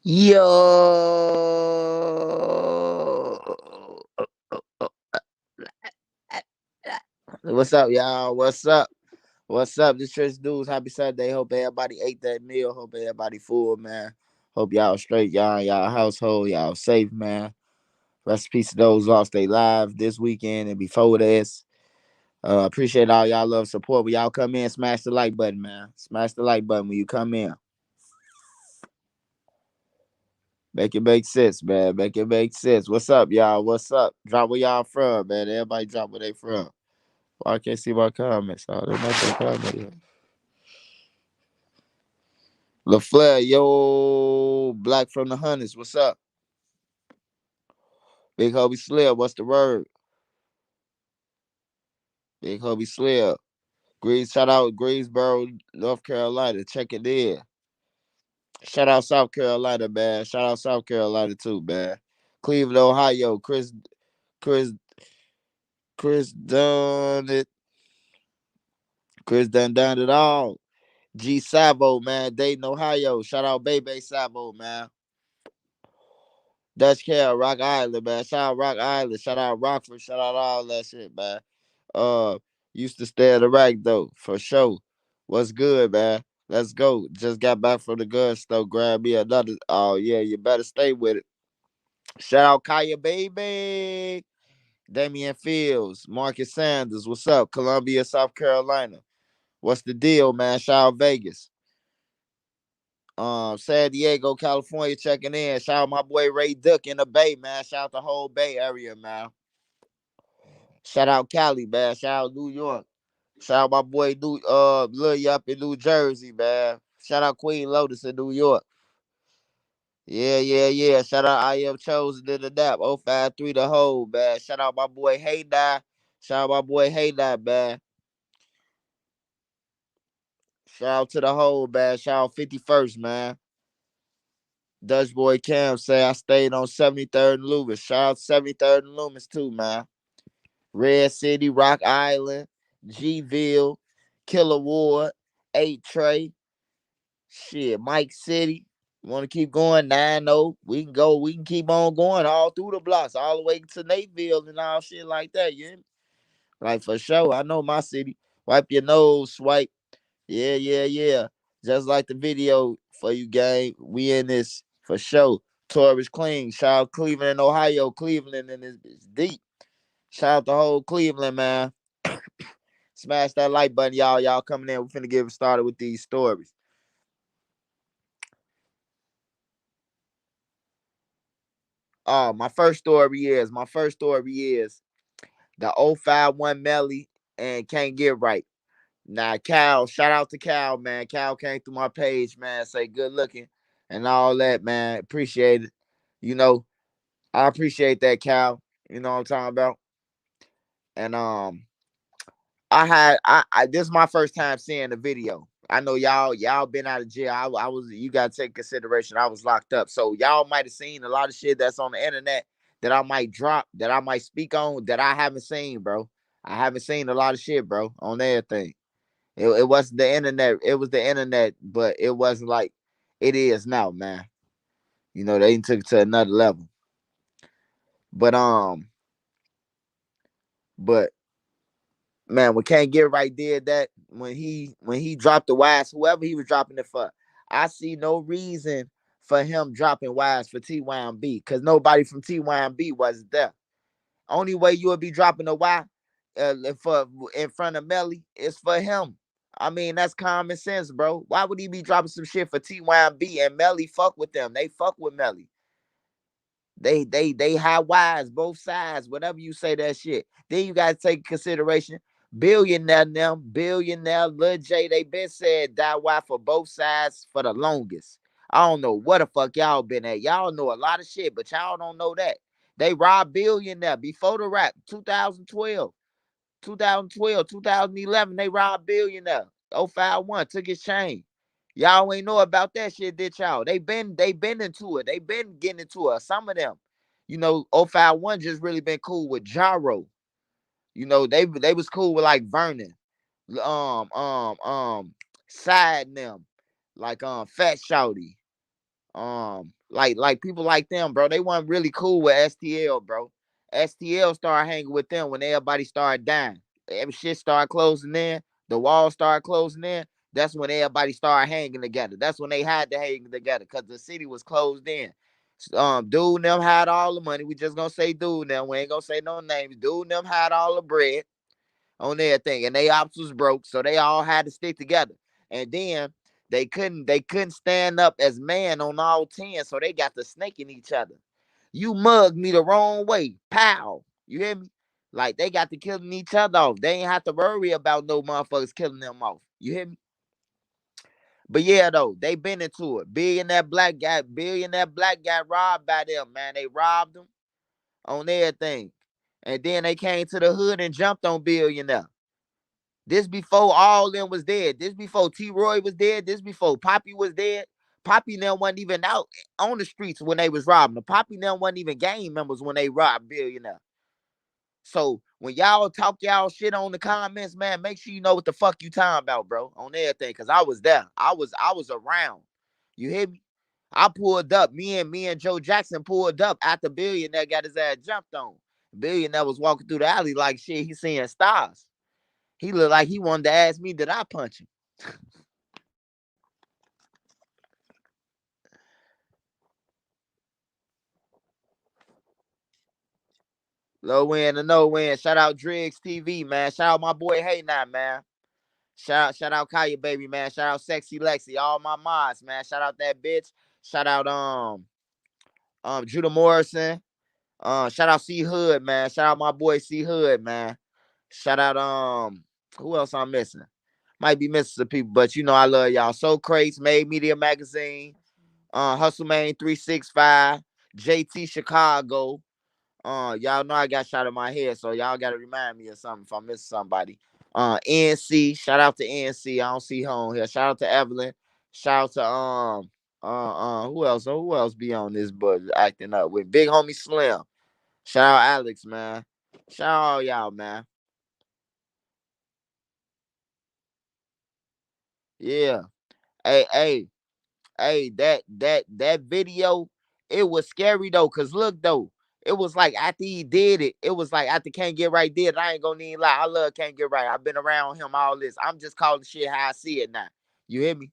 Yo, what's up, y'all? What's up? What's up? This Trish Dudes. Happy Sunday. Hope everybody ate that meal. Hope everybody full, man. Hope y'all straight, y'all household, y'all safe, man. Rest in peace to those lost their lives this weekend and before this. Appreciate all y'all love support. When y'all come in, smash the like button, man. Smash the like button when you come in. Make it make sense, man. Make it make sense. What's up, y'all? What's up? Drop where y'all from, man. Everybody drop where they from. Why I can't see my comments? Oh, there's no comment here. LaFleur, yo, Black from the Hunters. What's up? Big Hobie Slim, what's the word? Big Hobie Slim. Shout out Greensboro, North Carolina. Check it in. Shout out South Carolina, man. Shout out South Carolina too, man. Cleveland, Ohio. Chris, Chris done it. Chris done it all. G Savo, man. Dayton, Ohio. Shout out Bebe Savo, man. Dutch Cal, Rock Island, man. Shout out Rock Island. Shout out Rockford. Shout out all that shit, man. Uh, used to stay at the rack though, for sure. What's good, man? Let's go. Just got back from the gun store. Grab me another. Oh yeah, you better stay with it. Shout out Kaya baby. Damian Fields, Marcus Sanders. What's up? Columbia, South Carolina. What's the deal, man? Shout out Vegas. San Diego, California, checking in. Shout out my boy Ray Duck in the Bay, man. Shout out the whole Bay Area, man. Shout out Cali, man. Shout out New York. Shout out my boy Lil Yup in New Jersey, man. Shout out Queen Lotus in New York. Yeah. Shout out I Am Chosen in the Nap. 053 the whole, man. Shout out my boy Hey Nah. Shout out my boy Hey Nah, man. Shout out to the whole, man. Shout out 51st, man. Dutch boy Cam say I stayed on 73rd and Loomis. Shout out 73rd and Loomis too, man. Red City, Rock Island, Gville, Killer Ward, 8 Trey, shit, Mike City. Want to keep going? 9-0. We can go. We can keep on going all through the blocks, all the way to Nateville and all shit like that. Yeah, like for sure. I know my city. Wipe your nose, swipe. Yeah. Just like the video for you, gang. We in this for sure. Taurus Clean. Shout out Cleveland, Ohio. Cleveland and it's deep. Shout out the whole Cleveland, man. Smash that like button, y'all. Y'all coming in. We finna get started with these stories. My first story is the 051 Melly and Can't Get Right. Now, Cal, shout out to Cal, man. Cal came through my page, man. Say good looking and all that, man. Appreciate it. You know, I appreciate that, Cal. You know what I'm talking about? And I this is my first time seeing the video. I know y'all been out of jail. I was you gotta take consideration. I was locked up. So y'all might have seen a lot of shit that's on the internet that I might drop, that I might speak on that I haven't seen, bro. I haven't seen a lot of shit, bro, on everything. It wasn't the internet. It was the internet, but it wasn't like it is now, man. You know, they took it to another level. But but man, when Can't Get Right did that, when he dropped the wise, whoever he was dropping it for, I see no reason for him dropping wise for TYMB because nobody from TYMB was there. Only way you would be dropping a Y for in front of Melly is for him. I mean, that's common sense, bro. Why would he be dropping some shit for TYMB and Melly fuck with them? They fuck with Melly. They high wise, both sides, whatever you say that shit. Then you gotta take consideration. Billionaire them, billionaire, Lil J, they been said die why for both sides for the longest. I don't know what the fuck y'all been at. Y'all know a lot of shit, but y'all don't know that. They robbed billionaire before the rap, 2012, 2012, 2011. They robbed billionaire. 051 took his chain. Y'all ain't know about that shit, did y'all? They been into it. They been getting into it. Some of them, 051 just really been cool with Jaro. They was cool with like Vernon, side them, like Fat Shouty, Like people like them, bro. They weren't really cool with STL, bro. STL started hanging with them when everybody started dying. Every shit started closing in. The walls started closing in. That's when everybody started hanging together. That's when they had to hang together because the city was closed in. Dude and them had all the money. We just gonna say dude and them. We ain't gonna say no names. Dude and them had all the bread on everything, and they ops was broke, so they all had to stick together. And then they couldn't stand up as man on all 10, so they got to snaking each other. You mugged me the wrong way, pow. You hear me? Like they got to killing each other off. They ain't have to worry about no motherfuckers killing them off. You hear me? But yeah, though, they been into it. Billionaire black guy robbed by them, man. They robbed him on everything. And then they came to the hood and jumped on Billionaire. This before all them was dead. This before T. Roy was dead. This before Poppy was dead. Poppy them wasn't even out on the streets when they was robbing them. Poppy them wasn't even gang members when they robbed Billionaire. So when y'all talk y'all shit on the comments, man, make sure you know what the fuck you talking about, bro. On everything. Cause I was there. I was around. You hear me? I pulled up. Me and Joe Jackson pulled up after Billionaire got his ass jumped on. Billionaire was walking through the alley like shit. He seeing stars. He looked like he wanted to ask me, did I punch him? Low win or no win. Shout out Driggs TV, man. Shout out my boy Hey Now, man. Shout out Kaya baby, man. Shout out Sexy Lexi, all my mods, man. Shout out that bitch. Shout out Judah Morrison. Shout out C Hood, man. Shout out my boy C Hood, man. Shout out who else I'm missing? Might be missing some people, but you know I love y'all. So Crates, Made Media Magazine, Hustle Man 365, JT Chicago. Y'all know I got shot in my head, so y'all gotta remind me of something if I miss somebody. NC, shout out to NC. I don't see her on here. Shout out to Evelyn. Shout out to who else be on this but acting up with Big Homie Slim. Shout out Alex, man. Shout out all y'all, man. Yeah. Hey, hey, that video, it was scary though. Cause look though, it was like after he did it, it was like after Can't Get Right did it. I ain't gonna even lie. I love Can't Get Right. I've been around him all this. I'm just calling the shit how I see it now. You hear me?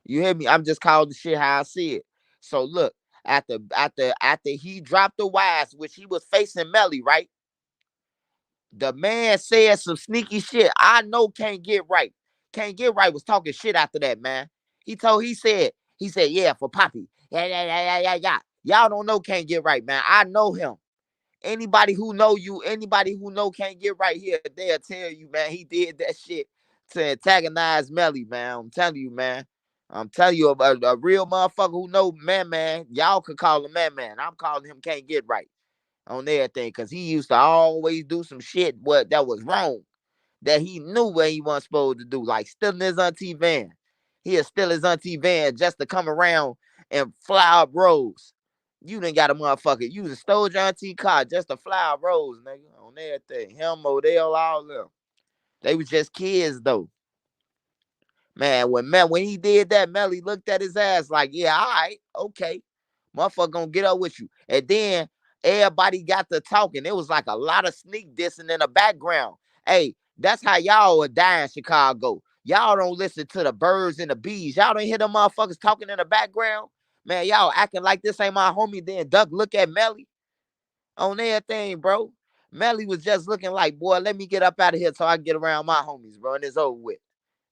You hear me? I'm just calling the shit how I see it. So look, after he dropped the wise, which he was facing Melly, right? The man said some sneaky shit. I know Can't Get Right. Can't Get Right was talking shit after that, man. He said, yeah, for Poppy. Yeah, yeah, yeah, yeah, yeah, yeah. Y'all don't know Can't Get Right, man. I know him. Anybody who know you, anybody who know Can't Get Right here, they'll tell you, man, he did that shit to antagonize Melly, man. I'm telling you, man. I'm telling you about a real motherfucker who know man. Y'all could call him man. I'm calling him Can't Get Right on everything because he used to always do some shit what that was wrong that he knew what he wasn't supposed to do, like stealing his auntie van. He'll steal his auntie van just to come around and fly up roads. You done got a motherfucker. You done stole your auntie car just to fly up roads, nigga, on everything. Him, Modell, all of them. They was just kids though. Man, when he did that, Melly looked at his ass like, yeah, all right, okay. Motherfucker gonna get up with you. And then everybody got to talking. It was like a lot of sneak dissing in the background. Hey, that's how y'all would die in Chicago. Y'all don't listen to the birds and the bees. Y'all don't hear them motherfuckers talking in the background. Man, y'all acting like this ain't my homie. Then Duck look at Melly on everything, bro. Melly was just looking like, boy, let me get up out of here so I can get around my homies, bro. And it's over with.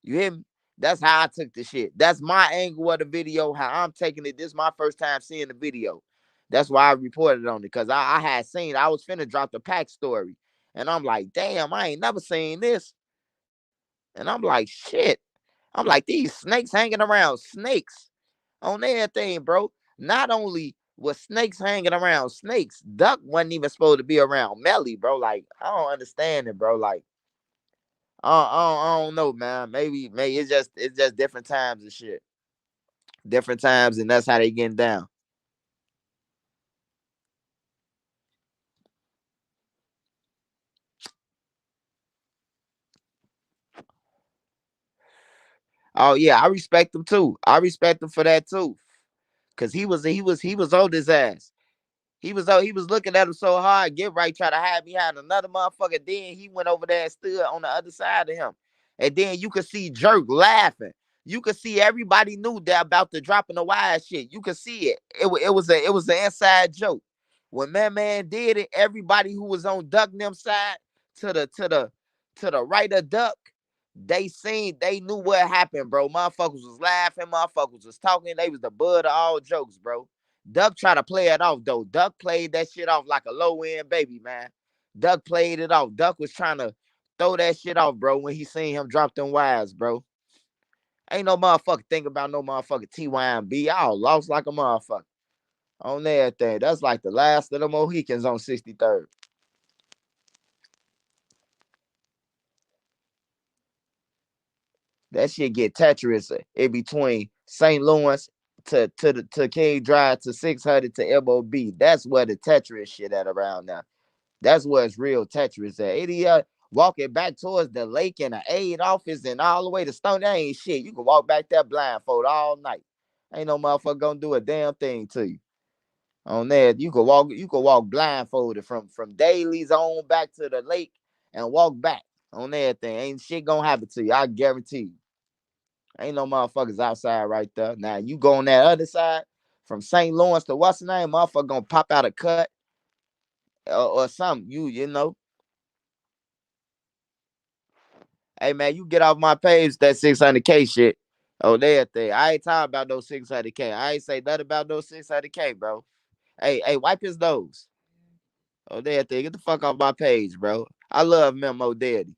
You hear me? That's how I took the shit. That's my angle of the video, how I'm taking it. This is my first time seeing the video. That's why I reported on it. Because I had seen, I was finna drop the pack story. And I'm like, damn, I ain't never seen this. And I'm like, shit. I'm like, these snakes hanging around snakes on everything, bro. Not only was snakes hanging around snakes, Duck wasn't even supposed to be around Melly, bro. Like, I don't understand it, bro. Like, I don't know, man. Maybe it's just different times and shit. Different times, and that's how they getting down. Oh yeah, I respect them too. I respect them for that too. Cause he was on his ass. He was looking at him so hard, get right, try to hide behind another motherfucker. Then he went over there and stood on the other side of him. And then you could see Jerk laughing. You could see everybody knew that about the dropping the wire shit. You could see it. It was an inside joke. When man did it, everybody who was on Duck and them side to the right of Duck, they knew what happened, bro. Motherfuckers was laughing, motherfuckers was talking. They was the bud of all jokes, bro. Duck tried to play it off though. Duck played that shit off like a low end baby, man. Duck played it off. Duck was trying to throw that shit off, bro, when he seen him drop them wires, bro. Ain't no motherfucker think about no motherfucker TYMB. Y'all lost like a motherfucker on everything. That's like the last of the Mohicans on 63rd. That shit get treacherous in between St. Louis to King Drive to 600 to MOB. That's where the Tetris shit at around now. That's where it's real Tetris at. Idiot walking back towards the lake and the aid office and all the way to Stone. That ain't shit. You can walk back there blindfold all night. Ain't no motherfucker gonna do a damn thing to you. On there, you could walk blindfolded from Dailies on back to the lake and walk back on everything. Ain't shit gonna happen to you. I guarantee you. Ain't no motherfuckers outside right there. Now you go on that other side from St. Lawrence to what's the name, motherfucker gonna pop out a cut or something. You know. Hey man, you get off my page that 600K shit. Oh, that thing. I ain't talking about those 600K. I ain't say nothing about those 600K, bro. Hey, wipe his nose. Oh, that thing. Get the fuck off my page, bro. I love Memo Daddy.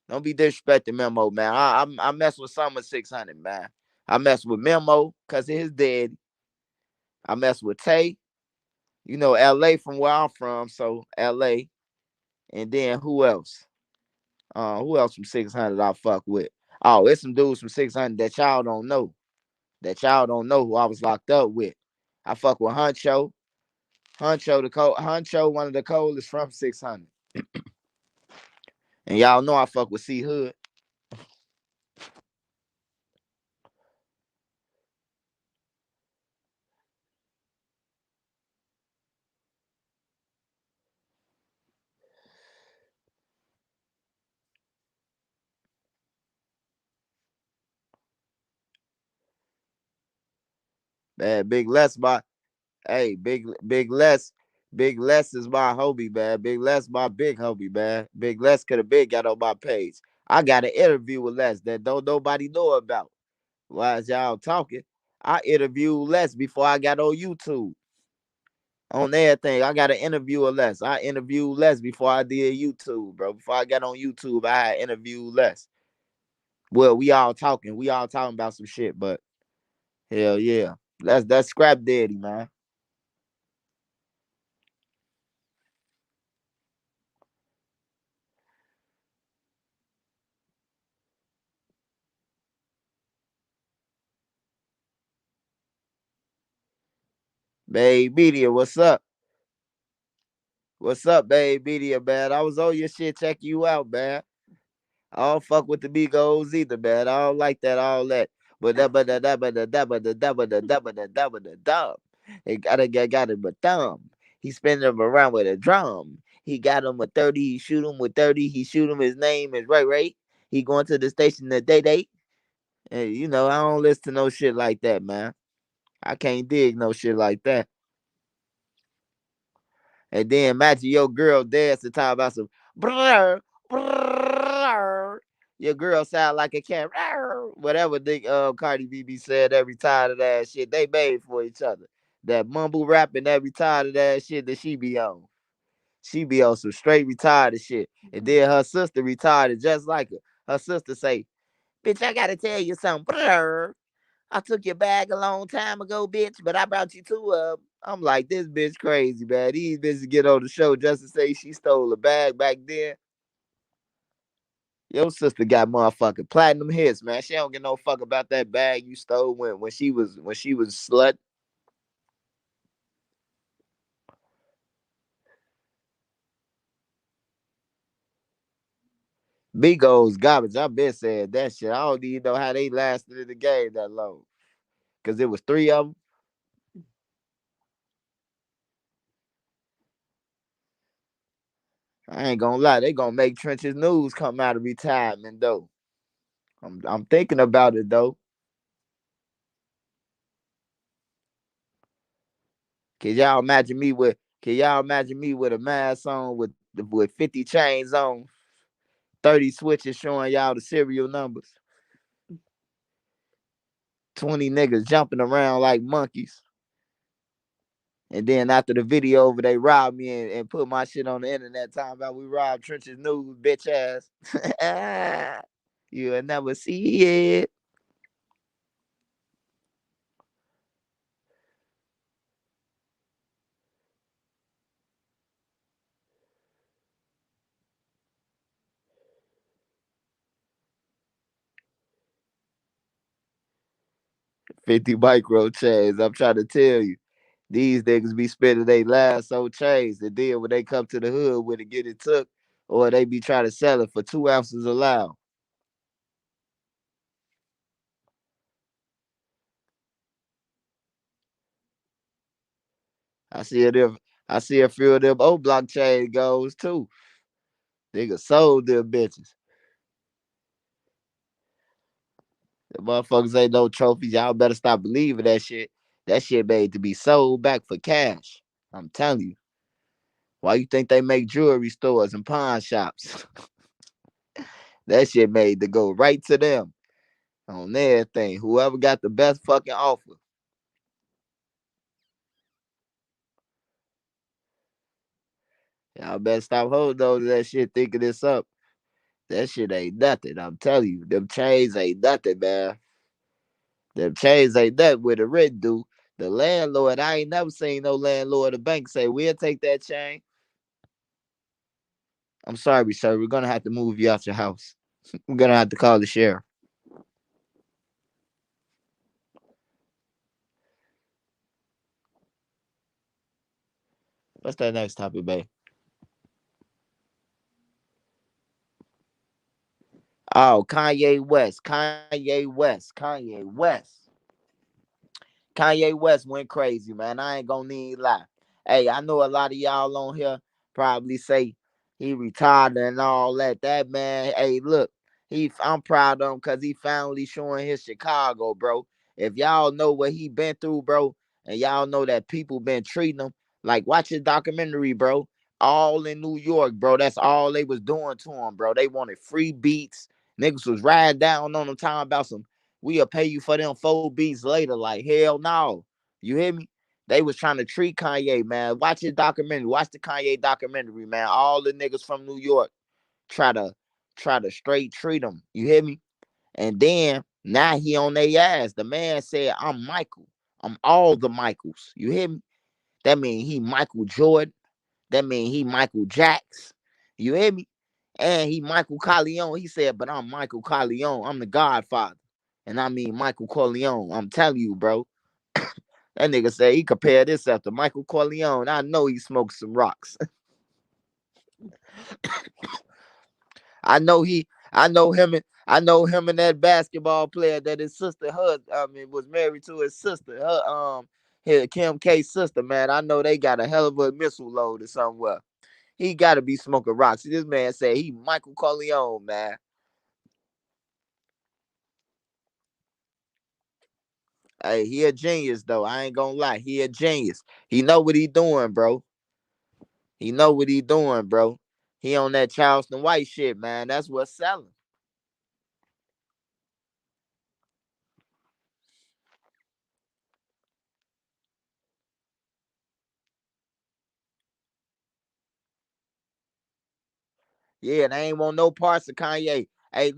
Don't be disrespecting Memo, man. I mess with some of 600, man. I mess with Memo because of his daddy. I mess with Tay. You know, LA from where I'm from, so LA. And then who else? Who else from 600 I fuck with? Oh, it's some dudes from 600 that y'all don't know. That y'all don't know who I was locked up with. I fuck with Huncho. Huncho, one of the coldest from 600. And y'all know I fuck with C Hood. Man, Big Les, my hey, Big Les is my homie, man. Big Les, my big homie, man. Big Les could have been got on my page. I got an interview with Les that don't nobody know about. While y'all talking, I interviewed Les before I got on YouTube. On everything, I got an interview with Les. I interviewed Les before I did YouTube, bro. Before I got on YouTube, I had interviewed Les. Well, we all talking about some shit, but hell yeah. That's Scrap Daddy, man. Babe Media, what's up? What's up, Babe Media, man? I was on your shit, check you out, man. I don't fuck with the Migos either, man. I don't like that, all that. But he got him a thumb. He spinning him around with a drum. He got him a 30, he shoot him with 30, he shoot him, his name is Ray. He going to the station the day. And I don't listen to no shit like that, man. I can't dig no shit like that. And then imagine your girl dance to talk about some brrr, brrr. Your girl sound like a cat. Brrr. Whatever Cardi B said every time of that shit. They made for each other. That mumble rapping every time of that shit that she be on. She be on some straight retarded shit. And then her sister retarded just like her. Her sister say, bitch, I gotta tell you something. Brrr. I took your bag a long time ago, bitch, but I brought you two of them. I'm like, this bitch crazy, man. These bitches get on the show just to say she stole a bag back then. Your sister got motherfucking platinum hits, man. She don't get no fuck about that bag you stole when she was slut. Migos garbage. I been saying that shit. I don't even know how they lasted in the game that long. Cause it was three of them. I ain't gonna lie, they gonna make Trenches News come out of retirement though. I'm thinking about it though. Can y'all imagine me with a mask on with 50 chains on, 30 switches showing y'all the serial numbers, 20 niggas jumping around like monkeys. And then after the video over, they robbed me and put my shit on the internet talking about we robbed Trenches News, bitch ass. You'll never see it. 50 micro chains. I'm trying to tell you. These niggas be spending their last on chains. And then when they come to the hood with it, get it took, or they be trying to sell it for 2 ounces of loud. I see it if I see a few of them old blockchain goes too. Niggas sold them bitches. The motherfuckers ain't no trophies. Y'all better stop believing that shit. That shit made to be sold back for cash. I'm telling you. Why you think they make jewelry stores and pawn shops? That shit made to go right to them on everything. Whoever got the best fucking offer. Y'all better stop holding on to that shit thinking this up. That shit ain't nothing. I'm telling you. Them chains ain't nothing, man. Them chains ain't nothing with a rent do. The landlord, I ain't never seen no landlord or bank say, we'll take that chain. I'm sorry, sir. We're gonna have to move you out your house. We're gonna have to call the sheriff. What's that next topic, babe? Oh, Kanye West. Kanye West went crazy, man. I ain't gonna need lie. Hey, I know a lot of y'all on here probably say he retired and all that. That man, hey, look, I'm proud of him because he finally showing his Chicago, bro. If y'all know what he been through, bro, and y'all know that people been treating him, like watch his documentary, bro. All in New York, bro. That's all they was doing to him, bro. They wanted free beats. Niggas was riding down on them talking about some we'll pay you for them 4 beats later. Like, hell no. You hear me? They was trying to treat Kanye, man. Watch his documentary. Watch the Kanye documentary, man. All the niggas from New York try to straight treat him. You hear me? And then now he on their ass. The man said, I'm Michael. I'm all the Michaels. You hear me? That mean he Michael Jordan. That mean he Michael Jacks. You hear me? And he Michael Corleone. He said, but I'm Michael Corleone. I'm the Godfather. And I mean Michael Corleone. I'm telling you, bro. That nigga said he compared this after Michael Corleone. I know he smoked some rocks. I know him and that basketball player that his sister was married to his sister. Kim K's sister, man. I know they got a hell of a missile loaded somewhere. He gotta be smoking rocks. This man said he Michael Corleone, man. Hey, he a genius though. I ain't gonna lie. He a genius. He know what he doing, bro. He know what he doing, bro. He on that Charleston White shit, man. That's what's selling. Yeah, they ain't want no parts of Kanye. Hey,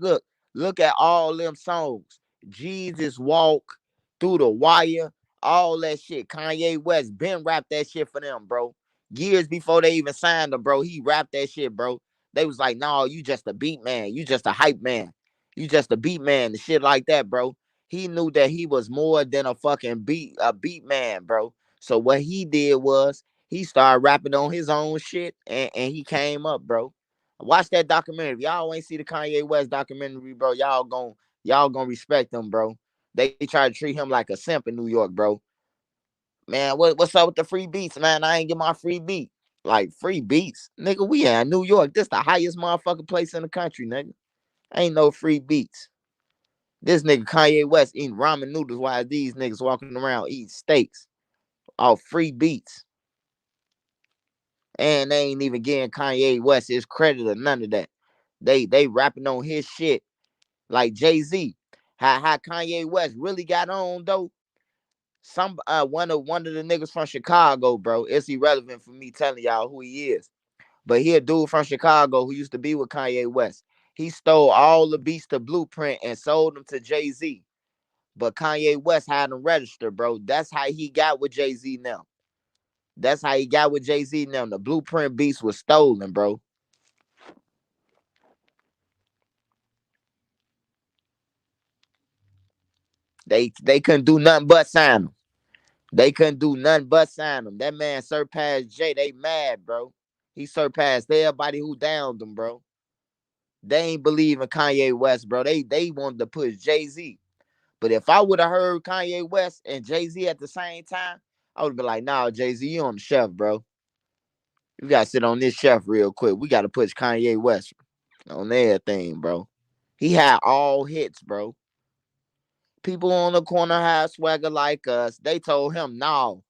look at all them songs. Jesus Walk, Through the Wire, all that shit. Kanye West been rapped that shit for them, bro. Years before they even signed him, bro. He rapped that shit, bro. They was like, no, you just a beat man. You just a hype man. You just a beat man and shit like that, bro. He knew that he was more than a beat man, bro. So what he did was he started rapping on his own shit and he came up, bro. Watch that documentary. If y'all ain't see the Kanye West documentary, bro, y'all gonna respect him, bro. They try to treat him like a simp in New York, bro. Man, what's up with the free beats, man? I ain't get my free beat. Like free beats, nigga. We in New York. This the highest motherfucking place in the country, nigga. Ain't no free beats. This nigga Kanye West eating ramen noodles while these niggas walking around eating steaks off free beats. And they ain't even getting Kanye West his credit or none of that. They rapping on his shit like Jay-Z. How Kanye West really got on though. Some one of the niggas from Chicago, bro. It's irrelevant for me telling y'all who he is. But he a dude from Chicago who used to be with Kanye West. He stole all the beats to Blueprint and sold them to Jay-Z. But Kanye West had them registered, bro. That's how he got with Jay-Z now. That's how he got with Jay-Z now. The Blueprint beats was stolen, bro. They couldn't do nothing but sign him. They couldn't do nothing but sign him. That man surpassed Jay. They mad, bro. He surpassed everybody who downed him, bro. They ain't believe in Kanye West, bro. They wanted to push Jay-Z. But if I would have heard Kanye West and Jay-Z at the same time, I would have been like, nah, Jay-Z, you on the shelf, bro. You gotta sit on this shelf real quick. We gotta push Kanye West on everything, bro. He had all hits, bro. People on the corner had swagger like us. They told him no.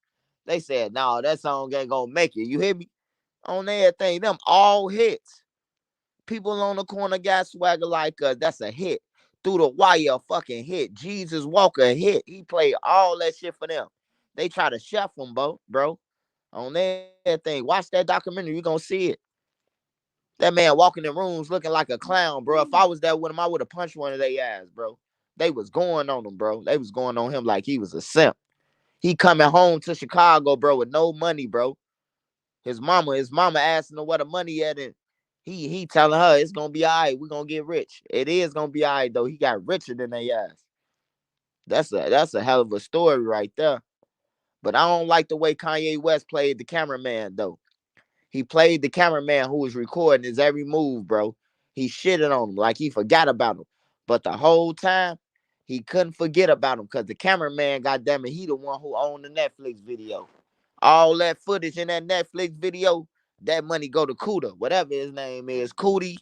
They said, no, that song ain't gonna make it. You hear me? On everything, them all hits. People on the corner got swagger like us. That's a hit. Through the wire, a fucking hit. Jesus Walker hit. He played all that shit for them. They try to chef him, bro. On everything. Watch that documentary. You gonna see it. That man walking in rooms looking like a clown, bro. If I was there with him, I would have punched one of their ass, bro. They was going on him, bro. They was going on him like he was a simp. He coming home to Chicago, bro, with no money, bro. His mama asking him where the money at, and he telling her it's gonna be all right. We're gonna get rich. It is gonna be all right though. He got richer than they ass. That's a hell of a story right there. But I don't like the way Kanye West played the cameraman though. He played the cameraman who was recording his every move, bro. He shitted on him like he forgot about him. But the whole time, he couldn't forget about him because the cameraman, goddamn it, he the one who owned the Netflix video. All that footage in that Netflix video, that money go to Cuda, whatever his name is. Cootie.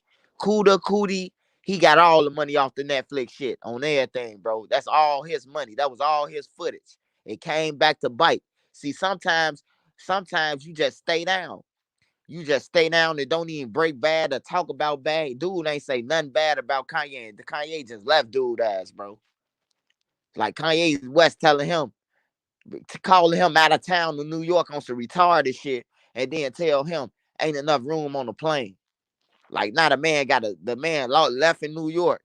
He got all the money off the Netflix shit on everything, bro. That's all his money. That was all his footage. It came back to bite. See, sometimes you just stay down. You just stay down and don't even break bad or talk about bad. Dude ain't say nothing bad about Kanye. The Kanye just left dude ass, bro. Like Kanye West telling him, calling him out of town to New York on some retarded shit, and then tell him ain't enough room on the plane. Like, not a man the man left in New York.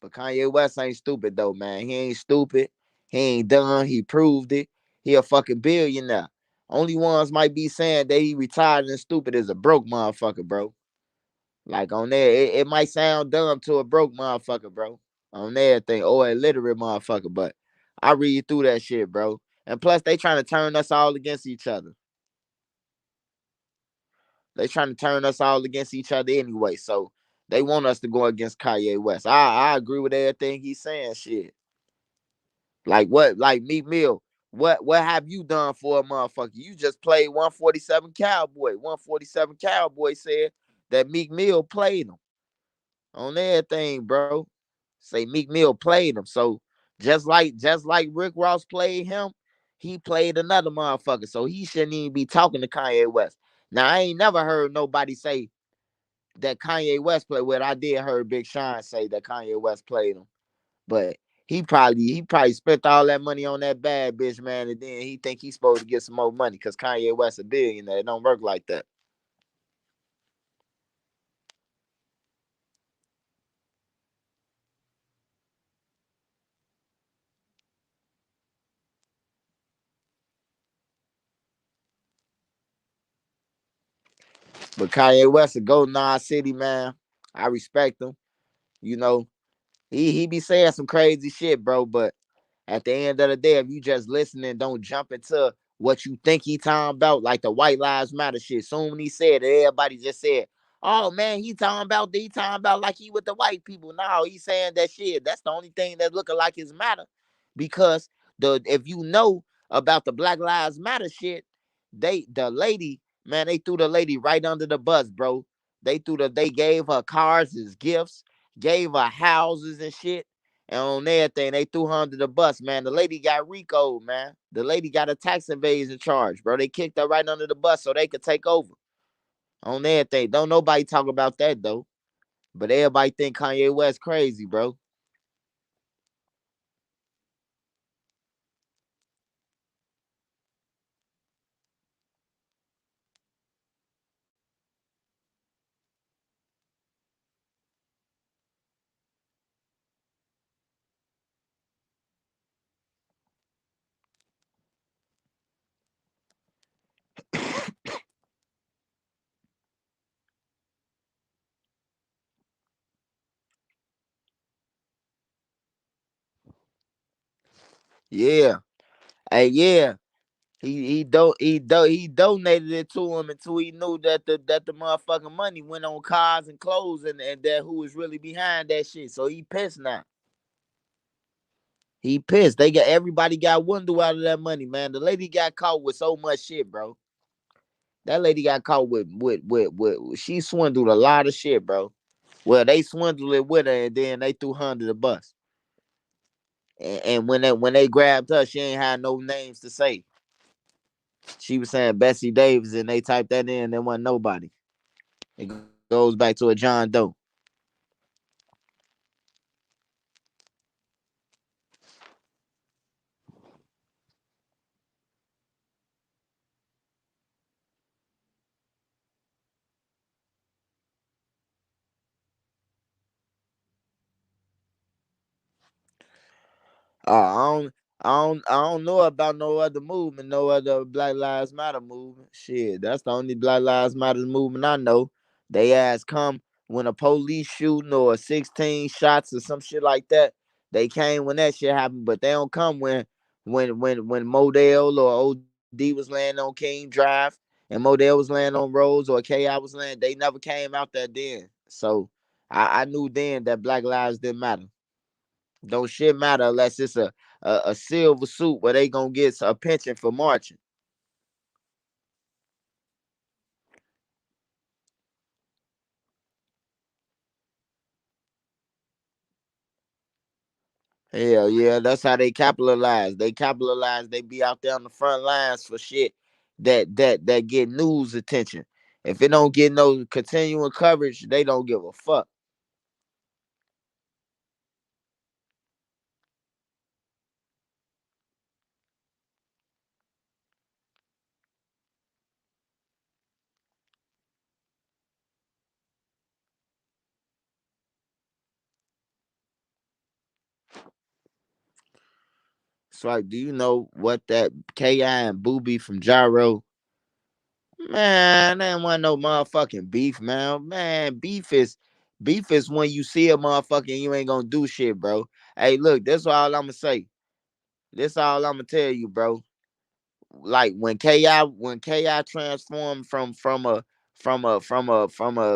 But Kanye West ain't stupid though, man. He ain't stupid. He ain't done. He proved it. He a fucking billionaire. Only ones might be saying that he retired and stupid is a broke motherfucker, bro. Like on there, it might sound dumb to a broke motherfucker, bro. On everything, or a illiterate motherfucker, but I read through that shit, bro. And plus, they trying to turn us all against each other. They trying to turn us all against each other anyway. So they want us to go against Kanye West. I agree with everything he's saying. Shit. Like what? Like Meek Mill. What have you done for a motherfucker? You just played 147 Cowboy. 147 Cowboy said that Meek Mill played him on everything, bro. Say Meek Mill played him. So just like Rick Ross played him, he played another motherfucker. So he shouldn't even be talking to Kanye West. Now I ain't never heard nobody say that Kanye West played. Well, I did hear Big Sean say that Kanye West played him, but he probably spent all that money on that bad bitch, man, and then he think he's supposed to get some more money because Kanye West a billionaire. It don't work like that. But Kanye West a go Nas City, man. I respect him. You know, he be saying some crazy shit, bro. But at the end of the day, if you just listening, don't jump into what you think he talking about, like the White Lives Matter shit. Soon when he said it, everybody just said, Oh man, he talking about like he with the white people. No, he saying that shit. That's the only thing that looking like his matter. Because if you know about the Black Lives Matter shit, the lady, man, they threw the lady right under the bus, bro. They gave her cars as gifts, gave her houses and shit. And on everything, they threw her under the bus, man. The lady got RICO, man. The lady got a tax invasion charge, bro. They kicked her right under the bus so they could take over on everything. Don't nobody talk about that though. But everybody think Kanye West crazy, bro. Yeah. Hey, yeah. He donated it to him until he knew that the motherfucking money went on cars and clothes and that who was really behind that shit. So he pissed now. He pissed. Everybody got window out of that money, man. The lady got caught with so much shit, bro. That lady got caught with she swindled a lot of shit, bro. Well, they swindled it with her and then they threw her under the bus. And when they grabbed her, she ain't had no names to say. She was saying Bessie Davis, and they typed that in. There wasn't nobody. It goes back to a John Doe. I don't know about no other movement, no other Black Lives Matter movement. Shit, that's the only Black Lives Matter movement I know. They ass come when a police shooting or 16 shots or some shit like that. They came when that shit happened, but they don't come when Modell or OD was laying on King Drive and Modell was laying on Rose or KI was laying. They never came out there then. So I knew then that Black Lives didn't matter. Don't shit matter unless it's a silver suit where they gonna get a pension for marching. Hell yeah, that's how they capitalize. They capitalize. They be out there on the front lines for shit that get news attention. If it don't get no continuing coverage, they don't give a fuck. So like, do you know what that Ki and Booby from Gyro? Man, that ain't want no motherfucking beef, man. Man, beef is when you see a motherfucker and you ain't gonna do shit, bro. Hey, look, that's all I'ma say. This all I'ma tell you, bro. Like when Ki transformed from a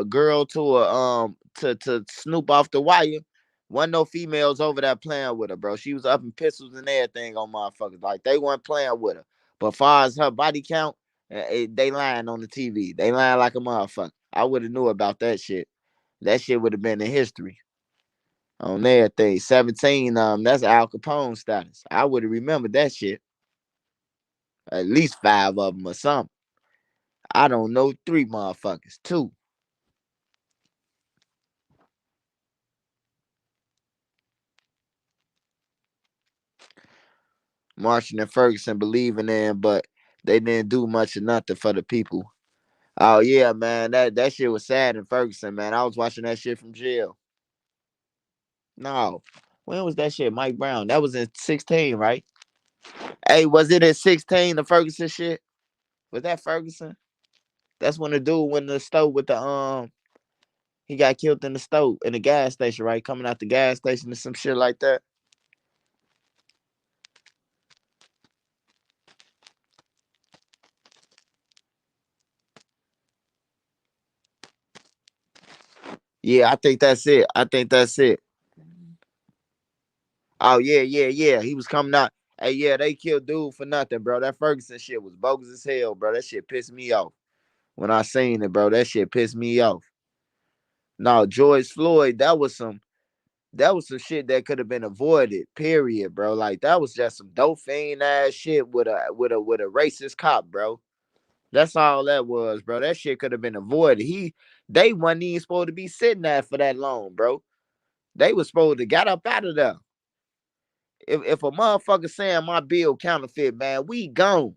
girl to a to Snoop off the wire, wasn't no females over there playing with her, bro. She was up in pistols and everything on motherfuckers. Like they weren't playing with her. But far as her body count, they lying on the TV. They lying like a motherfucker. I would have knew about that shit. That shit would have been in history on everything. 17, that's Al Capone status. I would have remembered that shit. At least five of them or something. I don't know, three motherfuckers, two. Marshall and Ferguson believing in, but they didn't do much of nothing for the people. Oh yeah, man, that shit was sad in Ferguson, man. I was watching that shit from jail. No, when was that shit? Mike Brown. That was in 16, right? Hey, was it in 16 the Ferguson shit? Was that Ferguson? That's when the dude went in the stove with the he got killed in the stove in the gas station, right? Coming out the gas station or some shit like that. Yeah, I think that's it. I think that's it. Oh yeah, yeah, yeah. He was coming out. Hey, yeah, they killed dude for nothing, bro. That Ferguson shit was bogus as hell, bro. That shit pissed me off when I seen it, bro. That shit pissed me off. No, George Floyd, that was some shit that could have been avoided. Period, bro. Like that was just some dope fiend ass shit with a racist cop, bro. That's all that was, bro. That shit could have been avoided. They wasn't even supposed to be sitting there for that long, bro. They was supposed to got up out of there. If a motherfucker saying my bill counterfeit, man, we gone.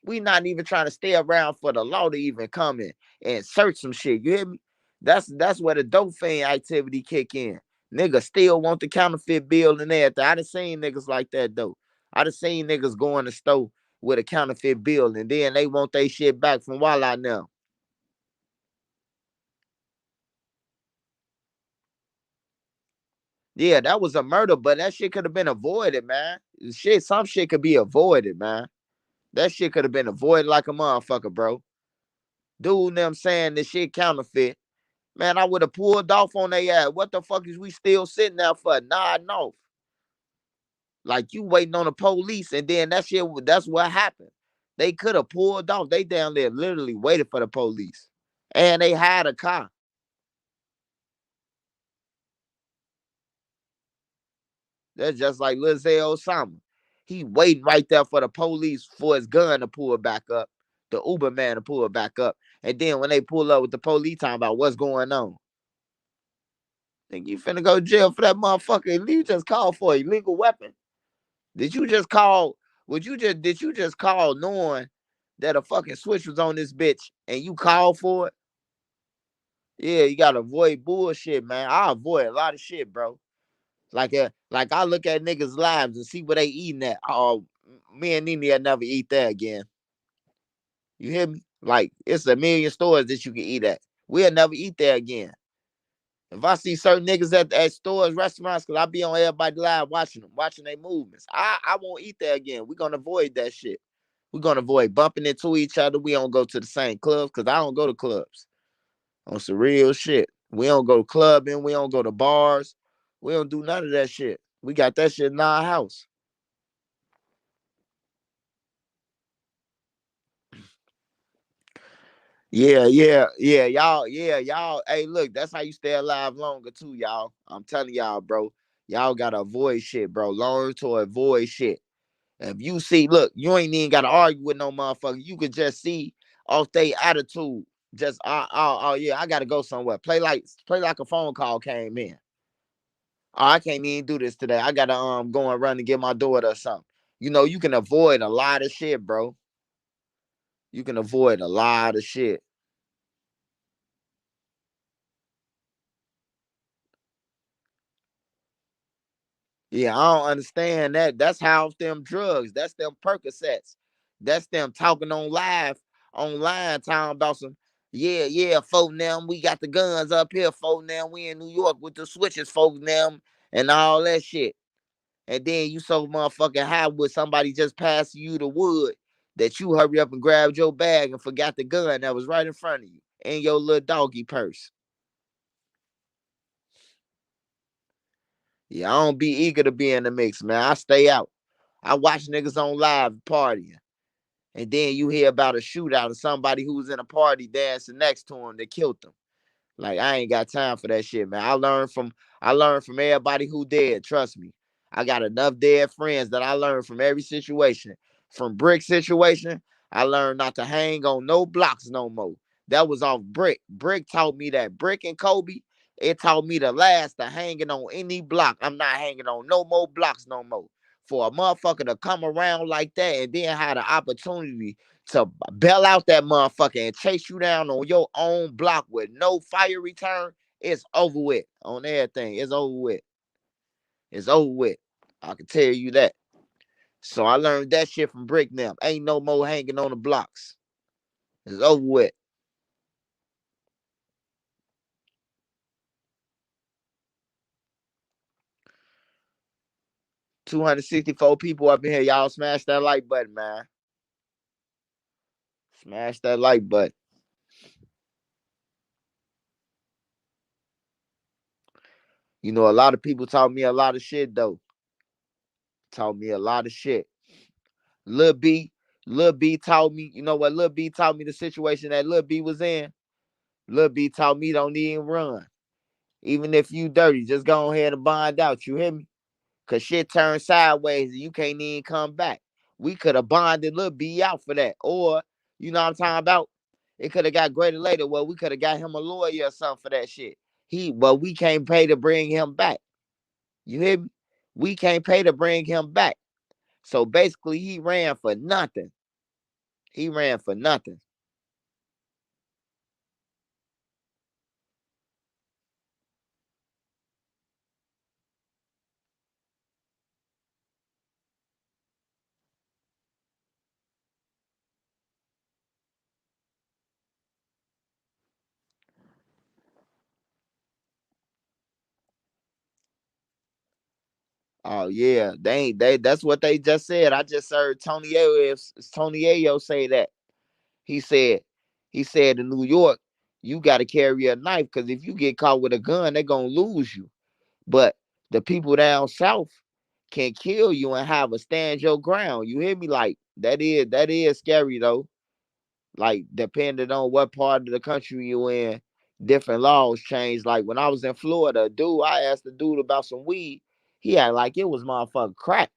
We not even trying to stay around for the law to even come in and search some shit. You hear me? That's where the dope fiend activity kick in. Niggas still want the counterfeit bill and everything. I done seen niggas like that though. I done seen niggas go in the store with a counterfeit bill and then they want their shit back from while I know. Yeah, that was a murder, but that shit could have been avoided, man. Some shit could be avoided, man. That shit could have been avoided like a motherfucker, bro. Dude, them saying this shit counterfeit. Man, I would have pulled off on their ass. What the fuck is we still sitting there for? Nodding off. Like you waiting on the police, and then that's what happened. They could have pulled off. They down there literally waited for the police. And they had a car. That's just like Lil Zay Osama. He waiting right there for the police for his gun to pull back up, the Uber man to pull it back up. And then when they pull up with the police talking about what's going on, think you finna go to jail for that motherfucker? You just called for a illegal weapon. Did you just call? Did you just call knowing that a fucking switch was on this bitch and you called for it? Yeah, you gotta avoid bullshit, man. I avoid a lot of shit, bro. Like I look at niggas' lives and see what they eating at. Oh, me and Nene will never eat there again. You hear me? Like it's a million stores that you can eat at. We'll never eat there again. If I see certain niggas at stores, restaurants, cause I be on everybody live watching them, watching their movements. I won't eat there again. We're gonna avoid that shit. We're gonna avoid bumping into each other. We don't go to the same clubs because I don't go to clubs. On some real shit. We don't go clubbing. We don't go to bars. We don't do none of that shit. We got that shit in our house. Yeah, yeah, yeah, y'all, yeah, y'all. Hey, look, that's how you stay alive longer too, y'all. I'm telling y'all, bro. Y'all gotta avoid shit, bro. Learn to avoid shit. If you see, look, you ain't even gotta argue with no motherfucker. You could just see off their attitude. Just oh yeah, I gotta go somewhere. Play like a phone call came in. Oh, I can't even do this today. I gotta go and run and get my daughter or something. You can avoid a lot of shit, bro. You can avoid a lot of shit. Yeah, I don't understand that. That's how them drugs. That's them Percocets. That's them talking online, talking about some. Yeah, yeah, folk now. We got the guns up here, folk now. We in New York with the switches, folk now, and all that shit. And then you so motherfucking high with somebody just passing you the wood that you hurry up and grabbed your bag and forgot the gun that was right in front of you in your little doggy purse. Yeah, I don't be eager to be in the mix, man. I stay out. I watch niggas on live partying. And then you hear about a shootout of somebody who was in a party dancing next to him that killed them. Like I ain't got time for that shit, man. I learned from everybody who dead. Trust me, I got enough dead friends that I learned from every situation. From Brick situation, I learned not to hang on no blocks no more. That was off Brick. Brick taught me that. Brick and Kobe, it taught me the last to hanging on any block. I'm not hanging on no more blocks no more. For a motherfucker to come around like that and then have the opportunity to bail out that motherfucker and chase you down on your own block with no fire return, it's over with on everything. It's over with. It's over with. I can tell you that. So I learned that shit from Brick now. Ain't no more hanging on the blocks. It's over with. 264 people up in here. Y'all smash that like button, man. Smash that like button. You know, a lot of people taught me a lot of shit though. Taught me a lot of shit. Lil B, Lil B taught me, you know what Lil B taught me the situation that Lil B was in? Lil B taught me don't even run. Even if you dirty, just go ahead and bond out. You hear me? Cause shit turned sideways and you can't even come back. We could have bonded Lil B out for that. Or, you know what I'm talking about? It could have got greater later. Well, we could have got him a lawyer or something for that shit. But we can't pay to bring him back. You hear me? We can't pay to bring him back. So basically, he ran for nothing. He ran for nothing. Oh yeah, they ain't they. That's what they just said. I just heard Tony Ayo say that. He said, he said in New York, you got to carry a knife because if you get caught with a gun, they're gonna lose you. But the people down south can kill you and have a stand your ground. You hear me? Like that is scary though. Like depending on what part of the country you in, different laws change. Like when I was in Florida, I asked the dude about some weed. He had like it was motherfucking crack.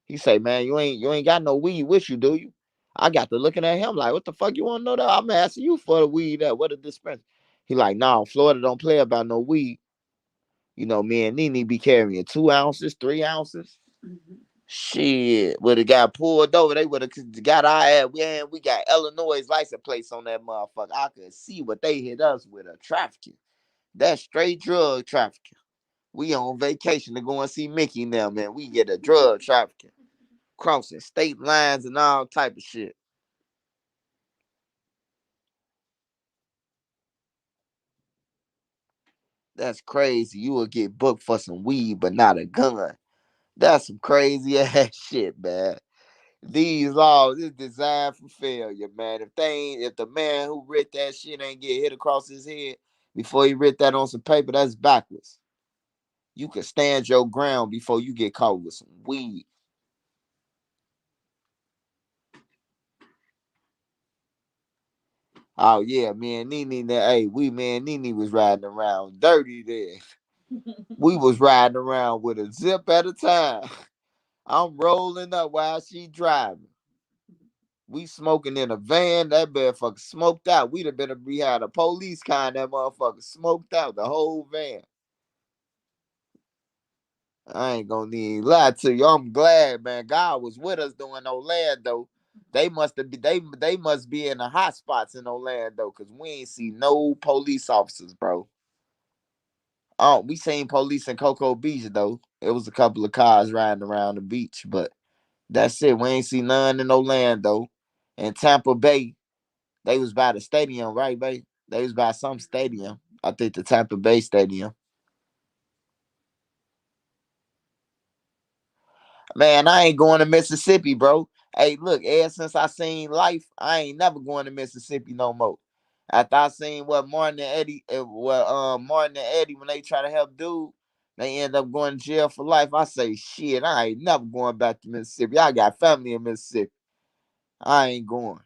He say, man, you ain't got no weed with you, do you? I got to looking at him like, what the fuck you want to know that? I'm asking you for the weed at what a dispenser. He like, no, Florida don't play about no weed. You know, me and Nene be carrying 2 ounces, 3 ounces. Shit, would have got pulled over. They would have got our ass. We got Illinois license plates on that motherfucker. I could see what they hit us with a trafficking. That's straight drug trafficking. We on vacation to go and see Mickey now, man. We get a drug trafficking. Crossing state lines and all type of shit. That's crazy. You will get booked for some weed, but not a gun. That's some crazy ass shit, man. These laws is designed for failure, man. If the man who writ that shit ain't get hit across his head before he writ that on some paper, that's backwards. You can stand your ground before you get caught with some weed. Oh yeah, me and Nene, hey, me and Nene was riding around dirty there. We was riding around with a zip at a time. I'm rolling up while she driving. We smoking in a van. That motherfucker smoked out. We'd have been we had a police car. And that motherfucker smoked out the whole van. I ain't gonna need lie to you. I'm glad, man. God was with us doing Orlando. They must have they must be in the hot spots in Orlando because we ain't see no police officers, bro. Oh, we seen police in Cocoa Beach though. It was a couple of cars riding around the beach, but that's it. We ain't see none in Orlando. In Tampa Bay, they was by the stadium, right, babe? They was by some stadium. I think the Tampa Bay Stadium. Man, I ain't going to Mississippi, bro. Hey, look, ever since I seen Life, I ain't never going to Mississippi no more. After I seen what Martin and Eddie when they try to help dude, they end up going to jail for life. I say, shit, I ain't never going back to Mississippi. I got family in Mississippi. I ain't going.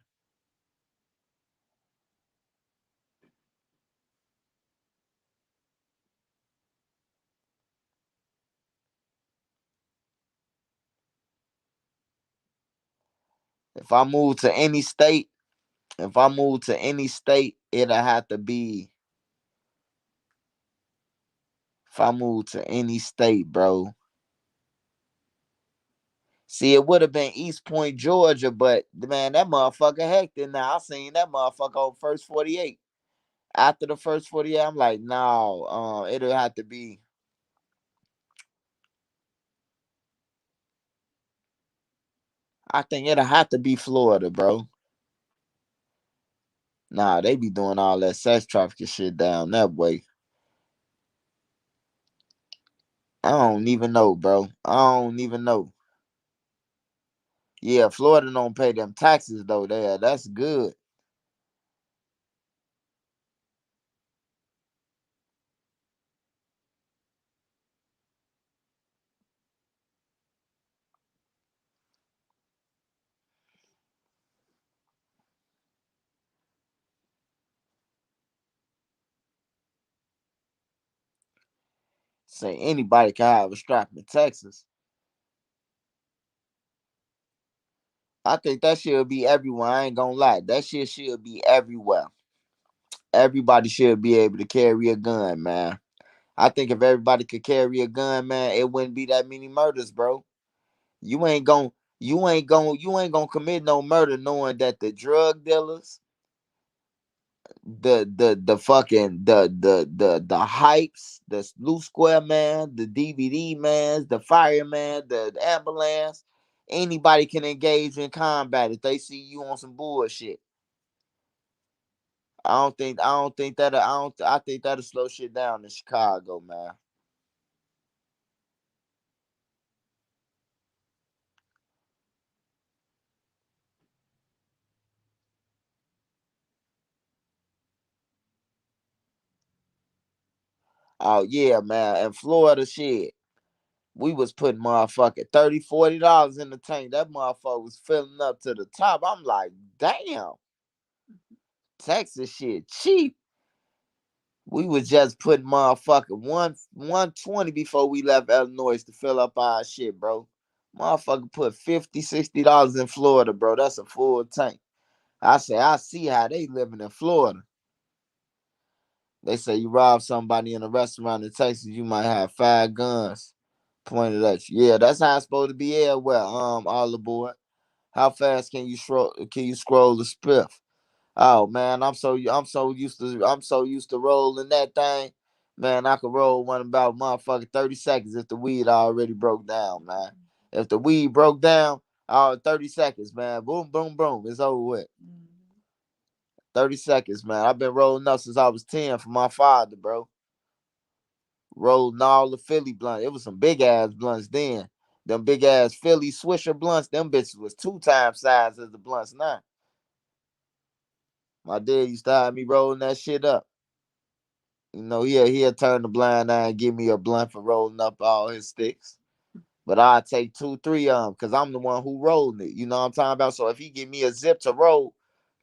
If I move to any state, if I move to any state, it'll have to be if I move to any state, bro. See, it would have been East Point, Georgia, but man, that motherfucker hectic now. I seen that motherfucker on first 48. After the first 48, I'm like, no, it'll have to be. I think it'll have to be Florida, bro. Nah, they be doing all that sex trafficking shit down that way. I don't even know, bro. I don't even know. Yeah, Florida don't pay them taxes though. There, that's good. Say anybody can have a strap in Texas. I think that should be everywhere. I ain't gonna lie. That shit should be everywhere. Everybody should be able to carry a gun, man. I think if everybody could carry a gun, man, it wouldn't be that many murders, bro. You ain't gon' you ain't gonna commit no murder knowing that the drug dealers, the fucking the hypes, the loose square man, the DVD mans, the fireman, the ambulance, anybody can engage in combat if they see you on some bullshit. I think that'll slow shit down in Chicago, man. Oh yeah, man. In Florida shit, we was putting motherfucking 30, $40 in the tank. That motherfucker was filling up to the top. I'm like, damn, Texas shit cheap. We was just putting motherfucking 120 before we left Illinois to fill up our shit, bro. Motherfucker put 50, $60 in Florida, bro. That's a full tank. I say, I see how they living in Florida. They say you rob somebody in a restaurant in Texas, you might have 5 guns pointed at you. Yeah, that's how it's supposed to be everywhere. All aboard. How fast can you scroll the spiff? Oh man, I'm so used to rolling that thing. Man, I could roll one about motherfucking 30 seconds if the weed already broke down, man. If the weed broke down, 30 seconds, man. Boom, boom, boom. It's over with. 30 seconds, man. I've been rolling up since I was 10 for my father, bro. Rolling all the Philly blunts. It was some big ass blunts then. Them big ass Philly Swisher blunts, them bitches was 2 times size as the blunts now. My dad used to have me rolling that shit up. You know, he'll turn the blind eye and give me a blunt for rolling up all his sticks. But I take 2, 3 of them because I'm the one who rolled it. You know what I'm talking about? So if he give me a zip to roll,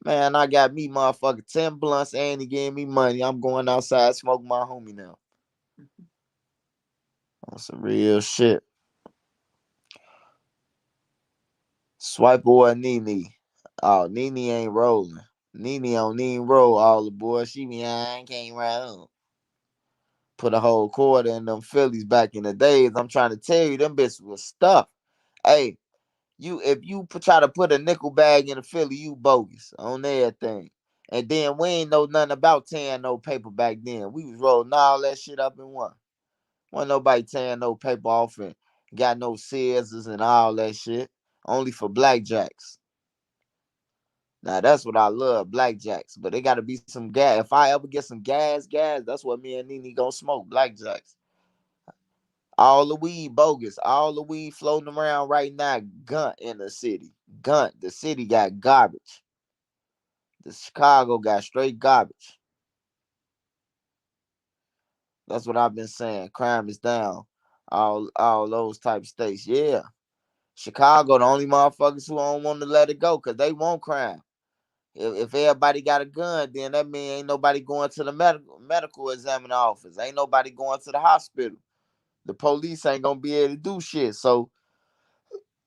man, I got me motherfucking 10 blunts and he gave me money. I'm going outside smoking my homie now. That's some real shit. Swipe or Nene. Oh, Nene ain't rolling. Nene don't even roll all the boys. She be, I can't roll. Put a whole quarter in them Phillies back in the days. I'm trying to tell you, them bitches was stuffed. Hey, if you try to put a nickel bag in a Philly, you bogus on everything. And then we ain't know nothing about tearing no paper back then. We was rolling all that shit up in one. Wasn't nobody tearing no paper off and got no scissors and all that shit. Only for blackjacks. Now that's what I love, blackjacks. But they gotta be some gas. If I ever get some gas, that's what me and Nene gonna smoke, blackjacks. All the weed bogus. All the weed floating around right now, gunt in the city. Gunt. The city got garbage. The Chicago got straight garbage. That's what I've been saying. Crime is down. All those type of states. Yeah. Chicago, the only motherfuckers who don't want to let it go because they want crime. If everybody got a gun, then that mean ain't nobody going to the medical examining office. Ain't nobody going to the hospital. The police ain't gonna be able to do shit. So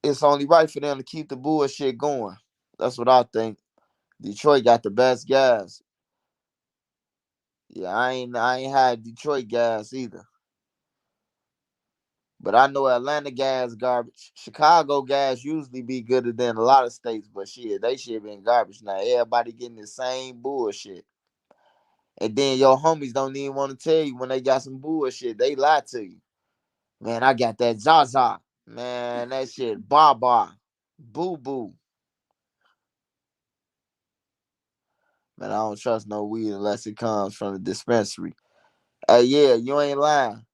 it's only right for them to keep the bullshit going. That's what I think. Detroit got the best guys. Yeah, I ain't had Detroit gas either. But I know Atlanta gas garbage. Chicago gas usually be gooder than a lot of states, but shit, they shit been garbage now. Everybody getting the same bullshit. And then your homies don't even want to tell you when they got some bullshit. They lie to you. Man, I got that Zaza. Man, that shit Baba. Boo boo. Man, I don't trust no weed unless it comes from the dispensary. Hey, yeah, you ain't lying.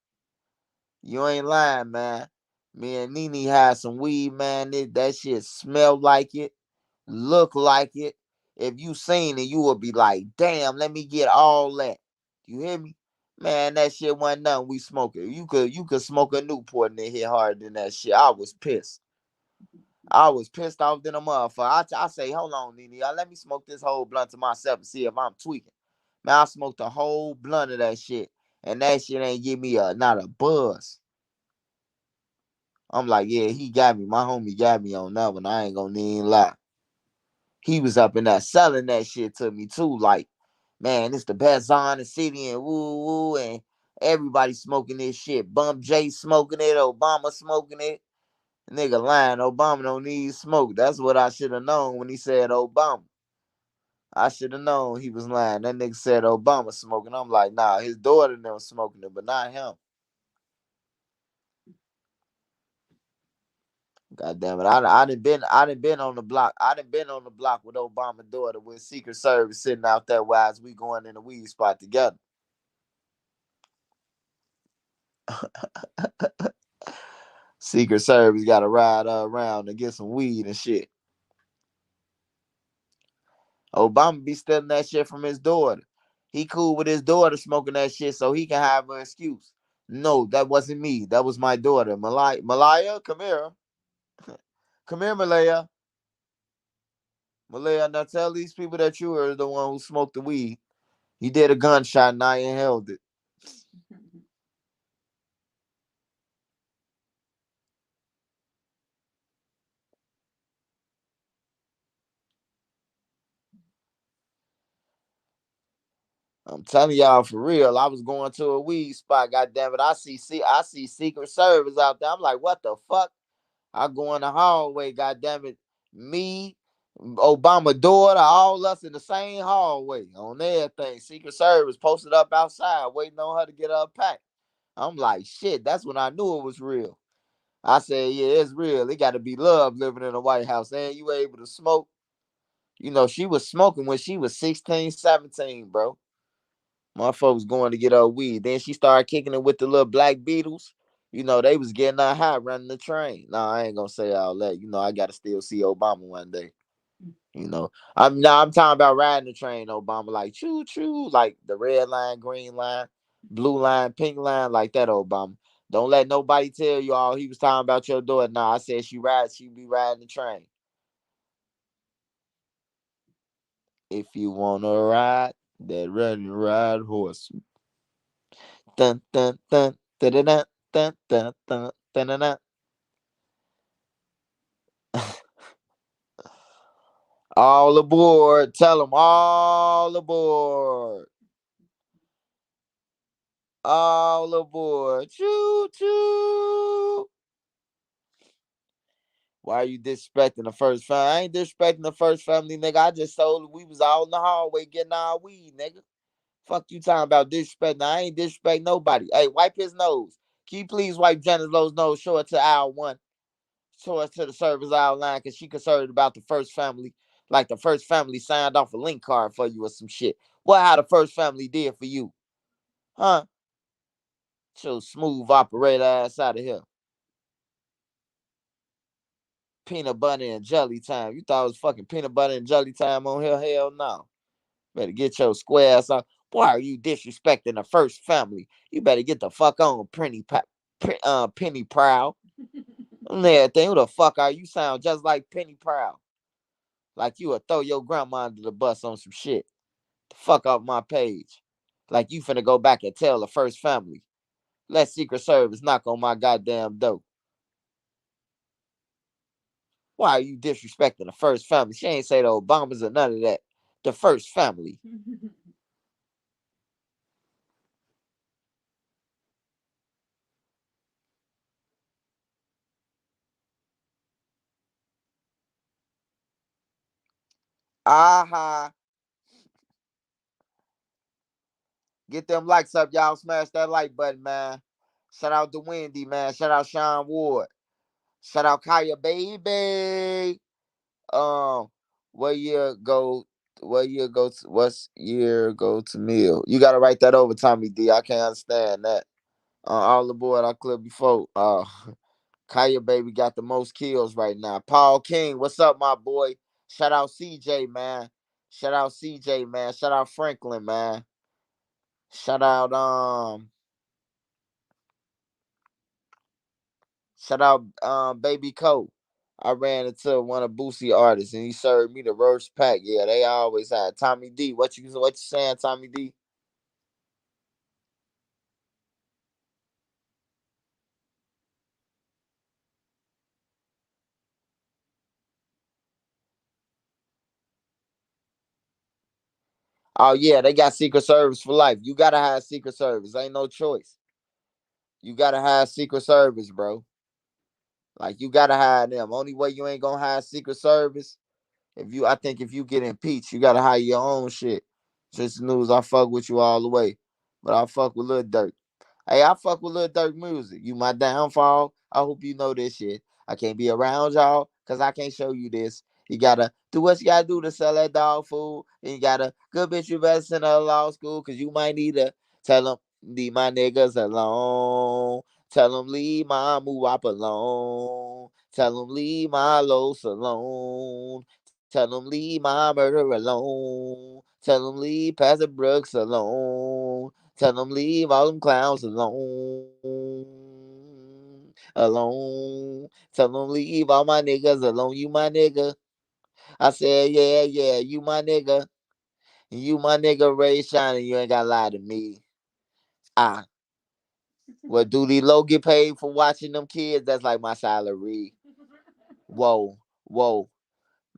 You ain't lying, man. Me and Nene had some weed, man. That shit smelled like it, look like it. If you seen it, you would be like, damn, let me get all that. You hear me? Man, that shit wasn't nothing we smoking. You could smoke a Newport and it hit harder than that shit. I was pissed. I was pissed off than a motherfucker. I say, hold on, Nene, let me smoke this whole blunt to myself and see if I'm tweaking. Man, I smoked a whole blunt of that shit. and that shit ain't give me not a buzz. I'm like, yeah, he got me. My homie got me on that one. I ain't gonna even lie. He was up in there selling that shit to me too. Like, man, it's the best on in the city and woo woo, and everybody smoking this shit. Bump J smoking it, Obama smoking it. Nigga lying, Obama don't need smoke. That's what I should have known when he said Obama. I should have known he was lying. That nigga said Obama smoking. I'm like, nah, his daughter them smoking it, but not him. God damn it. I done been on the block. I done been on the block with Obama's daughter with Secret Service sitting out there while we going in the weed spot together. Secret Service got to ride around and get some weed and shit. Obama be stealing that shit from his daughter. He cool with his daughter smoking that shit so he can have an excuse. No, that wasn't me. That was my daughter. Malaya, come here. Come here, Malaya. Malaya, now tell these people that you were the one who smoked the weed. You did a gunshot and I inhaled it. I'm telling y'all for real. I was going to a weed spot. God damn it. I see Secret Service out there. I'm like, what the fuck? I go in the hallway. God damn it. Me, Obama daughter, all us in the same hallway on everything. Secret Service posted up outside, waiting on her to get her pack. I'm like, shit. That's when I knew it was real. I said, yeah, it's real. It got to be love living in the White House. And you able to smoke. You know, she was smoking when she was 16, 17, bro. My folks going to get her weed. Then she started kicking it with the little black Beatles. You know, they was getting her high running the train. No, I ain't gonna say all that. You know, I gotta still see Obama one day. You know, I'm talking about riding the train, Obama, like choo choo, like the red line, green line, blue line, pink line, like that, Obama. Don't let nobody tell you all he was talking about your daughter. Nah, I said she be riding the train. If you wanna ride that running ride horse. Dun dun dun dun dun dun dun dun dun dun dun. Dun. All aboard. Tell them all aboard. All aboard. Choo choo. Why are you disrespecting the first family? I ain't disrespecting the first family, nigga. I just told we was all in the hallway getting our weed, nigga. Fuck you talking about disrespecting. I ain't disrespect nobody. Hey, wipe his nose. Can you please wipe Janice Lowe's nose? Show it to aisle one. Show it to the service aisle line because she concerned about the first family. Like the first family signed off a link card for you or some shit. What how the first family did for you? Huh? Show smooth operator ass out of here. Peanut butter and jelly time. You thought it was fucking peanut butter and jelly time on here? Hell no. Better get your square ass on. Why are you disrespecting the first family? You better get the fuck on, Penny Proud. And everything. Who the fuck are you? Sound just like Penny Proud. Like you would throw your grandma under the bus on some shit. The fuck off my page. Like you finna go back and tell the first family. Let Secret Service knock on my goddamn door. Why are you disrespecting the first family? She ain't say the Obamas or none of that. The first family. Aha. Get them likes up, y'all. Smash that like button, man. Shout out to Wendy, man. Shout out Sean Ward. Shout out Kaya, baby. Um, what year go? What year go? What's year go to meal? You gotta write that over, Tommy D. I can't understand that. All aboard. I clip before. Kaya baby got the most kills right now. Paul King, what's up, my boy? Shout out CJ, man. Shout out CJ, man. Shout out Franklin, man. Shout out shout out Baby Coat. I ran into one of Boosie artists and he served me the roast pack. Yeah, they always had Tommy D. What you saying, Tommy D? Oh yeah, they got Secret Service for life. You gotta have Secret Service. Ain't no choice. You gotta have Secret Service, bro. Like you gotta have them. Only way you ain't gonna have Secret Service I think if you get impeached, you gotta hire your own shit. Just news, I fuck with you all the way, but I fuck with Lil Durk. Hey, I fuck with Lil Durk music. You my downfall. I hope you know this shit. I can't be around y'all because I can't show you this. You gotta do what you gotta do to sell that dog food. And you gotta good bitch you better send her to law school because you might need to tell them leave my niggas alone. Tell them leave my moo wop alone. Tell them leave my los alone. Tell them leave my murder alone. Tell them leave Pastor Brooks alone. Tell them leave all them clowns alone. Alone. Tell them leave all my niggas alone. You my nigga. I said, yeah, yeah, you my nigga. You my nigga Ray Shine and you ain't gotta lie to me. Ah. What do the low get paid for watching them kids? That's like my salary. Whoa, whoa.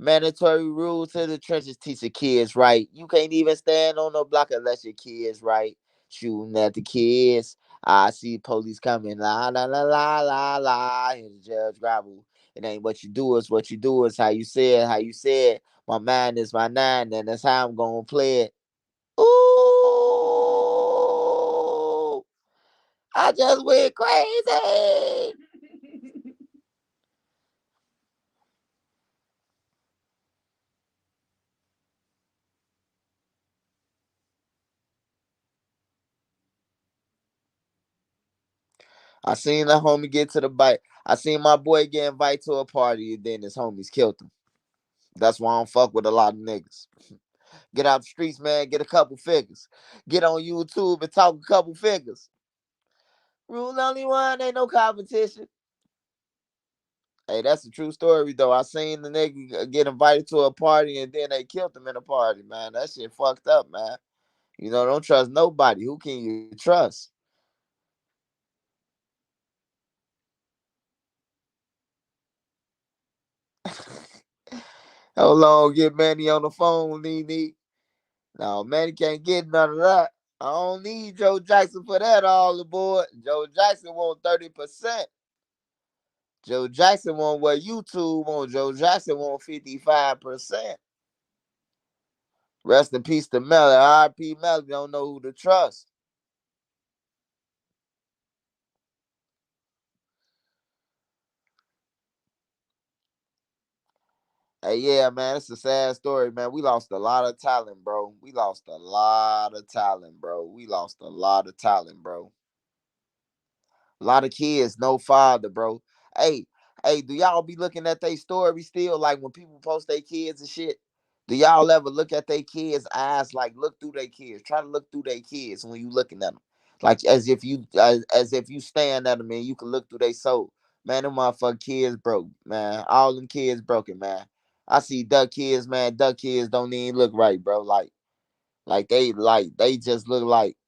Mandatory rules to the trenches teach the kids right. You can't even stand on the block unless your kids right. Shooting at the kids. I see police coming. La la la la la la. Here's the judge gravel. It ain't what you do, it's what you do. It's how you say it, how you say it. My mind is my nine, and that's how I'm gonna play it. Ooh, I just went crazy. I seen the homie get to the bike. I seen my boy get invited to a party, and then his homies killed him. That's why I don't fuck with a lot of niggas. Get out the streets, man. Get a couple figures. Get on YouTube and talk a couple figures. Rule only one, ain't no competition. Hey, that's a true story though. I seen the nigga get invited to a party and then they killed him in a party, man. That shit fucked up, man. You know, don't trust nobody. Who can you trust? Hold on, get Manny on the phone, Nene. No, Manny can't get none of that. I don't need Joe Jackson for that all aboard. Joe Jackson want 30%. Joe Jackson want what YouTube want. Joe Jackson want 55%. Rest in peace to Melly. R.I.P. Melly don't know who to trust. Hey, yeah, man, it's a sad story, man. We lost a lot of talent, bro. We lost a lot of talent, bro. We lost a lot of talent, bro. A lot of kids, no father, bro. Hey, hey, do y'all be looking at their story still? Like when people post their kids and shit? Do y'all ever look at their kids' eyes? Like look through their kids. Try to look through their kids when you looking at them. Like as if you stand at them and you can look through their soul. Man, them motherfucking kids broke, man. All them kids broken, man. I see duck kids, man. Duck kids don't even look right, bro. Like they just look like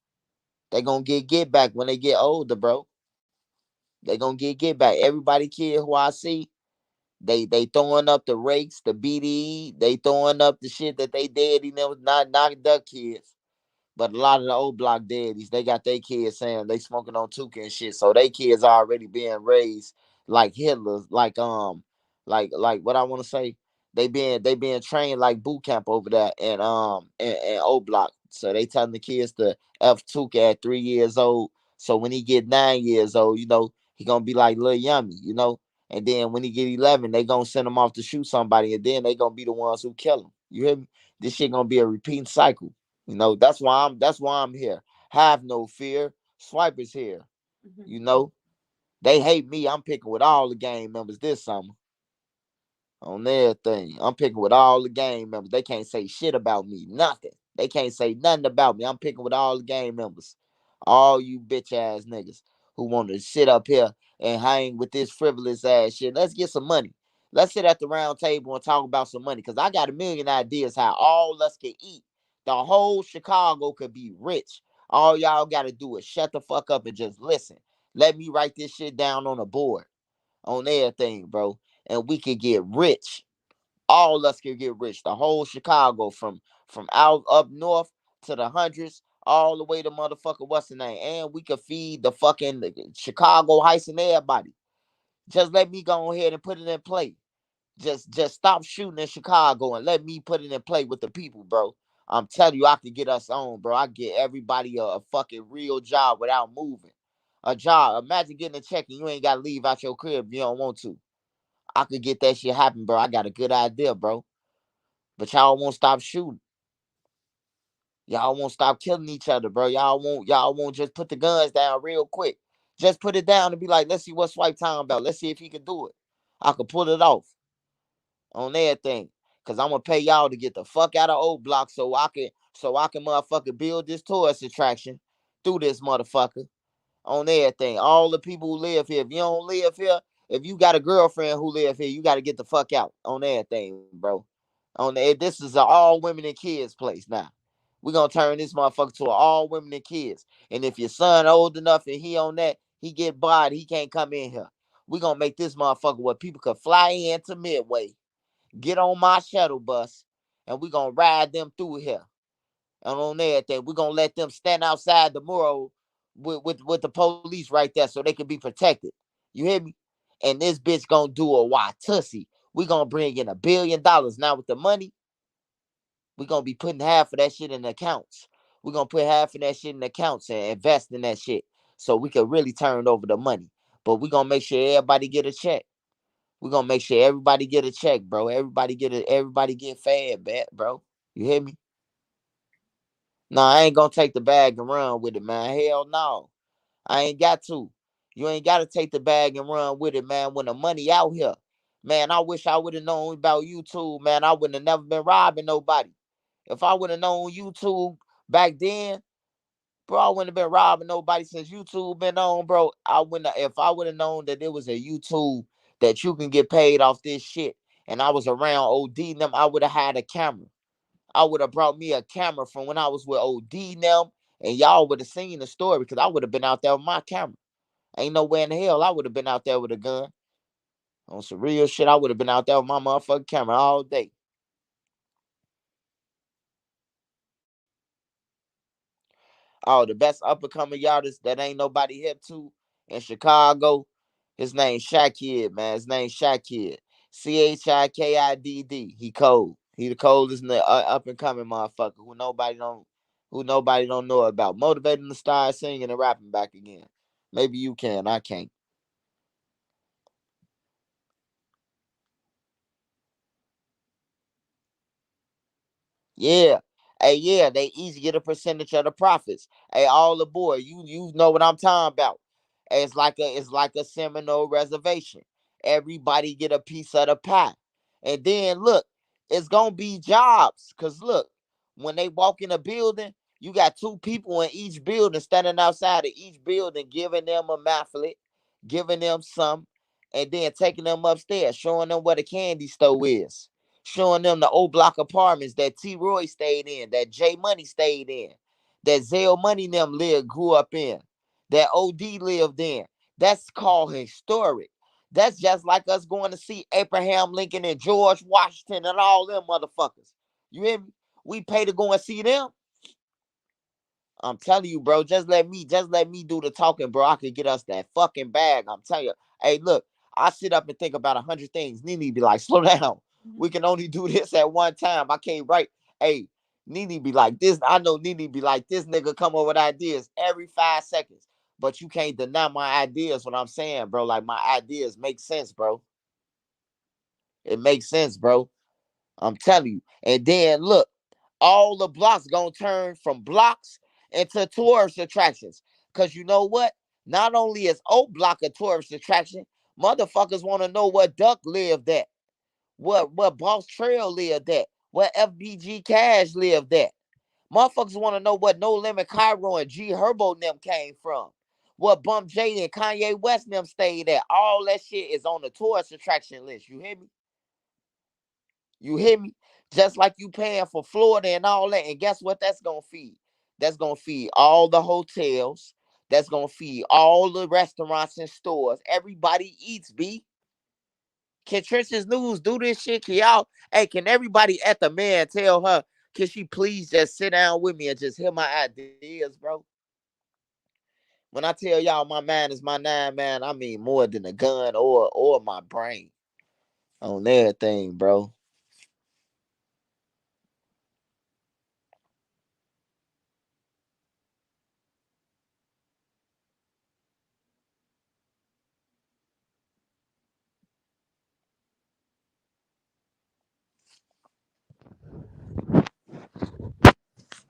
they gonna get back when they get older, bro. They gonna get back. Everybody kid who I see, they throwing up the rakes, the BDE, they throwing up the shit that they did. You know, not duck kids. But a lot of the old block daddies, they got their kids saying they smoking on Tuka and shit. So they kids already being raised like Hitler, like what I want to say. They being trained like boot camp over there and old block. So they telling the kids to F Tuka at 3 years old. So when he get 9 years old, he gonna be like Lil Yummy. And then when he get 11, they gonna send him off to shoot somebody, and then they gonna be the ones who kill him. You hear me? This shit gonna be a repeating cycle. That's why I'm here. Have no fear. Swipe is here. You know, they hate me. I'm picking with all the gang members this summer on everything. I'm picking with all the gang members. They can't say shit about me. Nothing. They can't say nothing about me. I'm picking with all the gang members. All you bitch ass niggas who want to sit up here and hang with this frivolous ass shit. Let's get some money. Let's sit at the round table and talk about some money. Cause I got a million ideas how all us can eat. The whole Chicago could be rich. All y'all gotta do is shut the fuck up and just listen. Let me write this shit down on a board on everything, bro. And we could get rich. All of us could get rich. The whole Chicago from out up north to the hundreds, all the way to motherfucker what's the name, and we could feed the fucking Chicago Heights and everybody. Just let me go ahead and put it in play. Just stop shooting in Chicago and let me put it in play with the people, bro. I'm telling you, I can get us on, bro. I get everybody a fucking real job without moving. A job. Imagine getting a check and you ain't gotta leave out your crib if you don't want to. I could get that shit happen, bro. I got a good idea, bro. But y'all won't stop shooting. Y'all won't stop killing each other, bro. Y'all won't just put the guns down real quick. Just put it down and be like, let's see what Swipe time about. Let's see if he can do it. I could pull it off on everything. Cause I'm gonna pay y'all to get the fuck out of old block so I can motherfucker build this tourist attraction through this motherfucker on everything. All the people who live here. If you don't live here, if you got a girlfriend who live here, you gotta get the fuck out on everything, bro. This is an all women and kids place now. We're gonna turn this motherfucker to an all women and kids. And if your son old enough and he on that, he get barred, he can't come in here. We're gonna make this motherfucker where people could fly into Midway, get on my shuttle bus, and we're gonna ride them through here. And on everything, we're gonna let them stand outside the mural with the police right there so they can be protected. You hear me? And this bitch gonna do a Watusi. We gonna bring in $1 billion. Now with the money, we gonna be putting half of that shit in the accounts. We're gonna put half of that shit in the accounts and invest in that shit so we can really turn over the money. But we gonna make sure everybody get a check. We're gonna make sure everybody get a check, bro. Everybody get fed, bro. You hear me? No, I ain't gonna take the bag and run with it, man. Hell no. I ain't got to. You ain't gotta take the bag and run with it, man, when the money out here. Man, I wish I would have known about YouTube, man. I wouldn't have never been robbing nobody. If I would have known YouTube back then, bro, I wouldn't have been robbing nobody since YouTube been on, bro. I wouldn't have, if I would have known that there was a YouTube that you can get paid off this shit, and I was around OD them, I would have had a camera. I would have brought me a camera from when I was with OD them, and y'all would have seen the story because I would have been out there with my camera. Ain't no way in the hell I would have been out there with a gun. On some real shit, I would have been out there with my motherfucking camera all day. Oh, the best up and coming artist that ain't nobody hip to in Chicago. His name Shakid, man. His name Shakid. Chikidd. He cold. He the coldest up and coming motherfucker who nobody don't know about. Motivating to start singing and rapping back again. Maybe you can. I can't. Yeah. Hey, yeah, they each get a percentage of the profits. Hey, all aboard. You know what I'm talking about. It's like a Seminole reservation. Everybody get a piece of the pie. And then look, it's gonna be jobs. Cause look, when they walk in a building, you got two people in each building standing outside of each building, giving them a pamphlet, giving them some, and then taking them upstairs, showing them where the candy store is, showing them the old block apartments that T. Roy stayed in, that J Money stayed in, that Zell Money them grew up in, that OD lived in. That's called historic. That's just like us going to see Abraham Lincoln and George Washington and all them motherfuckers. You hear me? We pay to go and see them. I'm telling you, bro. Just let me do the talking, bro. I could get us that fucking bag. I'm telling you. Hey, look, I sit up and think about 100 things. Nene be like, slow down. We can only do this at one time. I can't write. Hey, Nene be like this. I know Nene be like this nigga come up with ideas every 5 seconds. But you can't deny my ideas. What I'm saying, bro. Like my ideas make sense, bro. It makes sense, bro. I'm telling you. And then look, all the blocks gonna turn from blocks into tourist attractions. Cause you know what? Not only is Oak Block a tourist attraction, motherfuckers want to know what Duck lived at, what Boss Trail lived at, what FBG Cash lived at. Motherfuckers want to know what No Limit Cairo and G Herbo and them came from. What Bump J and Kanye West and them stayed at. All that shit is on the tourist attraction list. You hear me? You hear me? Just like you paying for Florida and all that. And guess what that's going to feed? That's going to feed all the hotels. That's going to feed all the restaurants and stores. Everybody eats, B. Can Trenches News do this shit? Can y'all, hey, can everybody at the man tell her Can she please just sit down with me and just hear my ideas, bro? When I tell y'all my mind is my nine, man, I mean more than a gun or my brain on everything, bro.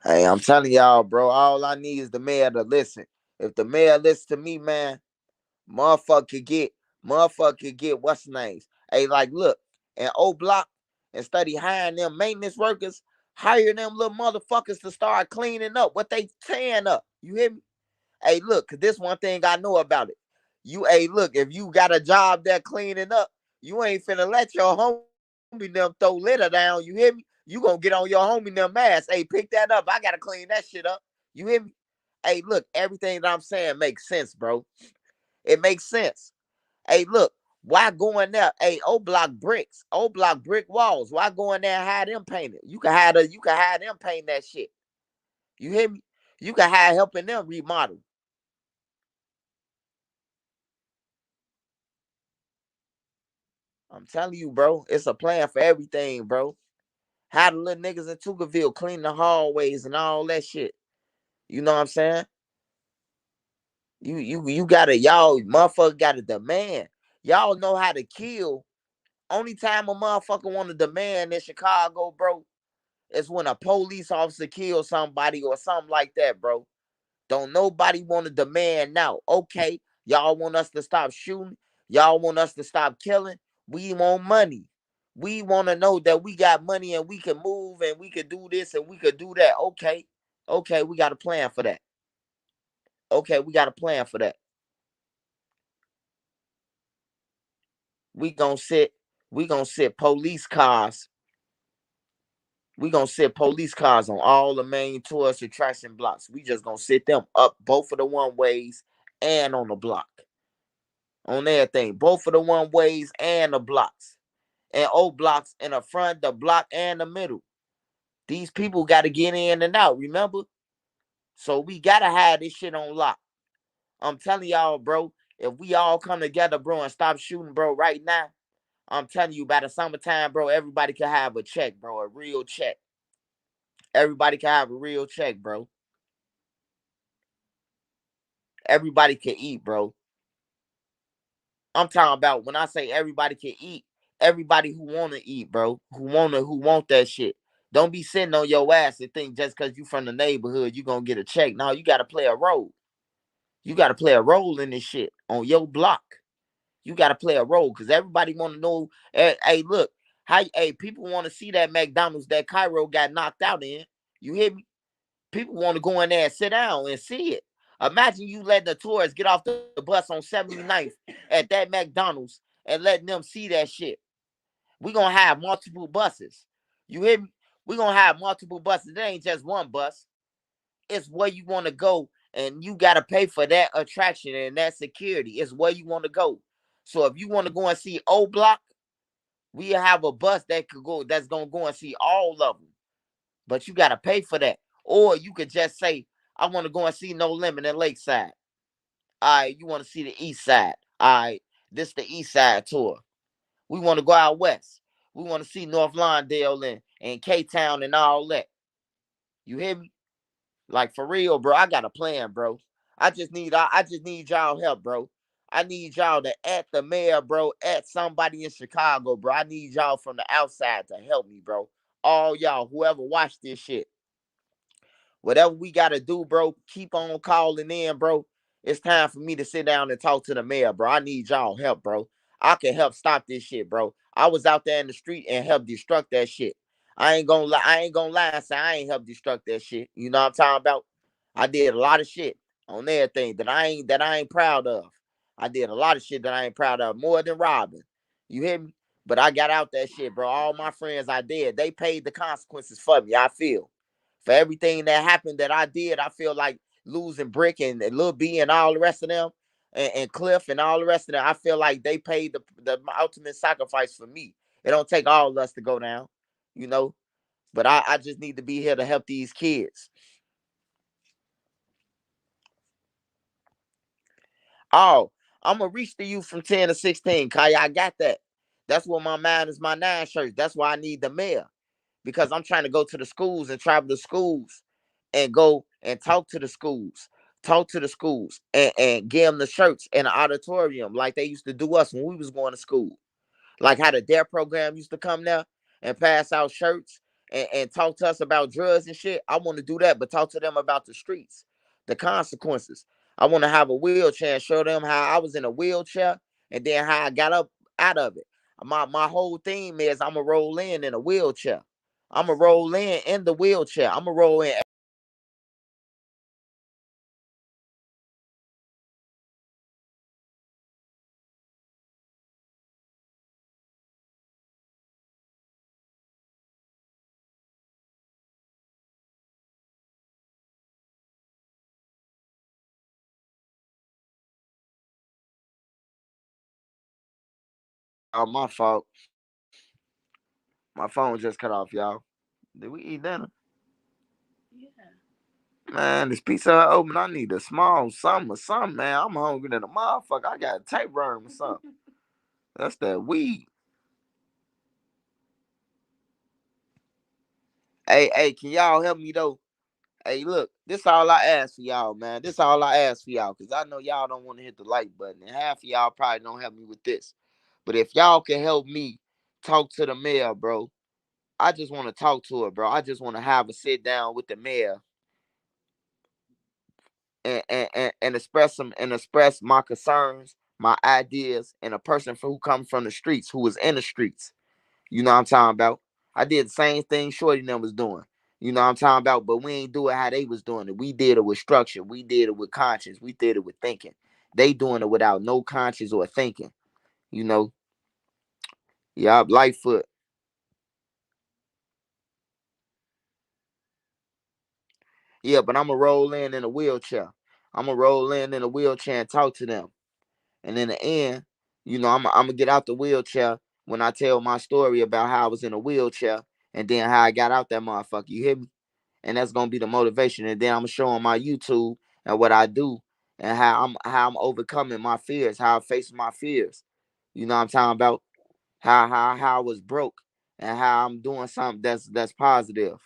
Hey, I'm telling y'all, bro, all I need is the mayor to listen. If the mayor listens to me, man, motherfucker could get what's names. Hey, like look, in O Block, and study hiring them maintenance workers, hire them little motherfuckers to start cleaning up what they tearing up. You hear me? Hey, look, cause this one thing I know about it. Hey, look, if you got a job there cleaning up, you ain't finna let your homie them throw litter down. You hear me? You gonna get on your homie them ass. Hey, pick that up. I gotta clean that shit up. You hear me? Hey, look, everything that I'm saying makes sense, bro. It makes sense. Hey, look, why going there? Hey, O block brick walls. Why going there and hide them painted? You can hide them paint that shit. You hear me? You can hide helping them remodel. I'm telling you, bro, it's a plan for everything, bro. How the little niggas in Tuckerville clean the hallways and all that shit. You know what I'm saying? You gotta y'all motherfucker gotta demand. Y'all know how to kill. Only time a motherfucker want to demand in Chicago, bro, is when a police officer kills somebody or something like that, bro. Don't nobody want to demand now. Okay, y'all want us to stop shooting. Y'all want us to stop killing. We want money. We want to know that we got money and we can move and we could do this and we could do that. Okay. Okay, we got a plan for that. Okay, we got a plan for that. We gonna sit, we gonna sit police cars. We gonna sit police cars on all the main tourist attraction blocks. We just gonna sit them up both of the one ways and on the block. On everything. Both of the one ways and the blocks. And O blocks in the front, the block, and the middle. These people got to get in and out, remember? So we got to have this shit on lock. I'm telling y'all, bro, if we all come together, bro, and stop shooting, bro, right now, I'm telling you, by the summertime, bro, everybody can have a check, bro, a real check. Everybody can have a real check, bro. Everybody can eat, bro. I'm talking about when I say everybody can eat, everybody who wanna eat, bro, who want that shit. Don't be sitting on your ass and think just because you from the neighborhood you gonna get a check. No, you gotta play a role. You gotta play a role in this shit on your block. You gotta play a role because everybody wanna know. Hey, look, how hey people want to see that McDonald's that Cairo got knocked out in. You hear me? People want to go in there and sit down and see it. Imagine you letting the tourists get off the bus on 79th at that McDonald's and letting them see that shit. We're gonna have multiple buses. You hear me? We're gonna have multiple buses. It ain't just one bus. It's where you want to go, and you gotta pay for that attraction and that security. It's where you want to go. So if you want to go and see O Block, we have a bus that could go that's gonna go and see all of them. But you gotta pay for that. Or you could just say, I want to go and see No Limit in Lakeside. All right, you want to see the East Side. All right, this the East Side tour. We want to go out west. We want to see North Lawndale and K Town and all that. You hear me? Like for real, bro. I got a plan, bro. I just need y'all help, bro. I need y'all to at the mayor, bro, at somebody in Chicago, bro. I need y'all from the outside to help me, bro. All y'all, whoever watched this shit. Whatever we gotta do, bro, keep on calling in, bro. It's time for me to sit down and talk to the mayor, bro. I need y'all help, bro. I can help stop this shit, bro. I was out there in the street and helped destruct that shit. I ain't gonna lie. I ain't gonna lie and say I ain't helped destruct that shit. You know what I'm talking about? I did a lot of shit on everything that I ain't proud of. I did a lot of shit that I ain't proud of, more than robbing. You hear me? But I got out that shit, bro. All my friends I did, they paid the consequences for me. I feel for everything that happened that I did. I feel like losing Brick and Lil B and all the rest of them, and Cliff and all the rest of them. I feel like they paid the ultimate sacrifice for me. It don't take all of us to go down, you know. But I just need to be here to help these kids. Oh, I'm gonna reach the youth from 10 to 16. Kaya, I got that. That's what my mind is my nine shirts. That's why I need the mayor. Because I'm trying to go to the schools and travel to schools and go and talk to the schools. Talk to the schools and give them the shirts in the auditorium like they used to do us when we was going to school. Like how the DARE program used to come there and pass out shirts and talk to us about drugs and shit. I want to do that, but talk to them about the streets, the consequences. I want to have a wheelchair and show them how I was in a wheelchair and then how I got up out of it. My whole theme is I'm going to roll in a wheelchair. I'm going to roll in the wheelchair. I'm going to roll in. Oh, my fault. My phone just cut off, y'all. Did we eat dinner? Man, this pizza Hut open. I need a small something or something, man. I'm hungry than a motherfucker. I got a tapeworm or something. That's that weed. Hey, can y'all help me though? Hey, look, this all I ask for y'all, man. This all I ask for y'all, cause I know y'all don't want to hit the like button, and half of y'all probably don't help me with this. But if y'all can help me talk to the mayor, bro, I just want to talk to her, bro. I just want to have a sit down with the mayor and express them and express my concerns, my ideas, and a person who comes from the streets, who is in the streets. You know what I'm talking about? I did the same thing Shorty and them was doing. You know what I'm talking about? But we ain't do it how they was doing it. We did it with structure. We did it with conscience. We did it with thinking. They doing it without no conscience or thinking. You know? Yeah, Lightfoot. Yeah, but I'm going to roll in a wheelchair. I'm going to roll in a wheelchair and talk to them. And in the end, I'm gonna get out the wheelchair when I tell my story about how I was in a wheelchair and then how I got out that motherfucker. You hear me? And that's gonna be the motivation. And then I'm gonna show on my YouTube and what I do and how I'm overcoming my fears, how I face my fears. You know what I'm talking about? How I was broke and how I'm doing something that's positive.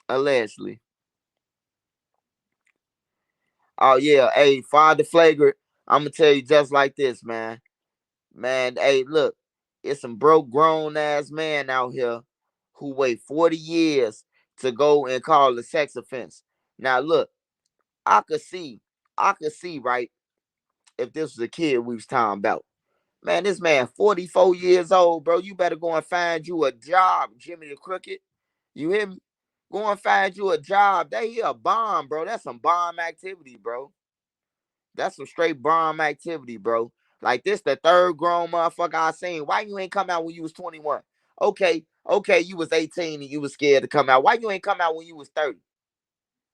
Allegedly. Oh yeah, hey, Father Flagrant, I'm gonna tell you just like this, man. Man, hey, look, it's some broke grown ass man out here who wait 40 years to go and call a sex offense. Now look, I could see, I could see, right, if this was a kid we was talking about. Man, this man 44 years old, bro. You better go and find you a job, Jimmy the Crooked. You hear me? Go and find you a job. They a bomb, bro. That's some bomb activity, bro. That's some straight bomb activity, bro. Like this, the third grown motherfucker I seen. Why you ain't come out when you was 21? Okay, you was 18 and you was scared to come out. Why you ain't come out when you was 30?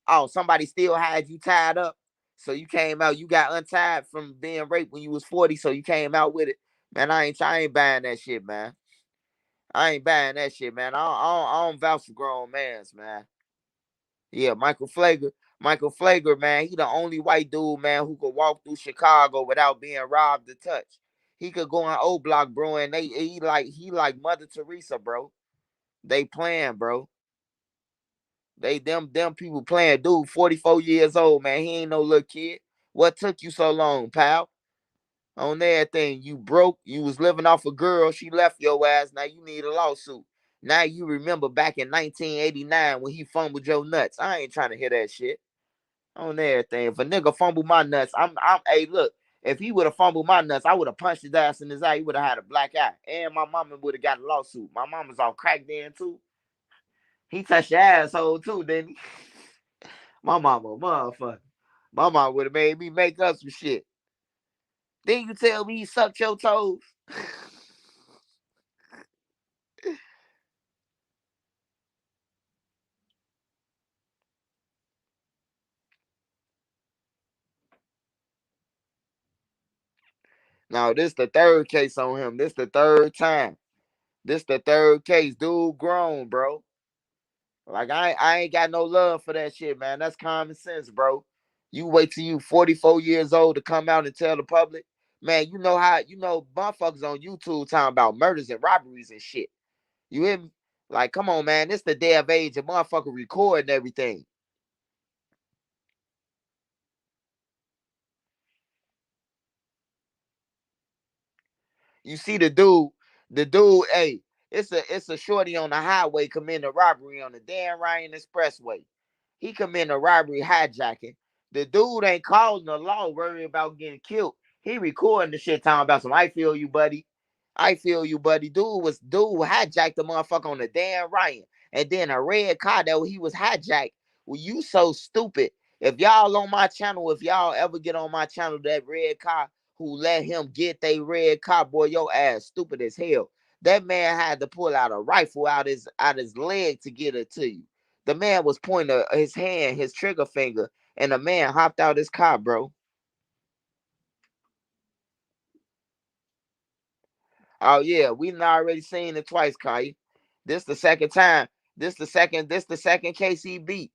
Oh, somebody still had you tied up. So you came out, you got untied from being raped when you was 40, so you came out with it. Man, I ain't buying that shit, man. I ain't buying that shit, man. I don't vouch for grown mans, man. Yeah, Michael Flager, man, he the only white dude, man, who could walk through Chicago without being robbed or touched. He could go on O Block, bro, and he like Mother Teresa, bro. They playing, bro. Them people playing. Dude, 44 years old, man. He ain't no little kid. What took you so long, pal? On everything, you broke. You was living off a girl. She left your ass. Now you need a lawsuit. Now you remember back in 1989 when he fumbled your nuts. I ain't trying to hear that shit. On everything. If a nigga fumble my nuts, hey, look, if he would have fumbled my nuts, I would have punched his ass in his eye. He would have had a black eye. And my mama would have got a lawsuit. My mama's all cracked then too. He touched your asshole too, didn't he? My mama, motherfucker. My mama would have made me make up some shit. Then you tell me he sucked your toes. Now, this the third case on him. This the third time. This the third case. Dude grown, bro. Like I ain't got no love for that shit, man. That's common sense, bro. You wait till you 44 years old to come out and tell the public, man. You know how motherfuckers on YouTube talking about murders and robberies and shit. You hear me? Like, come on, man. This the day of age of motherfucker recording everything. You see the dude, hey, it's a shorty on the highway committing a robbery on the Dan Ryan Expressway. He committing a robbery hijacking. The dude ain't calling the law, worried about getting killed. He recording the shit talking about some I feel you, buddy. I feel you, buddy. Dude hijacked the motherfucker on the Dan Ryan. And then a red car that he was hijacked. Well, you so stupid. If y'all on my channel, if y'all ever get on my channel, that red car who let him get they red car, boy, your ass stupid as hell. That man had to pull out a rifle out his leg to get it to you. The man was pointing his hand, his trigger finger, and the man hopped out his car, bro. Oh yeah, we done already seen it twice, Kaya. This the second time. This the second case he beat.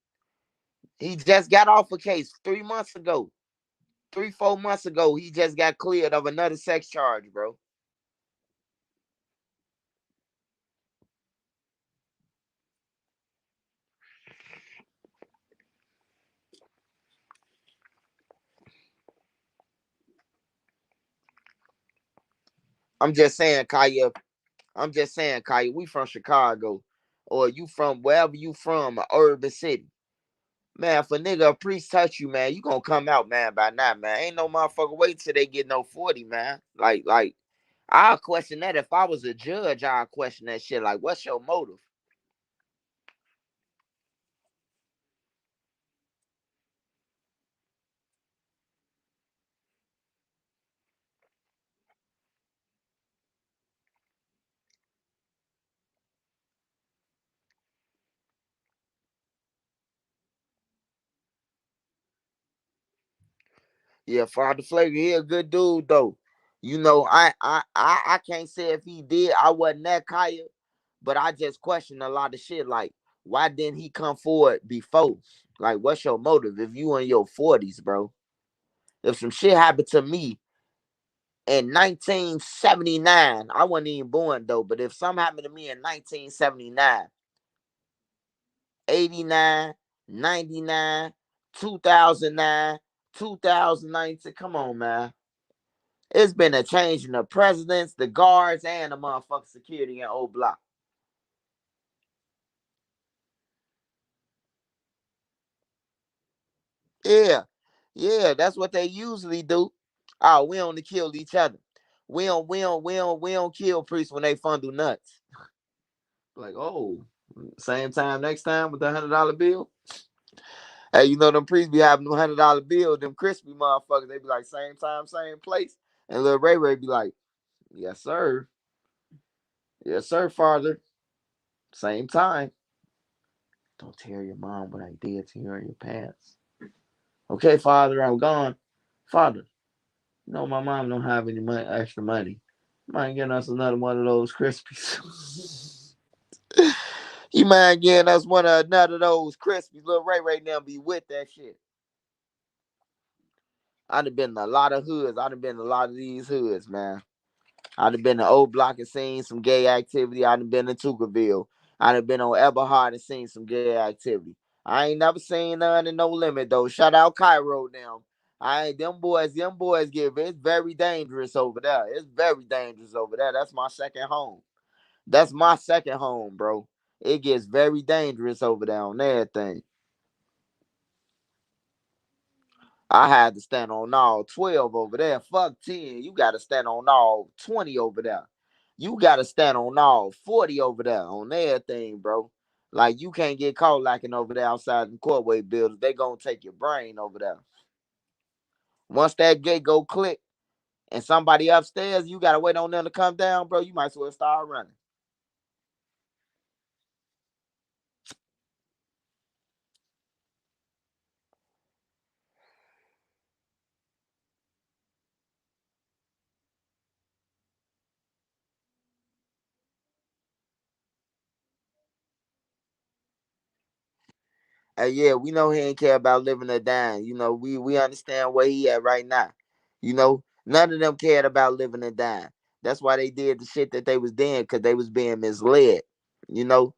He just got off a case 3 months ago. 3, 4 months ago, he just got cleared of another sex charge, bro. I'm just saying, Kaya. I'm just saying, Kaya, we from Chicago. Or you from wherever you from, a urban city. Man, if a nigga a priest touch you, man, you gonna come out, man, by now, man. Ain't no motherfucker wait till they get no 40, man. Like, I'll question that. If I was a judge, I'll question that shit. Like, what's your motive? Yeah, Father Flavor, he a good dude though. I can't say if he did. I wasn't that Kaya, but I just question a lot of shit. Like, why didn't he come forward before? Like, what's your motive? If you in your 40s, bro. If some shit happened to me in 1979, I wasn't even born though. But if something happened to me in 1979, 89, 99, 2009, 2019, come on, man. It's been a change in the presidents, the guards, and the motherfucking security in old block. Yeah, yeah, that's what they usually do. Oh, we only kill each other. We don't kill priests when they fondle nuts. Like, oh, same time next time with the $100 bill. Hey, them priests be having them $100 bill, them crispy motherfuckers. They be like, same time, same place. And little Ray Ray be like, yes, sir. Yes, sir, father. Same time. Don't tell your mom what I did to you in your pants. Okay, father, I'm gone. Father, my mom don't have any money, extra money. Mind getting us another one of those Krispies. You mind getting us another of those Krispies? Little Ray right now be with that shit. I'd have been in a lot of hoods. I'd have been in a lot of these hoods, man. I'd have been in Old Block and seen some gay activity. I'd have been in Tuckerville. I'd have been on Eberhard and seen some gay activity. I ain't never seen none in No Limit though. Shout out Cairo now. I ain't them boys give it's very dangerous over there. It's very dangerous over there. That's my second home. That's my second home, bro. It gets very dangerous over there on everything. I had to stand on all 12 over there. Fuck 10. You got to stand on all 20 over there. You got to stand on all 40 over there on everything, bro. Like, you can't get caught lacking over there outside the courtway buildings. They going to take your brain over there. Once that gate go click and somebody upstairs, you got to wait on them to come down, bro. You might as well start running. Yeah, we know he ain't care about living or dying. We understand where he at right now. None of them cared about living and dying. That's why they did the shit that they was doing, because they was being misled. You know,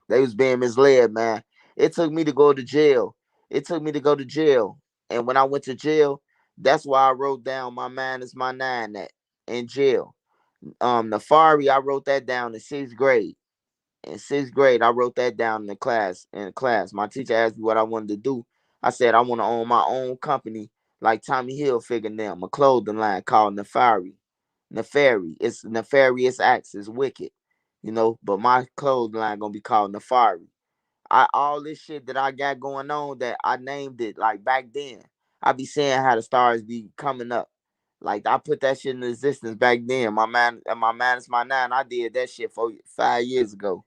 they was being misled, man. It took me to go to jail. It took me to go to jail. And when I went to jail, that's why I wrote down my man is my nine at in jail. Nefari, I wrote that down in sixth grade. In sixth grade, I wrote that down in the class. My teacher asked me what I wanted to do. I said I want to own my own company, like Tommy Hilfiger now, a clothing line called Nefari. Nefari. It's nefarious acts. It's wicked, But my clothing line gonna be called Nefari. All this shit that I got going on that I named it like back then. I be saying how the stars be coming up. Like I put that shit in existence back then. My man is my nine. I did that shit 5 years ago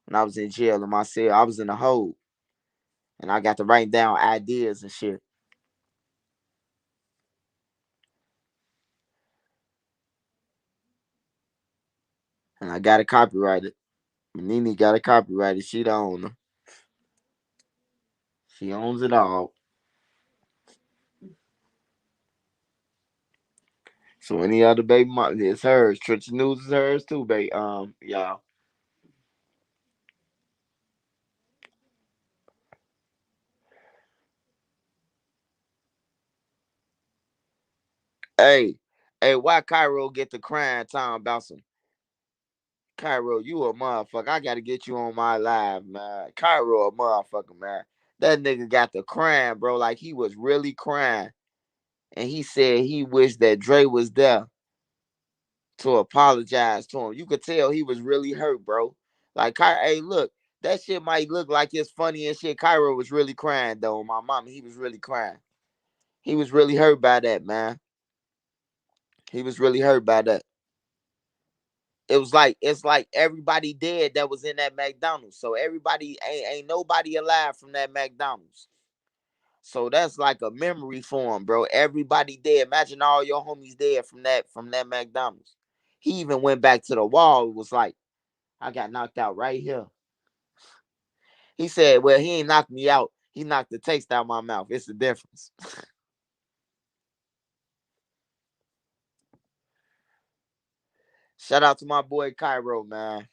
when I was in jail in my cell. I was in a hole, and I got to write down ideas and shit. And I got to copyright it. Nene got to copyright it. She the owner. She owns it all. So any other baby mom, it's hers. Trisha News is hers too, baby. Y'all. Hey, hey, why Cairo get the crying time about some Cairo? You a motherfucker. I gotta get you on my live, man. Cairo a motherfucker, man. That nigga got the crying, bro. Like he was really crying. And he said he wished that Dre was there to apologize to him. You could tell he was really hurt, bro. Like, hey, look, that shit might look like it's funny and shit. Cairo was really crying though. My mama, he was really crying. He was really hurt by that, man. He was really hurt by that. It's like everybody dead that was in that McDonald's. So everybody ain't nobody alive from that McDonald's. So that's like a memory for him, bro. Everybody dead. Imagine all your homies dead from that McDonald's. He even went back to the wall. It was like, I got knocked out right here. He said, well, he ain't knocked me out. He knocked the taste out my mouth. It's the difference. Shout out to my boy Cairo, man.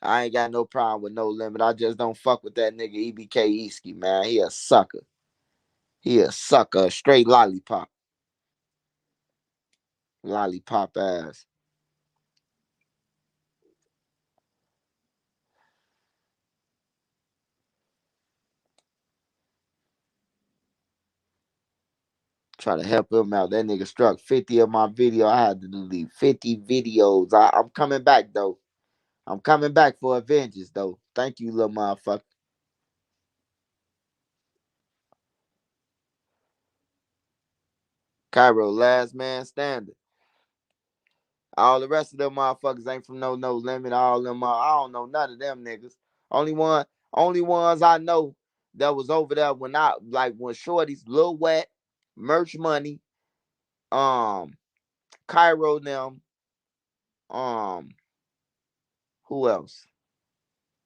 I ain't got no problem with No Limit. I just don't fuck with that nigga EBK Easky, man. He a sucker. He a sucker. A straight lollipop. Lollipop ass. Try to help him out. That nigga struck 50 of my video. I had to delete 50 videos. I'm coming back, though. I'm coming back for Avengers, though. Thank you, little motherfucker. Cairo, last man standing. All the rest of them motherfuckers ain't from no limit. All them, I don't know none of them niggas. Only one, only ones I know that was over there when when Shorty's Lil Wet, Merch Money, um, Cairo them, um, who else?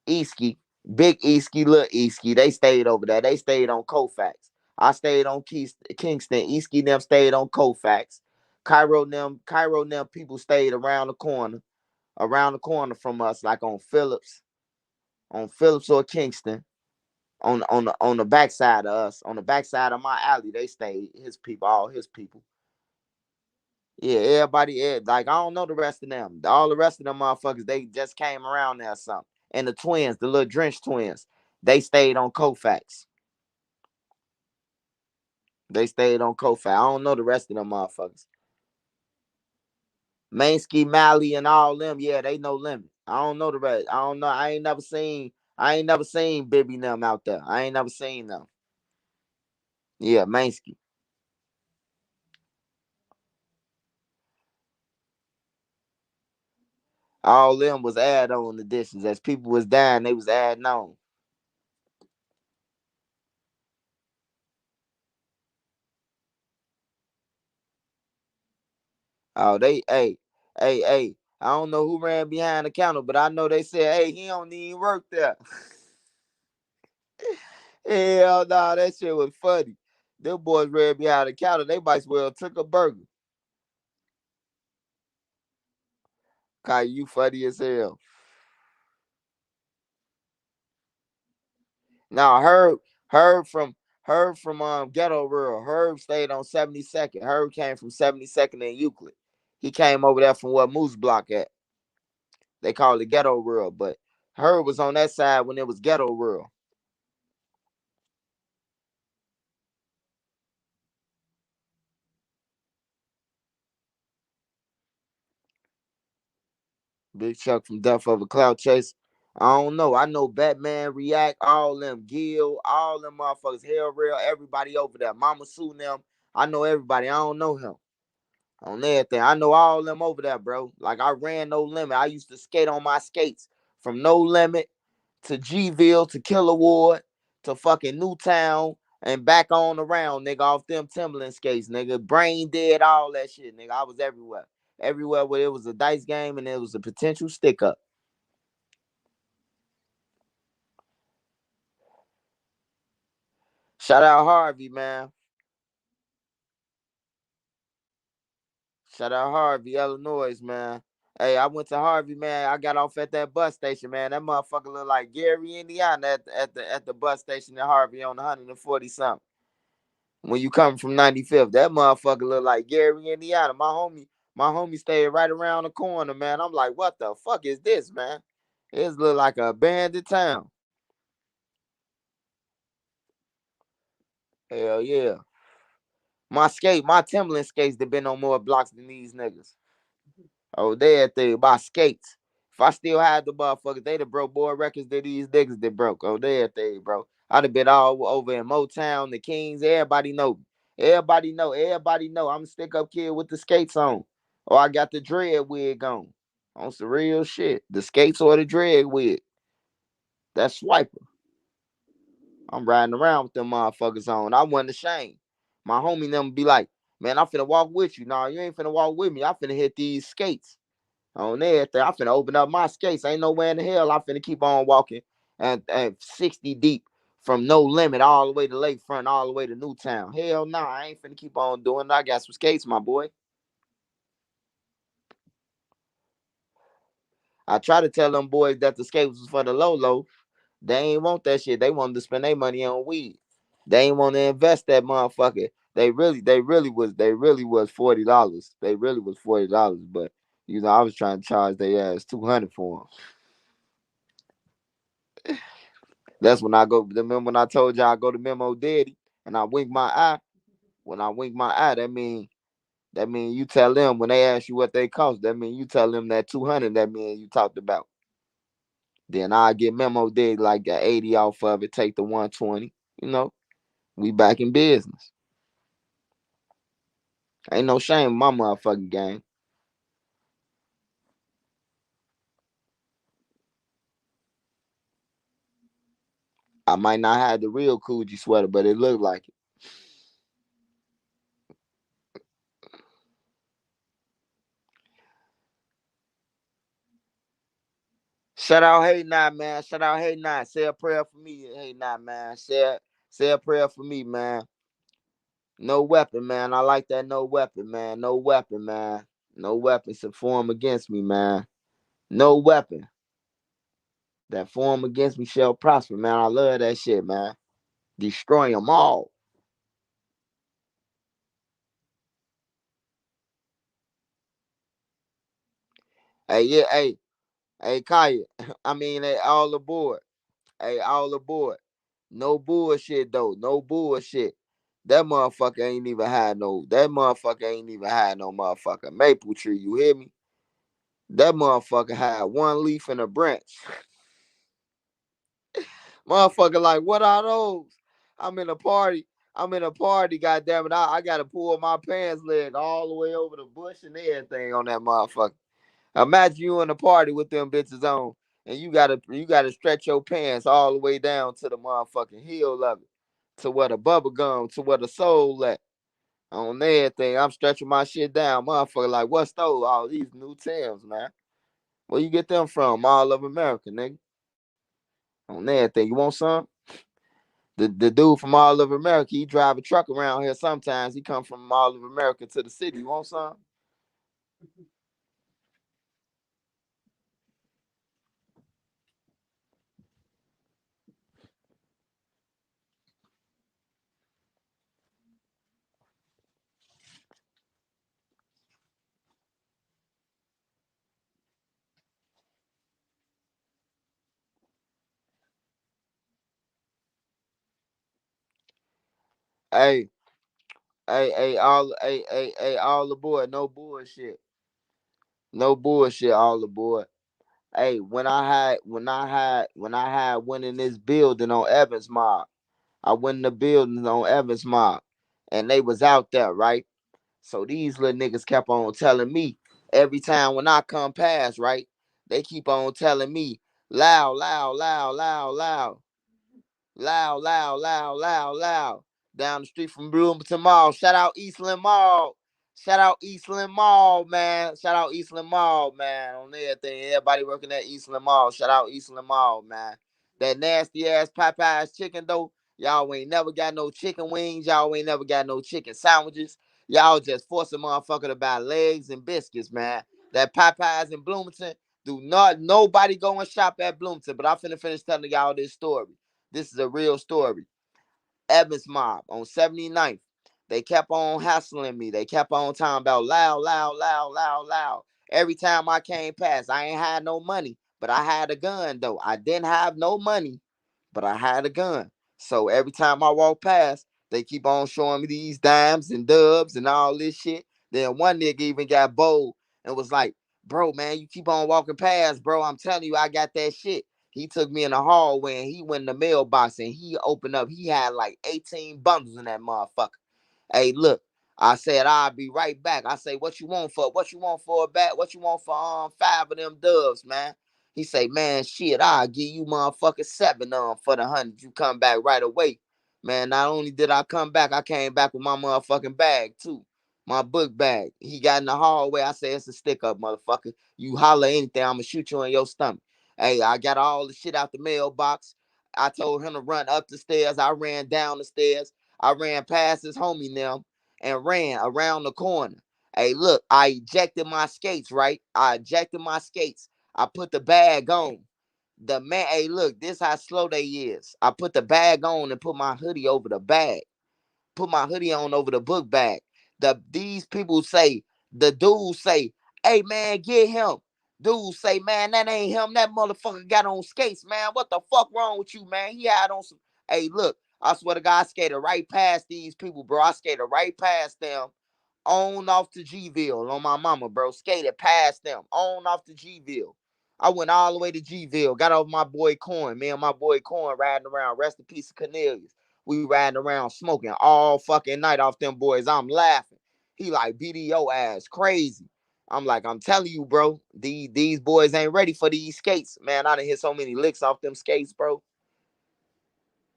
Easky, Big Easky, Lil Easky. They stayed over there. They stayed on Kofax. I stayed on Kingston. Easky them stayed on Kofax. Cairo them people stayed around the corner from us, like on Phillips or Kingston, on the backside of us, on the backside of my alley. They stayed. His people, all his people. Yeah, everybody, like I don't know the rest of them. All the rest of them motherfuckers, they just came around there or something. And the twins, the little Drench twins, they stayed on Kofax. They stayed on Kofax. I don't know the rest of them motherfuckers. Mainsky, Mally, and all them, yeah, they no limit. I don't know the rest. I don't know. I ain't never seen Bibby them out there. I ain't never seen them. Yeah, Mainsky. All them was add on additions. As people was dying, they was adding on. Oh, they, hey, hey, hey. I don't know who ran behind the counter, but I know they said, "Hey, he don't even work there." Hell nah, that shit was funny. Them boys ran behind the counter. They might as well took a burger. Kai, you funny as hell. Now Herb from Ghetto Rural. Herb stayed on 72nd. Herb came from 72nd in Euclid. He came over there from where Moose Block at. They call it Ghetto Rural, but Herb was on that side when it was Ghetto Rural. Big Chuck from Death of a Cloud Chase. I don't know. I know Batman, React, all them, Gil, all them motherfuckers, Hell Real, everybody over there. Mama Sue them. I know everybody. I don't know him. On everything. I know all them over there, bro. Like I ran No Limit. I used to skate on my skates from No Limit to Gville to Killer Ward to fucking Newtown and back on around, nigga, off them Timberland skates, nigga. Brain dead, all that shit, nigga. I was everywhere. Everywhere where it was a dice game and it was a potential stick up. Shout out Harvey, man. Shout out Harvey, Illinois, man. Hey, I went to Harvey, man. I got off at that bus station, man. That motherfucker look like Gary, Indiana, at the bus station in Harvey on 140 something. When you come from 95th, that motherfucker look like Gary, Indiana. My homie stayed right around the corner, man. I'm like, what the fuck is this, man? It look like a abandoned town. Hell yeah. My Timberland skates that been on more blocks than these niggas. Oh, they at the by skates. If I still had the motherfuckers, they'd have broke more records than these niggas that broke. Oh, they at they, bro. I'd have been all over in Motown, the Kings. Everybody know me. Everybody know. Everybody know. I'm a stick up kid with the skates on. Or I got the dread wig on some real shit. The skates or the dread wig. That's swiper. I'm riding around with them motherfuckers on. I wasn't ashamed. My homie them be like, man, I'm finna walk with you. Nah, you ain't finna walk with me. I finna hit these skates on everything. I finna open up my skates. Ain't nowhere in the hell I finna keep on walking and 60 deep from No Limit all the way to Lakefront, all the way to Newtown. Hell nah, I ain't finna keep on doing it. I got some skates, my boy. I try to tell them boys that the skates was for the low low. They ain't want that shit. They wanted to spend their money on weed. They ain't want to invest that motherfucker. They really was $40. They really was $40, but I was trying to charge their ass 200 for them. That's when I go. Remember when I told y'all I go to Memo Daddy and I wink my eye? When I wink my eye, that mean you tell them when they ask you what they cost. That mean you tell them that 200. That mean you talked about. Then I get Memo Daddy like a 80 off of it. Take the 120. We back in business. Ain't no shame in my motherfucking game. I might not have the real Coogee sweater, but it looked like it. Shout out, hey nah, man. Shout out, hey nah. Say a prayer for me, hey nah, man. Say a prayer for me, man. No weapon, man. I like that no weapon, man. No weapon, man. No weapons to form against me, man. No weapon that form against me shall prosper, man. I love that shit, man. Destroy them all. Hey, yeah, hey, Kaya. I mean, hey, all aboard. Hey, all aboard. No bullshit though. No bullshit. That motherfucker ain't even had no. That motherfucker ain't even had no motherfucker maple tree. You hear me? That motherfucker had one leaf and a branch. Motherfucker, like, what are those? I'm in a party. I'm in a party, goddamn it. I gotta pull my pants leg all the way over the bush and everything on that motherfucker. Imagine you in a party with them bitches on, and you gotta stretch your pants all the way down to the motherfucking heel of it, to where the bubble gum, to where the soul at. On everything, I'm stretching my shit down, motherfucker. Like, what's those? All these new Tims, man. Where you get them from? All of America, nigga. On everything. You want some? The dude from all of America, he drive a truck around here sometimes. He come from all of America to the city. You want some? Hey, all aboard. No bullshit. No bullshit, all aboard. Hey, when I had went in this building on Evans Mob. I went in the building on Evans Mob, and they was out there, right? So these little niggas kept on telling me every time when I come past, right? They keep on telling me loud, loud, loud, loud, loud. Loud, loud, loud, loud, loud. Down the street from Bloomington Mall. Shout out Eastland Mall. Shout out Eastland Mall, man. Shout out Eastland Mall, man. On everything. Everybody working at Eastland Mall. Shout out Eastland Mall, man. That nasty ass Popeyes chicken, though. Y'all ain't never got no chicken wings. Y'all ain't never got no chicken sandwiches. Y'all just force a motherfucker to buy legs and biscuits, man. That Popeyes in Bloomington, do not nobody go and shop at Bloomington. But I'm finna finish telling y'all this story. This is a real story. Evans Mob on 79th. They kept on hassling me. They kept on talking about loud, loud, loud, loud, loud. Every time I came past, I ain't had no money, but I had a gun though. I didn't have no money, but I had a gun. So every time I walk past, they keep on showing me these dimes and dubs and all this shit. Then one nigga even got bold and was like, bro, man, you keep on walking past, bro. I'm telling you, I got that shit. He took me in the hallway and he went in the mailbox and he opened up. He had like 18 bundles in that motherfucker. Hey, look, I said I'll be right back. I say, what you want for? What you want for a bat? What you want for 5 of them doves, man? He say, man, shit, I'll give you motherfucker 7 for the 100. You come back right away. Man, not only did I come back, I came back with my motherfucking bag too. My book bag. He got in the hallway. I said, it's a stick up, motherfucker. You holler anything, I'ma shoot you in your stomach. Hey, I got all the shit out the mailbox. I told him to run up the stairs. I ran down the stairs. I ran past his homie now and ran around the corner. Hey, look, I ejected my skates, right? I ejected my skates. I put the bag on. The man, hey, look, this how slow they is. I put the bag on and put my hoodie over the bag. Put my hoodie on over the book bag. These people say, the dudes say, hey man, get him. Dudes say, man, that ain't him. That motherfucker got on skates, man. What the fuck wrong with you, man? He had on some. Hey, look, I swear to God, I skated right past these people, bro. I skated right past them on off to Gville on my mama, bro. Skated past them on off to Gville. I went all the way to Gville, got off my boy Corn. Me and my boy Corn riding around. Rest in peace of Cornelius. We riding around smoking all fucking night off them boys. I'm laughing. He like BDO ass crazy. I'm like, I'm telling you, bro, these boys ain't ready for these skates. Man, I done hit so many licks off them skates, bro.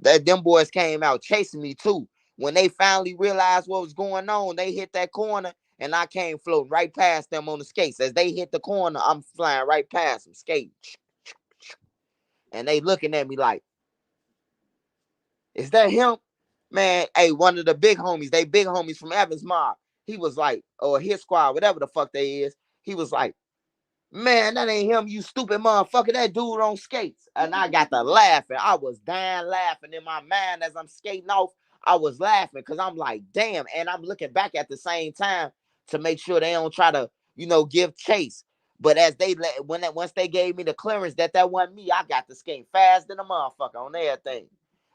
That them boys came out chasing me too. When they finally realized what was going on, they hit that corner and I came floating right past them on the skates. As they hit the corner, I'm flying right past them, skating. And they looking at me like, is that him? Man, hey, one of the big homies, they big homies from Evans Mob. He was like, or his squad, whatever the fuck they is. He was like, man, that ain't him, you stupid motherfucker. That dude on skates. And I got to laughing. I was dying laughing in my mind as I'm skating off. I was laughing because I'm like, damn. And I'm looking back at the same time to make sure they don't try to, give chase. But as they once they gave me the clearance that wasn't me, I got to skate fast than a motherfucker on everything.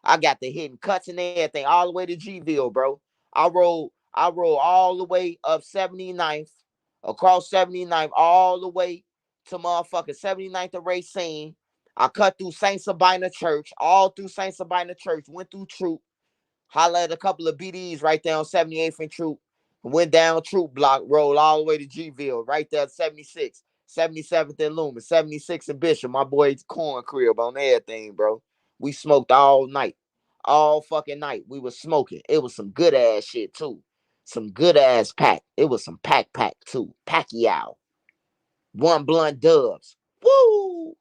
I got the hitting cuts and everything all the way to Gville, bro. I rolled all the way up 79th, across 79th, all the way to motherfucking 79th of Racine. I cut through St. Sabina Church, all through St. Sabina Church, went through Troop, hollered at a couple of BDs right there on 78th and Troop, went down Troop Block, rolled all the way to Gville, right there at 76, 77th and Loomis, 76 and Bishop, my boy's corn crib on everything, bro. We smoked all night, all fucking night. We was smoking. It was some good ass shit too. Some good ass pack. It was some pack too. Pacquiao. One blunt dubs. Woo!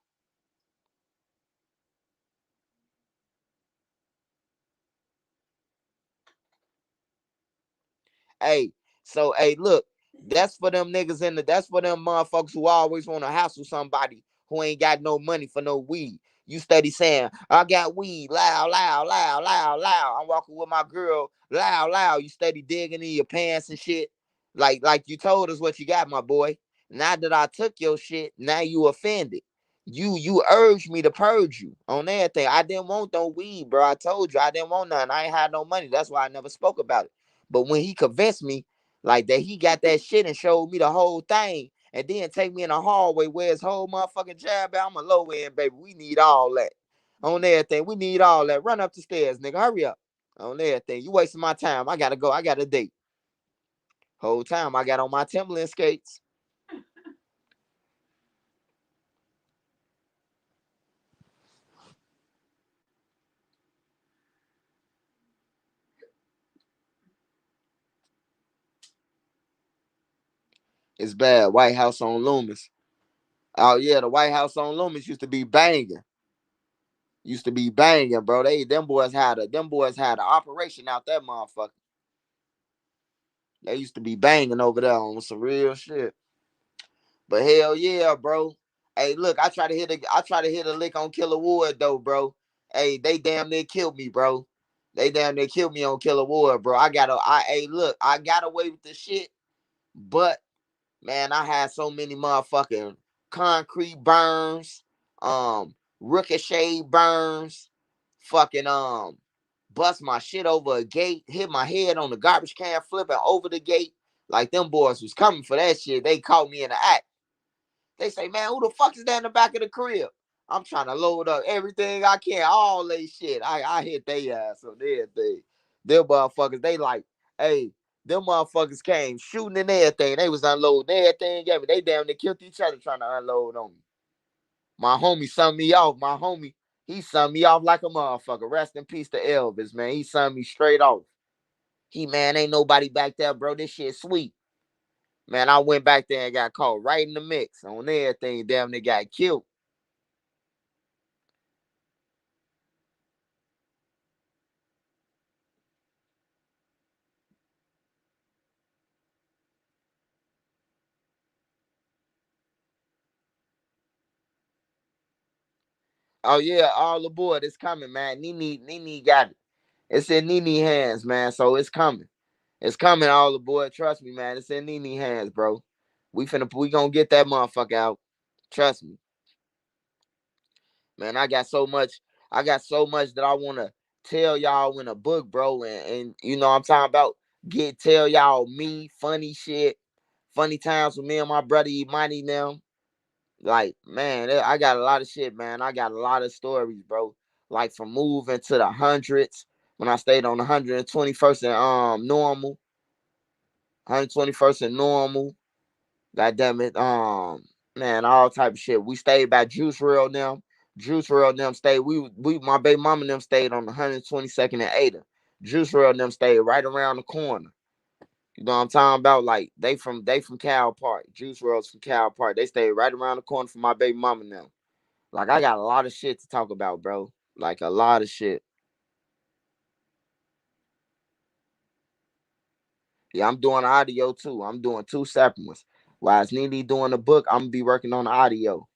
Hey, so hey, look, that's for them niggas that's for them motherfuckers who always want to hassle somebody who ain't got no money for no weed. You steady saying, I got weed, loud, loud, loud, loud, loud. I'm walking with my girl, loud, loud. You steady digging in your pants and shit. Like you told us what you got, my boy. Now that I took your shit, now you offended. You urged me to purge you on everything. I didn't want no weed, bro. I told you I didn't want none. I ain't had no money. That's why I never spoke about it. But when he convinced me, like that, he got that shit and showed me the whole thing, and then take me in the hallway where his whole motherfucking jab at. I'm a low end, baby. We need all that on everything. We need all that. Run up the stairs, nigga. Hurry up on everything. You wasting my time. I gotta go. I got a date. Whole time I got on my Timberland skates. It's bad. White House on Loomis. Oh yeah, the White House on Loomis used to be banging. Used to be banging, bro. Them boys had an operation out that motherfucker. They used to be banging over there on some real shit. But hell yeah, bro. Hey, look, I try to hit a lick on Killer Wood though, bro. Hey, they damn near killed me, bro. They damn near killed me on Killer Wood, bro. Hey, look, I got away with the shit, but man, I had so many motherfucking concrete burns, ricochet burns, fucking bust my shit over a gate, hit my head on the garbage can, flipping over the gate. Like them boys was coming for that shit. They caught me in the act. They say, man, who the fuck is that in the back of the crib? I'm trying to load up everything I can, all they shit. I hit they ass on everything. Them motherfuckers, they like, hey, them motherfuckers came shooting and everything. They was unloading everything. Yeah, they damn near killed each other trying to unload on me. My homie sunned me off. My homie, he sunned me off like a motherfucker. Rest in peace to Elvis, man. He sunned me straight off. Man, ain't nobody back there, bro. This shit sweet. Man, I went back there and got caught right in the mix on everything. Damn, they got killed. Oh yeah, all aboard. It's coming, man. Nene got it. It's in Nene hands, man. So it's coming. It's coming all aboard. Trust me, man. It's in Nene hands, bro. We gonna get that motherfucker out. Trust me. Man, I got so much that I wanna tell y'all in a book, bro. And you know I'm talking about tell y'all me funny shit, funny times with me and my brother Imani now. Like, man, I got a lot of shit, man. I got a lot of stories, bro. Like from moving to the hundreds when I stayed on the 121st and normal, 121st and normal. God damn it. Man, all type of shit. We stayed by Juice World them. Juice World them stayed. We my baby mama and them stayed on the 122nd and Ada. Juice World them stayed right around the corner. You know what I'm talking about? Like they from Cal Park. Juice World's from Cal Park. They stayed right around the corner from my baby mama now. Like I got a lot of shit to talk about, bro. Like a lot of shit. Yeah, I'm doing audio too. I'm doing two separate ones. While it's Nene doing the book, I'm gonna be working on the audio.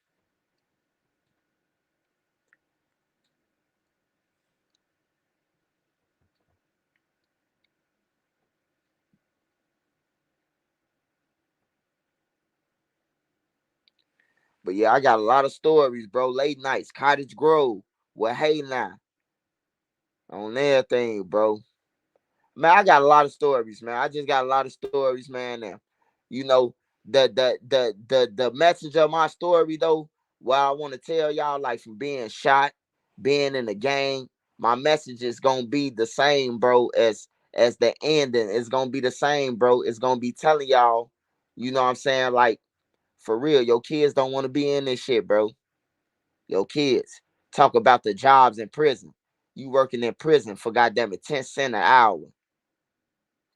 But yeah, I got a lot of stories, bro. Late nights, Cottage Grove. Well, hey now on everything, bro. Man, I got a lot of stories, man. I just got a lot of stories, man. And you know, the message of my story though, what I want to tell y'all, like from being shot, being in the gang, my message is gonna be the same, bro, as the ending. It's gonna be the same, bro. It's gonna be telling y'all, you know what I'm saying? Like, for real, your kids don't want to be in this shit, bro. Your kids. Talk about the jobs in prison. You working in prison for goddamn it, 10 cent an hour.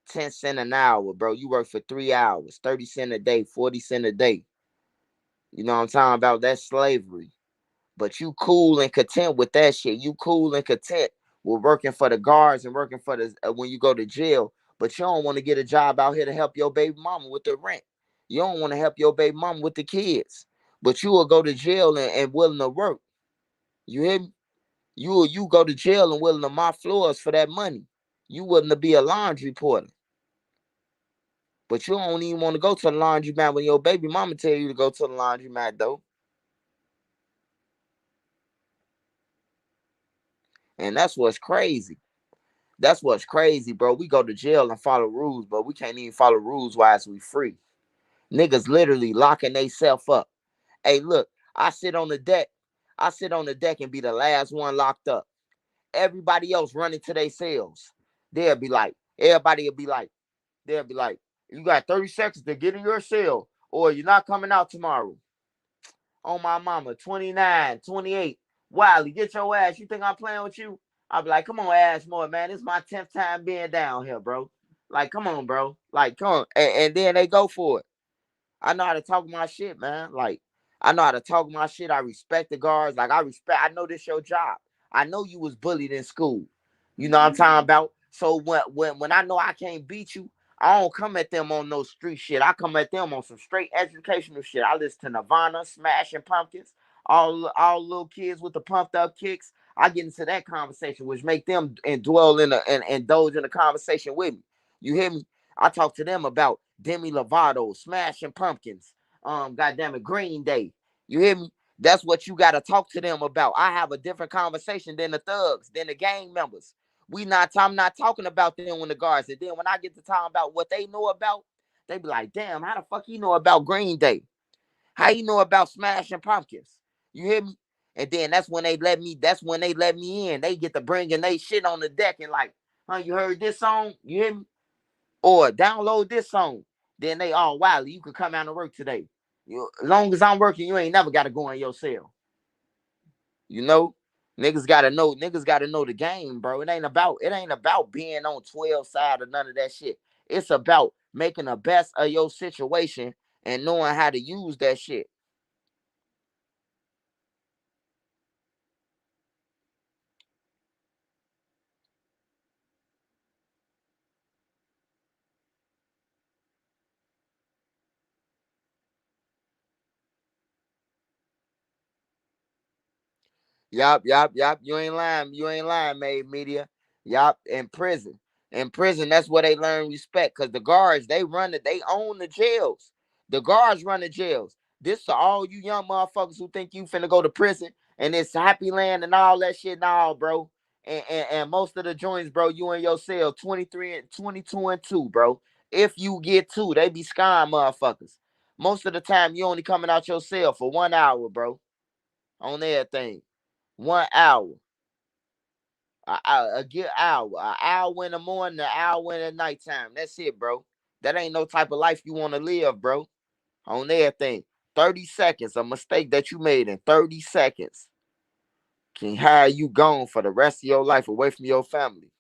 10 cent an hour, bro. You work for 3 hours, 30 cent a day, 40 cent a day. You know what I'm talking about? That's slavery. But you cool and content with that shit. You cool and content with working for the guards and working for the when you go to jail. But you don't want to get a job out here to help your baby mama with the rent. You don't want to help your baby mama with the kids. But you will go to jail and willing to work. You hear me? You go to jail and willing to mop floors for that money. You willing to be a laundry porter. But you don't even want to go to the laundromat when your baby mama tell you to go to the laundromat though. And that's what's crazy. That's what's crazy, bro. We go to jail and follow rules, but we can't even follow rules while we free. Niggas literally locking theyself up. Hey, look, I sit on the deck. I sit on the deck and be the last one locked up. Everybody else running to their cells. They'll be like, everybody will be like, they'll be like, you got 30 seconds to get in your cell, or you're not coming out tomorrow. On my mama, 29, 28. Wiley, get your ass. You think I'm playing with you? I'll be like, come on, Ashmore, man. This is my 10th time being down here, bro. Like, come on, bro. Like, come on. And then they go for it. I know how to talk my shit, man. Like, I know how to talk my shit. I respect the guards. Like, I know this your job. I know you was bullied in school. You know what I'm talking about? So when I know I can't beat you, I don't come at them on no street shit. I come at them on some straight educational shit. I listen to Nirvana, Smashing Pumpkins, all little kids with the pumped up kicks. I get into that conversation, which make them and dwell in and indulge in the conversation with me. You hear me? I talk to them about Demi Lovato, Smashing Pumpkins, goddamn it, Green Day. You hear me? That's what you gotta talk to them about. I have a different conversation than the thugs, than the gang members. I'm not talking about them when the guards. And then when I get to talking about what they know about, they be like, damn, how the fuck you know about Green Day? How you know about Smashing Pumpkins? You hear me? And then that's when they let me in. They get to bringing they shit on the deck and like, huh, you heard this song? You hear me? Or download this song. Then they all Wiley, you can come out and work today. As long as I'm working, you ain't never gotta go in your cell. You know? Niggas gotta know the game, bro. It ain't about being on 12 side or none of that shit. It's about making the best of your situation and knowing how to use that shit. Yup. You ain't lying. You ain't lying, made media. Yup, in prison. In prison, that's where they learn respect. Cause the guards, they own the jails. The guards run the jails. This to all you young motherfuckers who think you finna go to prison and it's happy land and all that shit. Nah, bro. And most of the joints, bro, you in your cell 23 and 22 and 2, bro. If you get two, they be skying motherfuckers. Most of the time, you only coming out your cell for 1 hour, bro. On everything. 1 hour, a good hour, an hour in the morning, an hour in the nighttime. That's it, bro. That ain't no type of life you want to live, bro. On everything, 30 seconds, a mistake that you made in 30 seconds can have you gone for the rest of your life away from your family.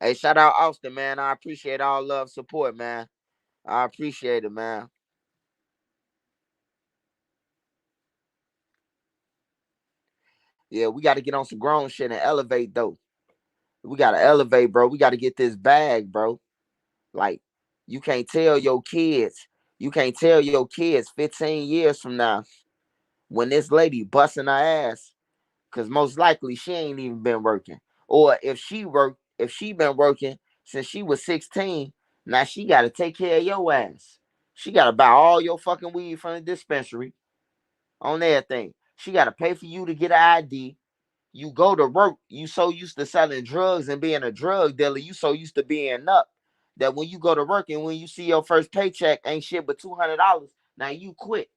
Hey, shout out Austin, man. I appreciate all love, support, man. I appreciate it, man. Yeah, we got to get on some grown shit and elevate though. We got to elevate, bro. We got to get this bag, bro. Like, you can't tell your kids, you can't tell your kids 15 years from now when this lady busting her ass, because most likely she ain't even been working. Or if she been working since she was 16, now she gotta take care of your ass. She gotta buy all your fucking weed from the dispensary on everything. She gotta pay for you to get an ID. You go to work, you so used to selling drugs and being a drug dealer, you so used to being up that when you go to work and when you see your first paycheck ain't shit but $200, now you quit.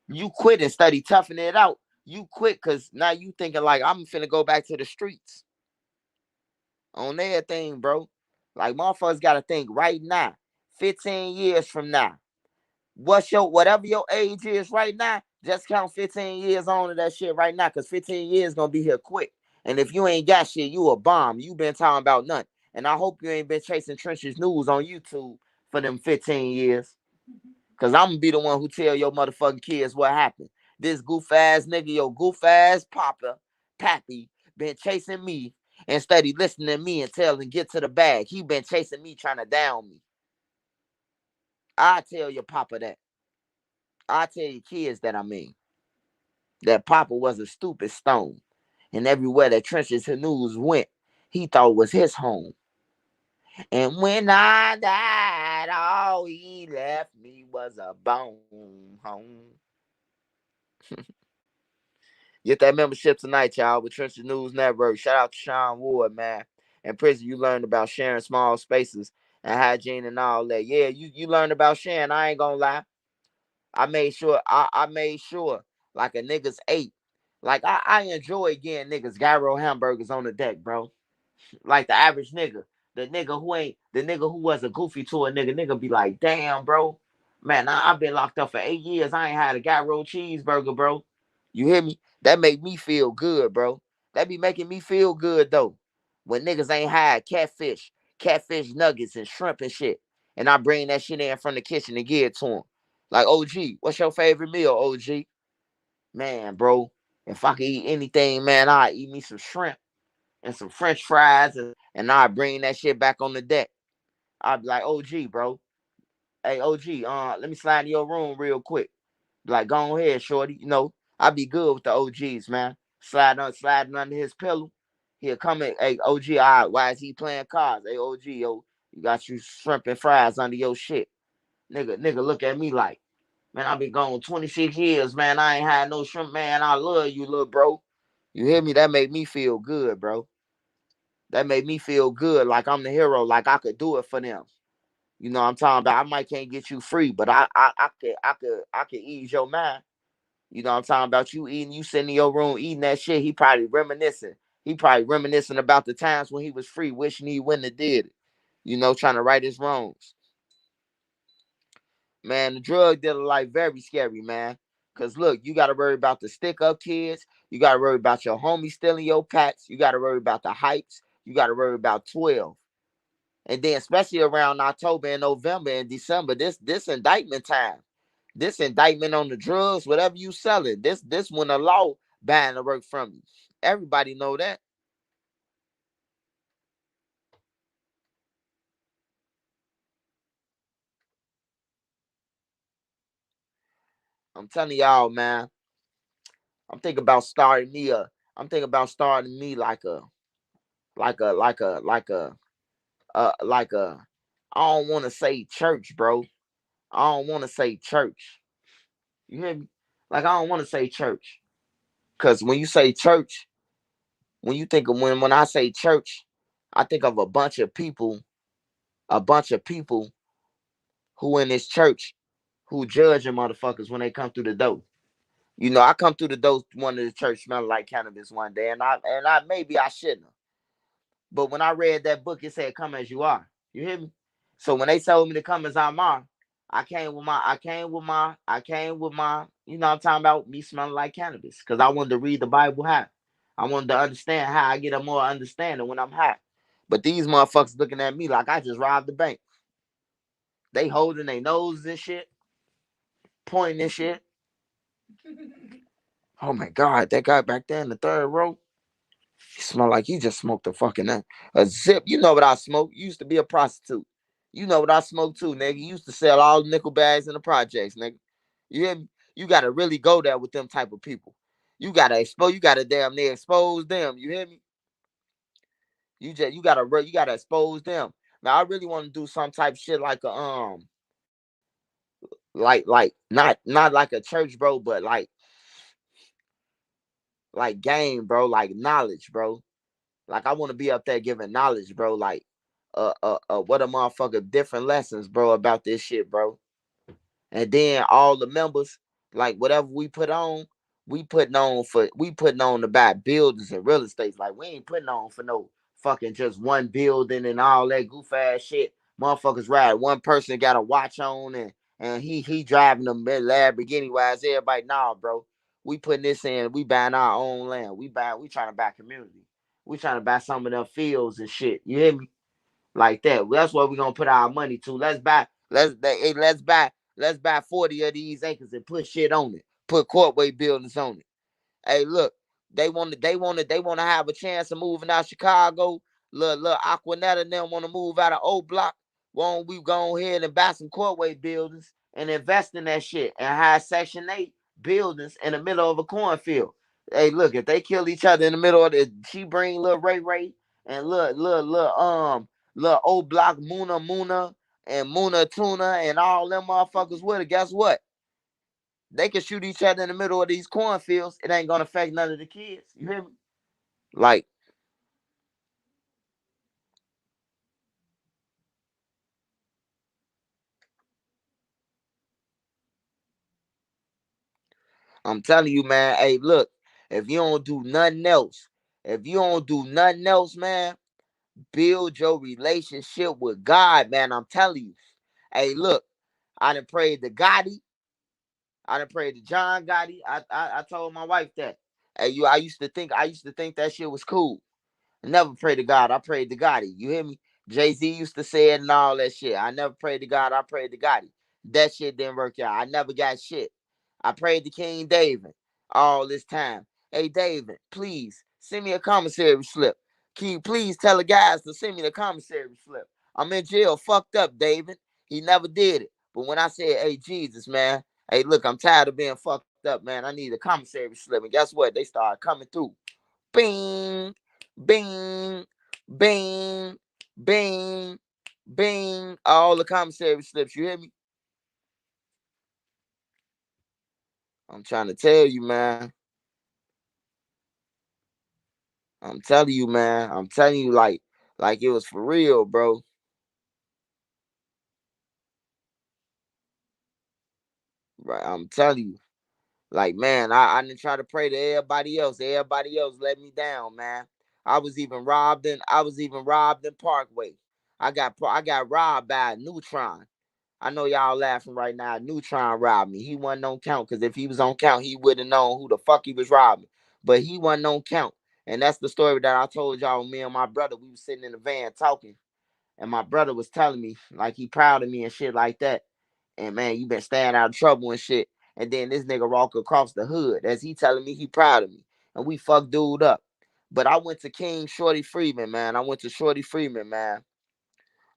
You quit and study toughing it out. You quit because now you thinking like I'm finna go back to the streets on everything, bro. Like motherfuckers gotta think right now, 15 years from now. Whatever your age is right now, just count 15 years on to that shit right now, cause 15 years gonna be here quick. And if you ain't got shit, you a bomb. You been talking about nothing. And I hope you ain't been chasing trenches news on YouTube for them 15 years. Cause I'm gonna be the one who tell your motherfucking kids what happened. This goof ass nigga, your goof ass papa, pappy, been chasing me instead of listening to me and telling get to the bag. He been chasing me trying to down me. I tell your papa that. I tell your kids that that papa was a stupid stone. And everywhere that Trenches News went, he thought was his home. And when I died, all he left me was a bone home. Get that membership tonight, y'all, with Trenches News Network. Shout out to Sean Ward, man. In prison, you learned about sharing small spaces and hygiene and all that. Yeah, you learned about sharing. I ain't gonna lie. I made sure like a niggas ate. Like I enjoy getting niggas gyro hamburgers on the deck, bro. Like the average nigga. The nigga who was a goofy to a nigga be like, damn, bro. Man, I've been locked up for 8 years. I ain't had a gyro cheeseburger, bro. You hear me? That make me feel good, bro. That be making me feel good though. When niggas ain't had catfish nuggets and shrimp and shit. And I bring that shit in from the kitchen and give it to them. Like, OG, what's your favorite meal, OG? Man, bro, if I could eat anything, man, I eat me some shrimp and some French fries, and I bring that shit back on the deck. I'd be like, OG, bro. Hey, OG, let me slide in your room real quick. Like, go ahead, shorty. You know, I be good with the OGs, man. Sliding under his pillow. He'll come in, hey, OG, all right, why is he playing cards? Hey, OG, yo, you got you shrimp and fries under your shit. Nigga, look at me like, man, I been gone 26 years, man. I ain't had no shrimp, man. I love you, little bro. You hear me? That made me feel good, bro. That made me feel good, like I'm the hero, like I could do it for them. You know what I'm talking about? I might can't get you free, but I could ease your mind. You know what I'm talking about? You eating, you sitting in your room eating that shit. He probably reminiscing. He probably reminiscing about the times when he was free, wishing he wouldn't have did it. You know, trying to right his wrongs. Man, the drug dealer life very scary, man. Cause look, you gotta worry about the stick up kids. You gotta worry about your homies stealing your packs. You gotta worry about the hypes. You gotta worry about 12. And then especially around October and November and December, this indictment time. This indictment on the drugs, whatever you selling. This when the law buying the work from you. Everybody know that. I'm telling y'all, man. I'm thinking about starting me a. I'm thinking about starting me like a. I don't want to say church, bro. I don't want to say church. You hear me? Like I don't want to say church, cause when you say church, when you think of when I say church, I think of a bunch of people who in this church who judging motherfuckers when they come through the door. You know, I come through the door one of the church smelling like cannabis one day, and I maybe I shouldn't have. But when I read that book, it said come as you are. You hear me? So when they told me to come as I am, you know what I'm talking about, me smelling like cannabis. Because I wanted to read the Bible high. I wanted to understand how I get a more understanding when I'm high. But these motherfuckers looking at me like I just robbed the bank. They holding their nose and shit, pointing and shit. Oh my God, that guy back there in the third row, he smell like he just smoked a fucking a zip. You know what I smoke? You used to be a prostitute. You know what I smoke too, nigga. You used to sell all the nickel bags in the projects, nigga. You hear me? You gotta really go there with them type of people. You gotta damn near expose them. You hear me? You gotta expose them. Now I really want to do some type of shit like a like not like a church, bro, but like game, bro, like knowledge, bro. Like I want to be up there giving knowledge, bro. Like, what a motherfucker different lessons, bro, about this shit, bro. And then all the members, like whatever we putting on to buy buildings and real estates. Like we ain't putting on for no fucking just one building and all that goof ass shit. Motherfuckers ride. One person got a watch on and he driving them Lamborghini wise. Everybody, nah, bro. We putting this in. We buying our own land. We trying to buy community. We trying to buy some of them fields and shit. You hear me? Like that. That's what we gonna put our money to. Let's buy 40 of these acres and put shit on it. Put courtway buildings on it. Hey, look, they want to have a chance of moving out Chicago. Little Aquanetta and them want to move out of O Block. Won't we go ahead and buy some courtway buildings and invest in that shit and have Section 8 buildings in the middle of a cornfield? Hey, look, if they kill each other in the middle of it, she bring little Ray and little O Block Muna and Muna Tuna and all them motherfuckers with her. Guess what? They can shoot each other in the middle of these cornfields. It ain't gonna affect none of the kids. You hear me? Like, I'm telling you, man. Hey, look, if you don't do nothing else, man, build your relationship with God, man. I'm telling you. Hey, look, I done prayed to Gotti. I done prayed to John Gotti. I told my wife that. Hey, I used to think that shit was cool. I never prayed to God. I prayed to Gotti. You hear me? Jay-Z used to say it and all that shit. I never prayed to God. I prayed to Gotti. That shit didn't work out. I never got shit. I prayed to King David all this time. Hey, David, please send me a commissary slip. Can you please tell the guys to send me the commissary slip? I'm in jail, fucked up, David. He never did it. But when I said, hey, Jesus, man, hey, look, I'm tired of being fucked up, man. I need a commissary slip. And guess what? They started coming through. Bing, bing, bing, bing, bing. All the commissary slips. You hear me? I'm trying to tell you, man. I'm telling you, man. I'm telling you, like it was for real, bro. Right? I'm telling you, like, man. I didn't try to pray to everybody else. Everybody else let me down, man. I was even robbed in Parkway. I got robbed by a Neutron. I know y'all laughing right now. Neutron robbed me. He wasn't on count because if he was on count, he would have known who the fuck he was robbing. But he wasn't on count. And that's the story that I told y'all. Me and my brother, we was sitting in the van talking. And my brother was telling me, like, he proud of me and shit like that. And man, you been staying out of trouble and shit. And then this nigga walk across the hood as he telling me he proud of me. And we fucked dude up. But I went to King Shorty Freeman, man. I went to Shorty Freeman, man.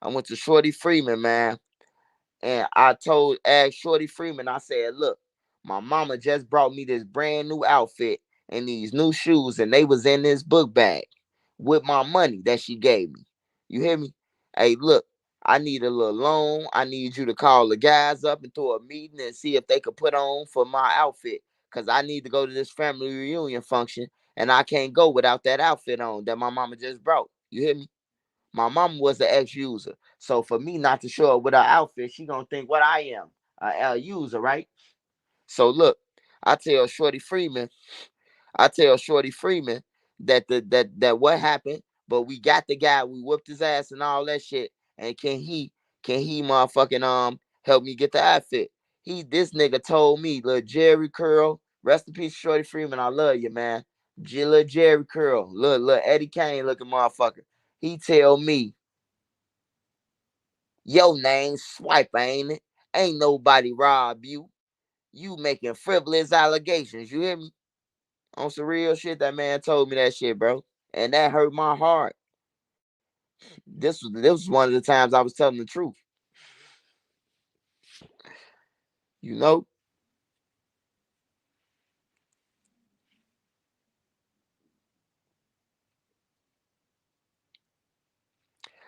I went to Shorty Freeman, man. And asked Shorty Freeman, I said, look, my mama just brought me this brand new outfit and these new shoes, and they was in this book bag with my money that she gave me. You hear me? Hey, look, I need a little loan. I need you to call the guys up and throw a meeting and see if they could put on for my outfit. Cause I need to go to this family reunion function and I can't go without that outfit on that my mama just brought. You hear me? My mom was an ex-user. So for me not to show up with her outfit, she gonna think what I am, a user, right? So look, I tell Shorty Freeman, I tell Shorty Freeman that what happened, but we got the guy, we whooped his ass and all that shit. And can he motherfucking help me get the outfit? This nigga told me, little Jerry Curl, rest in peace, Shorty Freeman, I love you, man. Little Jerry Curl, little Eddie Kane looking motherfucker. He tell me, your name Swipe, ain't it? Ain't nobody rob you. You making frivolous allegations. You hear me? On some real shit, that man told me that shit, bro. And that hurt my heart. This was one of the times I was telling the truth. You know?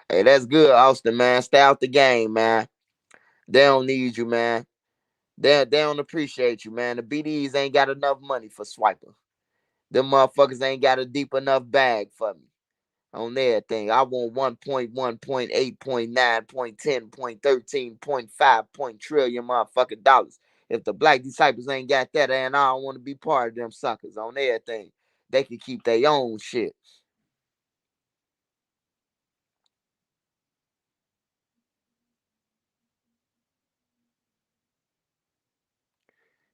Hey, that's good, Austin, man. Stay out the game, man. They don't need you, man. They don't appreciate you, man. The BDs ain't got enough money for Swiper. Them motherfuckers ain't got a deep enough bag for me on everything. I want 1.1, point 8, point 9, point 10, point 13, point 5, point trillion motherfucking dollars. If the black disciples ain't got that, and I don't want to be part of them suckers on everything. They can keep their own shit.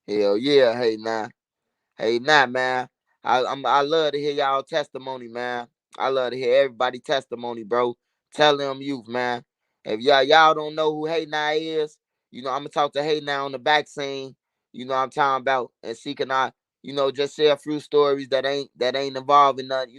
Hell yeah, hey now. Hey now, man. I love to hear y'all testimony, man. I love to hear everybody testimony, bro. Tell them youth, man. If y'all don't know who Hey Now is, I'm gonna talk to Hey Now on the back scene. What I'm talking about, and see can I, just share a few stories that ain't involving nothing,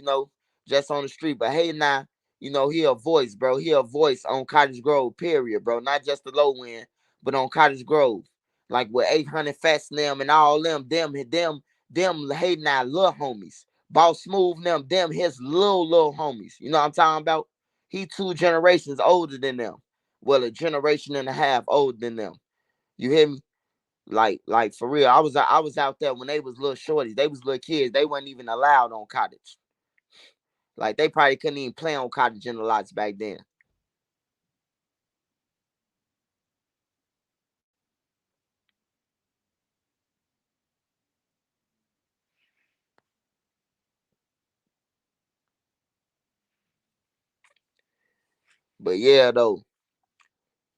just on the street. But Hey Now, he a voice, bro. He a voice on Cottage Grove, period, bro. Not just the low end, but on Cottage Grove, like with 800 Fats them and all them Hey Now little homies. Boss Smooth them his little homies. You know what I'm talking about? He 2 generations older than them. Well, a generation and a half older than them. You hear me? Like for real. I was out there when they was little shorties. They was little kids. They weren't even allowed on Cottage. Like they probably couldn't even play on Cottage in the lots back then. But yeah though.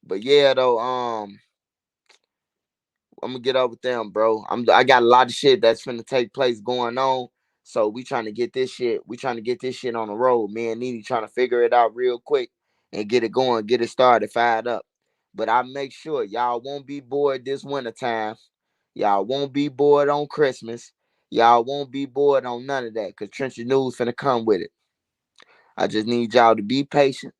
But yeah though. I'm gonna get up with them, bro. I got a lot of shit that's finna take place going on. So we trying to get this shit. We trying to get this shit on the road. Me and Nene trying to figure it out real quick and get it going, get it started, fired up. But I make sure y'all won't be bored this winter time. Y'all won't be bored on Christmas. Y'all won't be bored on none of that. Cause Trenchard News finna come with it. I just need y'all to be patient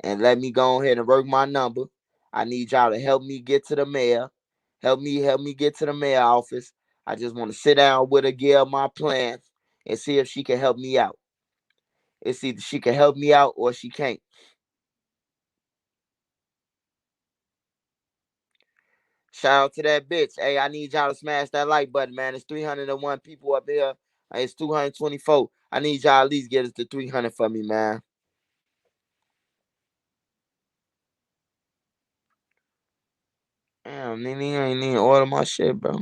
and let me go ahead and work my number. I need y'all to help me get to the mayor. Help me get to the mayor office. I just want to sit down with her, give her my plans, and see if she can help me out. It's either she can help me out or she can't. Shout out to that bitch. Hey, I need y'all to smash that like button, man. It's 301 people up here. It's 224. I need y'all at least get us to 300 for me, man. Damn, Nene ain't even order my shit, bro.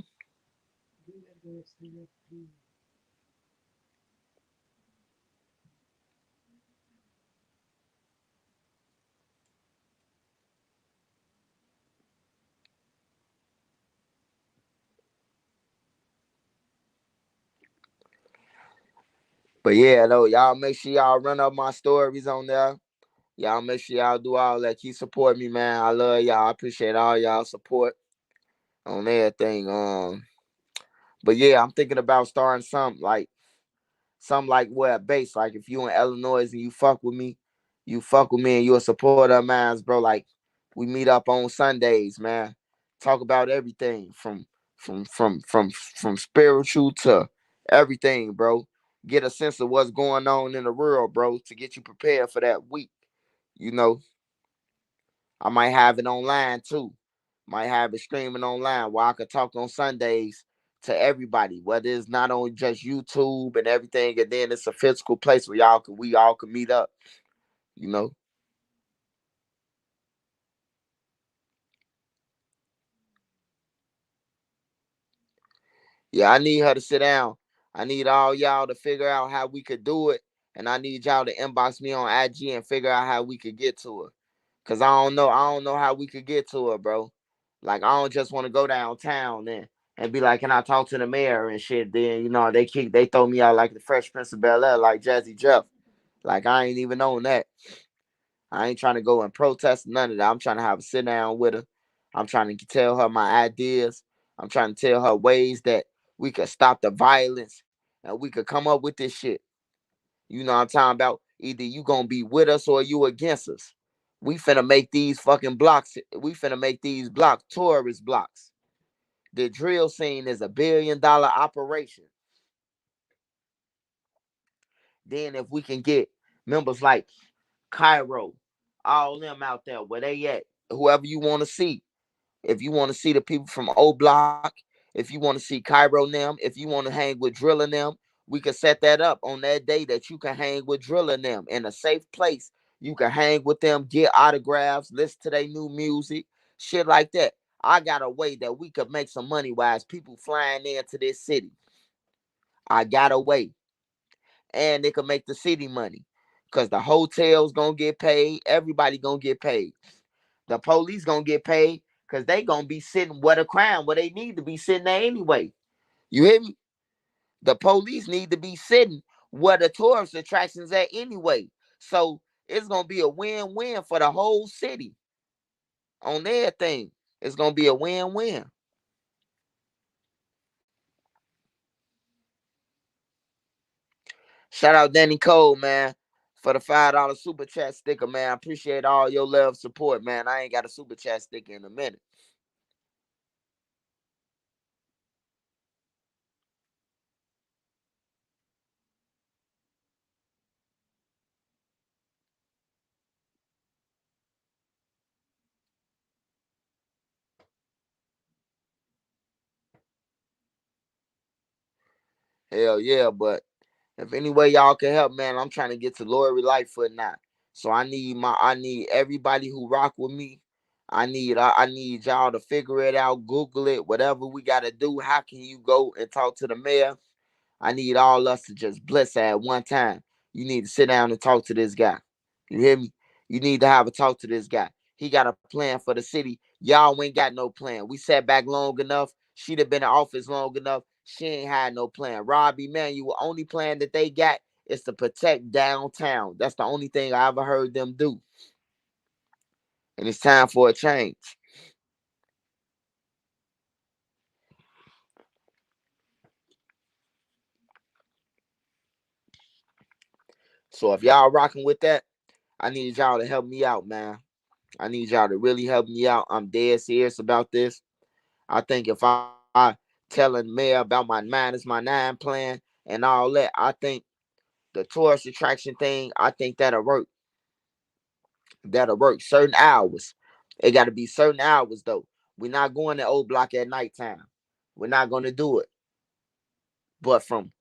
But yeah, though, y'all make sure y'all run up my stories on there. Y'all make sure y'all do all that. Keep supporting me, man. I love y'all. I appreciate all y'all support on everything. But yeah, I'm thinking about starting something like what base. Like if you in Illinois and you fuck with me and you a supporter of mine, bro. Like we meet up on Sundays, man. Talk about everything from spiritual to everything, bro. Get a sense of what's going on in the world, bro, to get you prepared for that week. You know, I might have it online too. Might have it streaming online where I could talk on Sundays to everybody, whether it's not on just YouTube and everything, and then it's a physical place where we all could meet up. You know, yeah, I need her to sit down. I need all y'all to figure out how we could do it, and I need y'all to inbox me on IG and figure out how we could get to her. Cause I don't know how we could get to her, bro. Like I don't just want to go downtown and be like, can I talk to the mayor and shit? Then they throw me out like the Fresh Prince of Bel Air, like Jazzy Jeff. Like I ain't even on that. I ain't trying to go and protest none of that. I'm trying to have a sit down with her. I'm trying to tell her my ideas. I'm trying to tell her ways that we could stop the violence and we could come up with this shit. You know what I'm talking about? Either you gonna be with us or you against us. We finna make these fucking blocks. We finna make these blocks tourist blocks. The drill scene is $1 billion operation. Then if we can get members like Cairo, all them out there where they at, whoever you want to see. If you want to see the people from O Block, if you want to see Cairo them, if you want to hang with Drilling them, we can set that up on that day that you can hang with Drilling them in a safe place. You can hang with them, get autographs, listen to their new music, shit like that. I got a way that we could make some money while people flying into this city. I got a way. And they could make the city money. Cause the hotels gonna get paid, everybody gonna get paid. The police gonna get paid because they gonna be sitting where the crime where they need to be sitting there anyway. You hear me? The police need to be sitting where the tourist attractions at anyway. So It's gonna be a win-win for the whole city on everything. It's gonna be a win-win. Shout out Danny Cole, man, for the $5 super chat sticker, man. I appreciate all your love support, man. I ain't got a super chat sticker in a minute. Hell yeah, but if any way y'all can help, man, I'm trying to get to Lori Lightfoot now. So I need everybody who rock with me. I need y'all to figure it out, Google it, whatever we gotta do. How can you go and talk to the mayor? I need all us to just bless her at one time. You need to sit down and talk to this guy. You hear me? You need to have a talk to this guy. He got a plan for the city. Y'all ain't got no plan. We sat back long enough. She'd have been in office long enough. She ain't had no plan. Robbie, man, you only plan that they got is to protect downtown. That's the only thing I ever heard them do. And it's time for a change. So if y'all rocking with that, I need y'all to help me out, man. I need y'all to really help me out. I'm dead serious about this. I think if I telling Mayor about my -9 plan and all that, I think the tourist attraction thing, I think that'll work. That'll work. Certain hours. It got to be certain hours though. We're not going to old block at nighttime. We're not going to do it. But from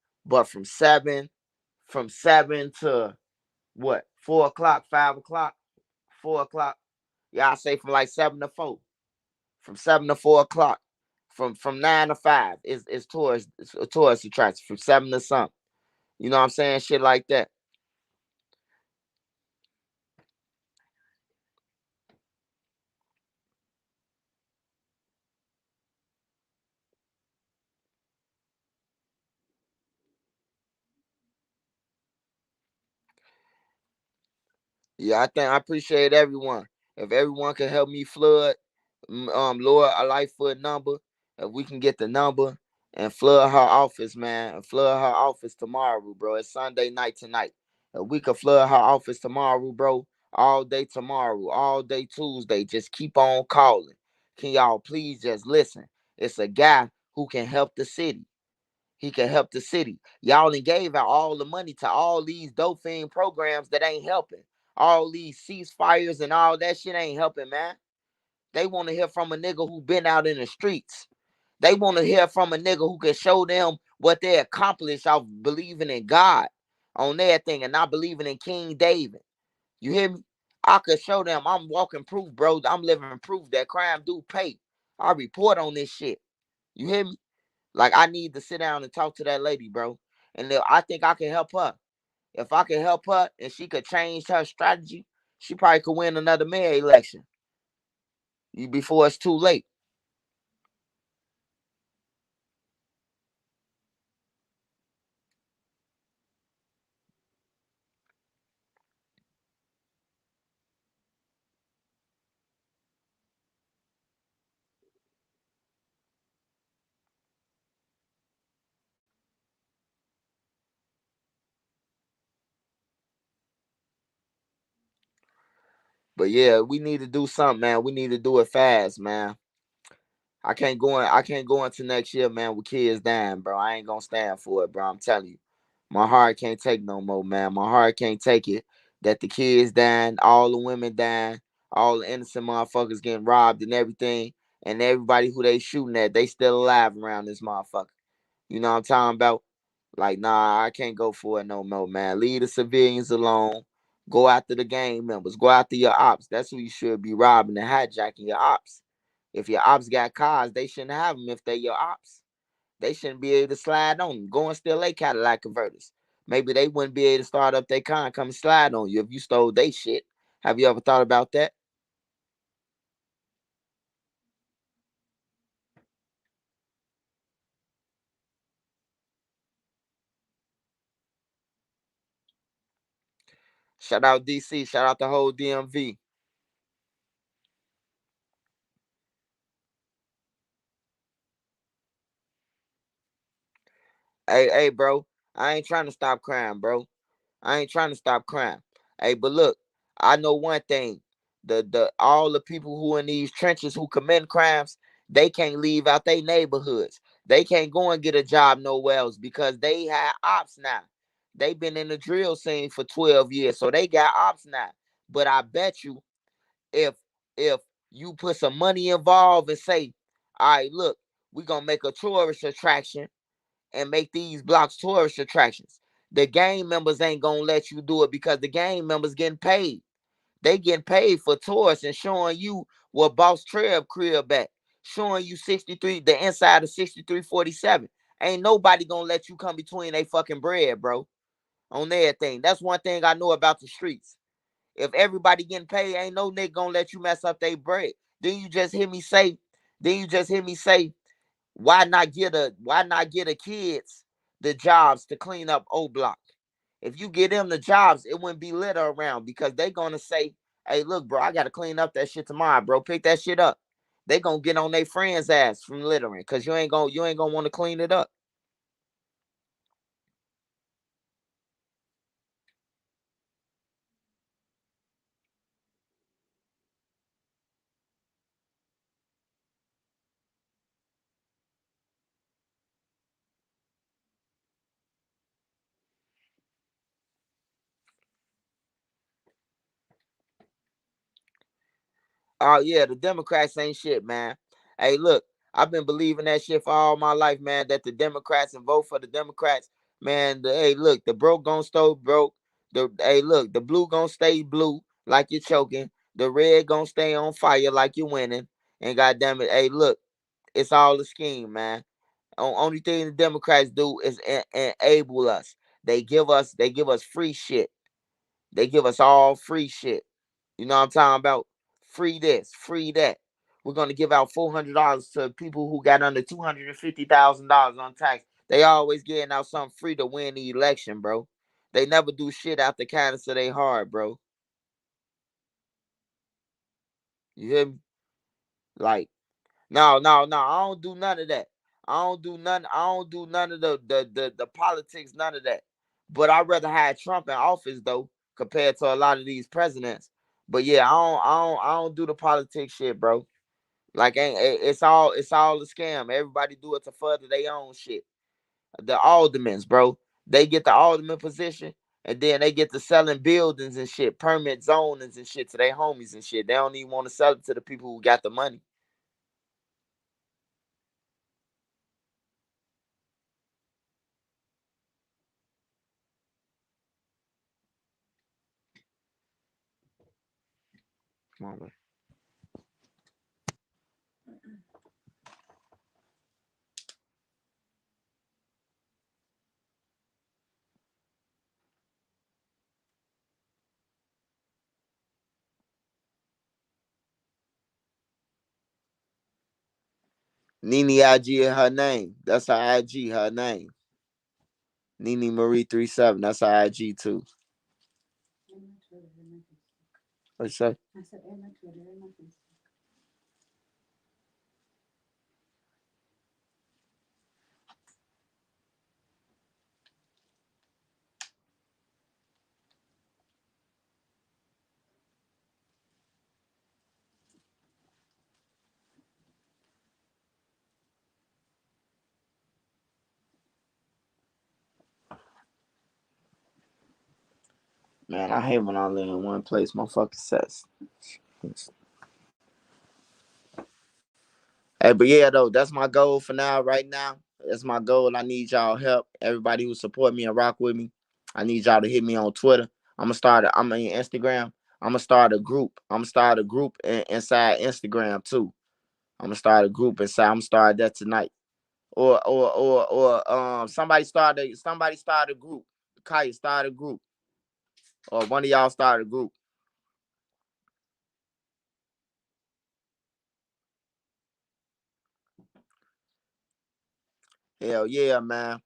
7 to what 4 o'clock, 5 o'clock, 4 o'clock. Yeah, I say from like 7 to 4. From 7 to 4 o'clock. From 9 to 5 is tourist, it's a tourist attraction from 7 to something. You know what I'm saying? Shit like that. Yeah, I think I appreciate everyone. If everyone can help me flood, Laura a Lightfoot number, if we can get the number and flood her office, man, and flood her office tomorrow, bro. It's Sunday night tonight. If we could flood her office tomorrow, bro, all day tomorrow, all day Tuesday, just keep on calling. Can y'all please just listen? It's a guy who can help the city. He can help the city. Y'all done gave out all the money to all these dope fiend programs that ain't helping. All these ceasefires and all that shit ain't helping, man. They want to hear from a nigga who been out in the streets. They want to hear from a nigga who can show them what they accomplished off believing in God on their thing and not believing in King David. You hear me? I could show them I'm walking proof, bro. I'm living proof that crime do pay. I report on this shit. You hear me? Like I need to sit down and talk to that lady, bro. And I think I can help her. If I can help her and she could change her strategy, she probably could win another mayor election before it's too late. But yeah, we need to do something, man. We need to do it fast, man. I can't go into next year, man, with kids dying, bro. I ain't gonna stand for it, bro. I'm telling you. My heart can't take no more, man. My heart can't take it. That the kids dying, all the women dying, all the innocent motherfuckers getting robbed and everything, and everybody who they shooting at, they still alive around this motherfucker. You know what I'm talking about? Like, nah, I can't go for it no more, man. Leave the civilians alone. Go after the gang members. Go after your ops. That's who you should be robbing and hijacking your ops. If your ops got cars, they shouldn't have them if they your ops. They shouldn't be able to slide on them. Go and steal a Cadillac converters. Maybe they wouldn't be able to start up their car and come and slide on you if you stole their shit. Have you ever thought about that? Shout out DC. Shout out the whole DMV. Hey, bro. I ain't trying to stop crime, bro. I ain't trying to stop crime. Hey, but look, I know one thing. The all the people who in these trenches who commit crimes, they can't leave out their neighborhoods. They can't go and get a job nowhere else because they have ops now. They been in the drill scene for 12 years, so they got ops now. But I bet you if if you put some money involved and say, all right, look, we gonna make a tourist attraction and make these blocks tourist attractions. The gang members ain't gonna let you do it because the gang members getting paid. They getting paid for tourists and showing you what Boss Treb crib at, showing you 63, the inside of 6347. Ain't nobody gonna let you come between they fucking bread, bro. On everything. That's one thing I know about the streets. If everybody getting paid, ain't no nigga gonna let you mess up their bread. Then you just hear me say, then you just hear me say, why not get the kids the jobs to clean up O Block? If you get them the jobs, it wouldn't be litter around because they gonna say, hey, look, bro, I gotta clean up that shit tomorrow, bro. Pick that shit up. They gonna get on their friend's ass from littering because you ain't gonna want to clean it up. Oh yeah, the Democrats ain't shit, man. Hey, look, I've been believing that shit for all my life, man. That the Democrats and vote for the Democrats, man. Hey, look, the broke gonna stay broke. Hey, look, the blue gonna stay blue like you're choking. The red gonna stay on fire like you're winning. And goddamn it, hey, look, it's all a scheme, man. Only thing the Democrats do is enable us. They give us free shit. They give us all free shit. You know what I'm talking about? Free this, free that. We're gonna give out $400 to people who got under $250,000 on tax. They always getting out something free to win the election, bro. They never do shit out the kindness of their heart, bro. You hear me? Like, no, no, no. I don't do none of that. I don't do none. I don't do none of the politics. None of that. But I'd rather have Trump in office though, compared to a lot of these presidents. But yeah, I don't do the politics shit, bro. Like, it's all a scam. Everybody do it to further their own shit. The aldermans, bro, they get the alderman position, and then they get to selling buildings and shit, permit zonings and shit to their homies and shit. They don't even want to sell it to the people who got the money. Come on, man. Nene IG in her name. That's her IG, her name. Nene Marie 37. That's her IG too. What you say? Man, I hate when I live in one place. My fucking sets. Hey, but yeah, though, that's my goal for now, right now. That's my goal. I need y'all help. Everybody who support me and rock with me. I need y'all to hit me on Twitter. I'm on Instagram. I'm gonna start a group. I'm gonna start a group inside Instagram too. I'm gonna start a group inside. I'm gonna start that tonight. Or somebody start a group. Kaya start a group. Or one of y'all start a group. Hell yeah, man.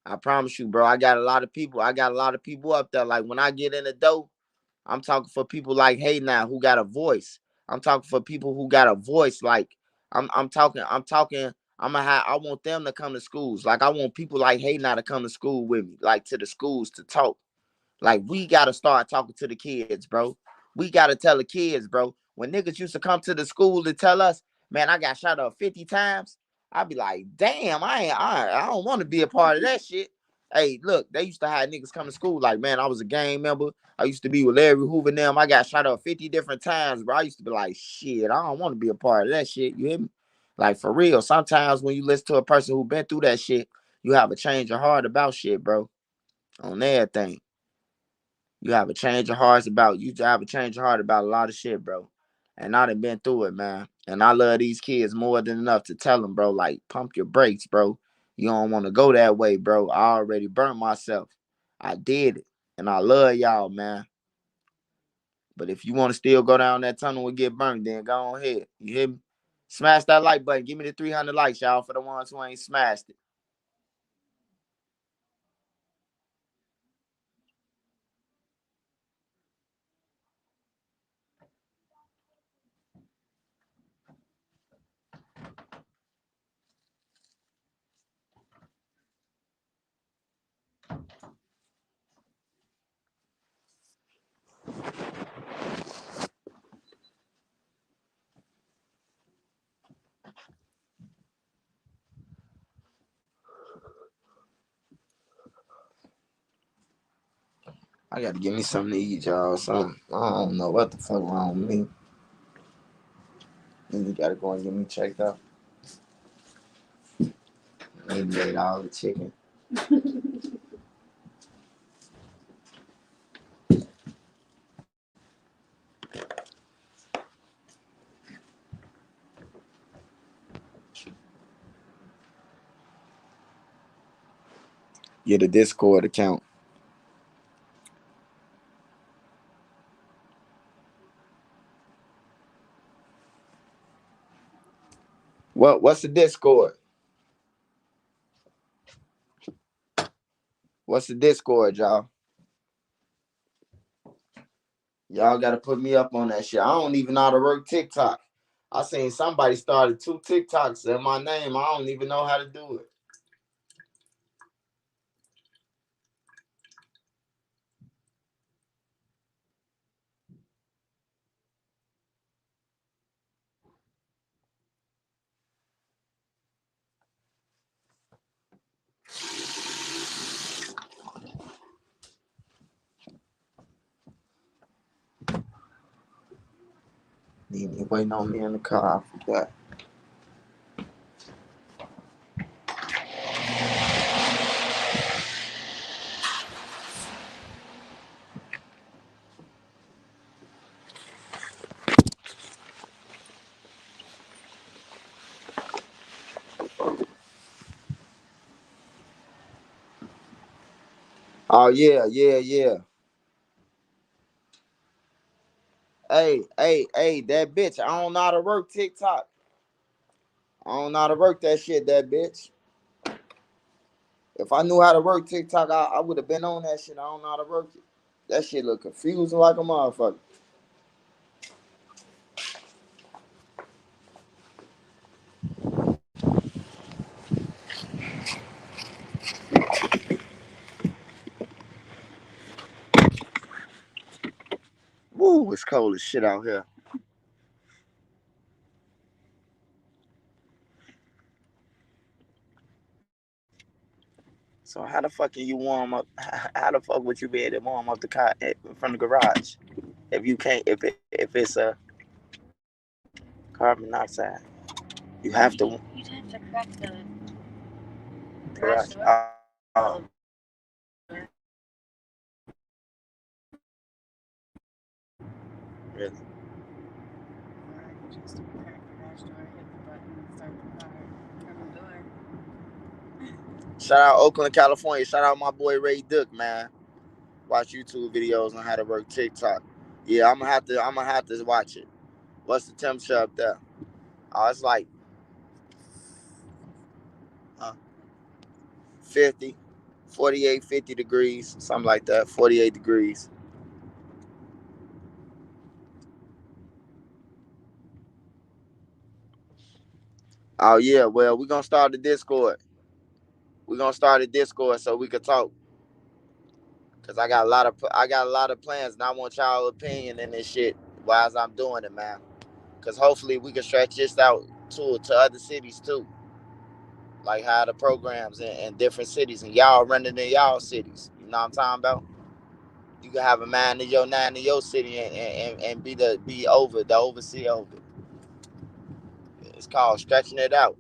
I promise you, bro. I got a lot of people. I got a lot of people up there. Like when I get in the door. I'm talking for people like Hey Now who got a voice. I'm talking for people who got a voice. Like I'm talking. I want them to come to schools. Like I want people like Hey Now to come to school with me, like to the schools to talk. Like we gotta start talking to the kids, bro. We gotta tell the kids, bro. When niggas used to come to the school to tell us, man, I got shot up 50 times. I'd be like, damn, I don't want to be a part of that shit. Hey, look, they used to have niggas come to school like, man, I was a gang member. I used to be with Larry Hoover and them. I got shot up 50 different times, bro. I used to be like, shit, I don't want to be a part of that shit. You hear me? Like for real. Sometimes when you listen to a person who been through that shit, you have a change of heart about shit, bro. On everything. You have a change of hearts about you have a change of heart about a lot of shit, bro. And I done been through it, man. And I love these kids more than enough to tell them, bro, like pump your brakes, bro. You don't want to go that way, bro. I already burnt myself. I did it. And I love y'all, man. But if you want to still go down that tunnel and get burnt, then go on ahead. You hear me? Smash that like button. Give me the 300 likes, y'all, for the ones who ain't smashed it. I gotta give me something to eat, y'all. Something. I don't know what the fuck wrong with me. You gotta go and get me checked out. Maybe ate all the chicken. Get a Discord account. What's the Discord? What's the Discord, y'all? Y'all gotta put me up on that shit. I don't even know how to work TikTok. I seen somebody started 2 TikToks in my name. I don't even know how to do it. Need me waiting on me in the car. I forgot. Oh yeah, yeah, yeah. Hey, that bitch. I don't know how to work TikTok. I don't know how to work that shit, that bitch. If I knew how to work TikTok, I would have been on that shit. I don't know how to work it. That shit look confusing like a motherfucker. Woo, it's cold as shit out here. So how the fuck can you warm up? How the fuck would you be able to warm up the car from the garage if you can't? If it's a carbon monoxide, you have to. You'd have to crack the garage door. Oh. Really? Or I could just crack the garage door, hit the button, and start the car from the door. Shout out Oakland, California. Shout out my boy Ray Duck, man. Watch YouTube videos on how to work TikTok. Yeah, I'm gonna have to watch it. What's the temperature up there? Oh, it's like uh, 50, 48, 50 degrees, something like that. 48 degrees. Oh yeah, well we're gonna start the Discord. We're gonna start a Discord so we could talk. Cause I got a lot of plans and I want y'all opinion in this shit while I'm doing it, man. Cause hopefully we can stretch this out to other cities too. Like how the programs in different cities and y'all running in y'all cities. You know what I'm talking about? You can have a man in your nine in your city and be over the overseer over it. It's called stretching it out.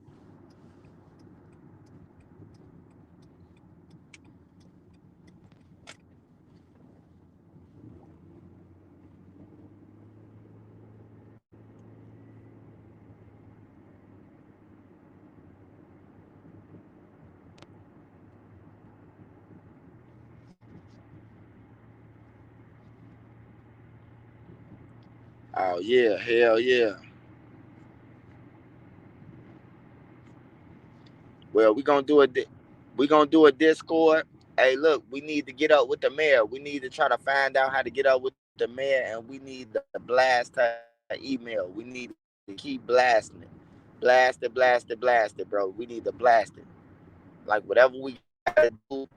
Oh yeah, hell yeah. Well, we gonna do a Discord. Hey, look, we need to get up with the mayor. We need to try to find out how to get up with the mayor, and we need to blast her email. We need to keep blasting it, blast it, blast it, blast it, bro. We need to blast it. Like whatever we gotta do,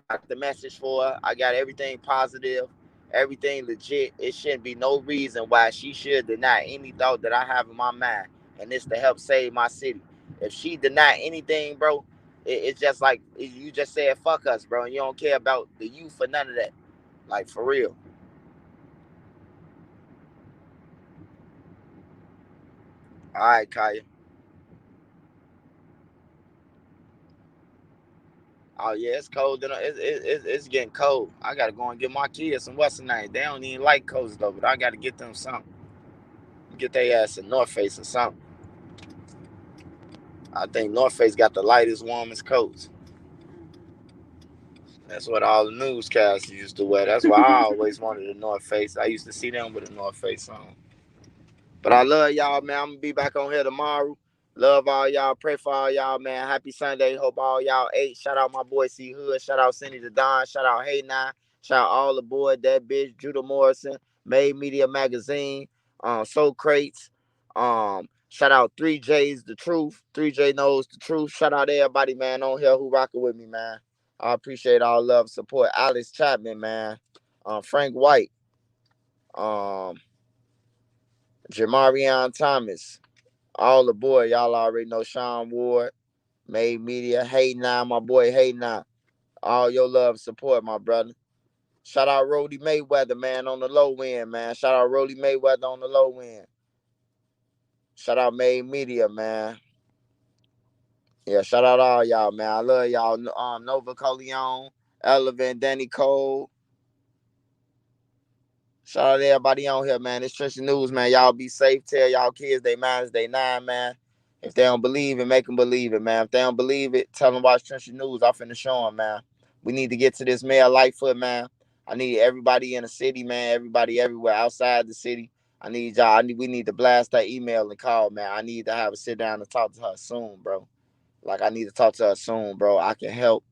I got the message for her. I got everything positive, everything legit. It shouldn't be no reason why she should deny any thought that I have in my mind, and it's to help save my city. If she deny anything, bro, it's just like you just said, fuck us, bro, and you don't care about the youth for none of that. Like for real. All right, Kaya. Oh yeah, it's cold. It's getting cold. I gotta go and get my kids some what's the name. They don't even like coats though, but I gotta get them something. Get their ass a North Face or something. I think North Face got the lightest, warmest coats. That's what all the newscasters used to wear. That's why I always wanted a North Face. I used to see them with a North Face on. But I love y'all, man. I'm gonna be back on here tomorrow. Love all y'all. Pray for all y'all, man. Happy Sunday. Hope all y'all ate. Shout out my boy C Hood. Shout out Cindy the Don. Shout out Hey Nine. Shout out all the boy, that bitch, Judah Morrison, Made Media Magazine, Soul Crates. Shout out 3J's The Truth. 3J knows the truth. Shout out everybody, man, on here who rocking with me, man. I appreciate all love, support. Alex Chapman, man. Frank White. Um, Jamarion Thomas. All the boy, y'all already know Sean Ward, Made Media, Hey Now, my boy Hey Now. All your love and support, my brother. Shout out Rody Mayweather, man, on the low end, man. Shout out Rody Mayweather on the low end. Shout out Made Media, man. Yeah, shout out all y'all, man. I love y'all. Nova Coleon, Elevin, Danny Cole, shout out to everybody on here, man. It's Trisha News, man. Y'all be safe. Tell y'all kids they minds, they nine, man. If they don't believe it, make them believe it, man. If they don't believe it, tell them watch Trisha News. I'm finna show them, man. We need to get to this Mayor Lightfoot, man. I need everybody in the city, man. Everybody everywhere outside the city. I need y'all. We need to blast that email and call, man. I need to have a sit down and talk to her soon, bro. Like I need to talk to her soon, bro. I can help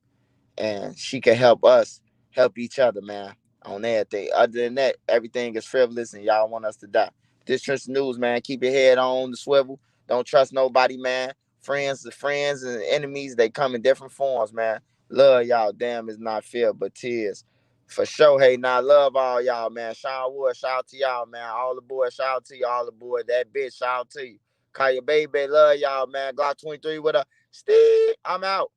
and she can help us help each other, man, on everything. Other than that, everything is frivolous and y'all want us to die. This Trench News, man, keep your head on the swivel. Don't trust nobody, man. Friends and enemies, they come in different forms, man. Love y'all. Damn, it's not fear, but tears. For sure, hey, now love all y'all, man. Sean Wood, shout out to y'all, man. All the boys, shout out to you, all the boys. That bitch, shout out to you. Call your baby, love y'all, man. Glock 23 with a stick. I'm out.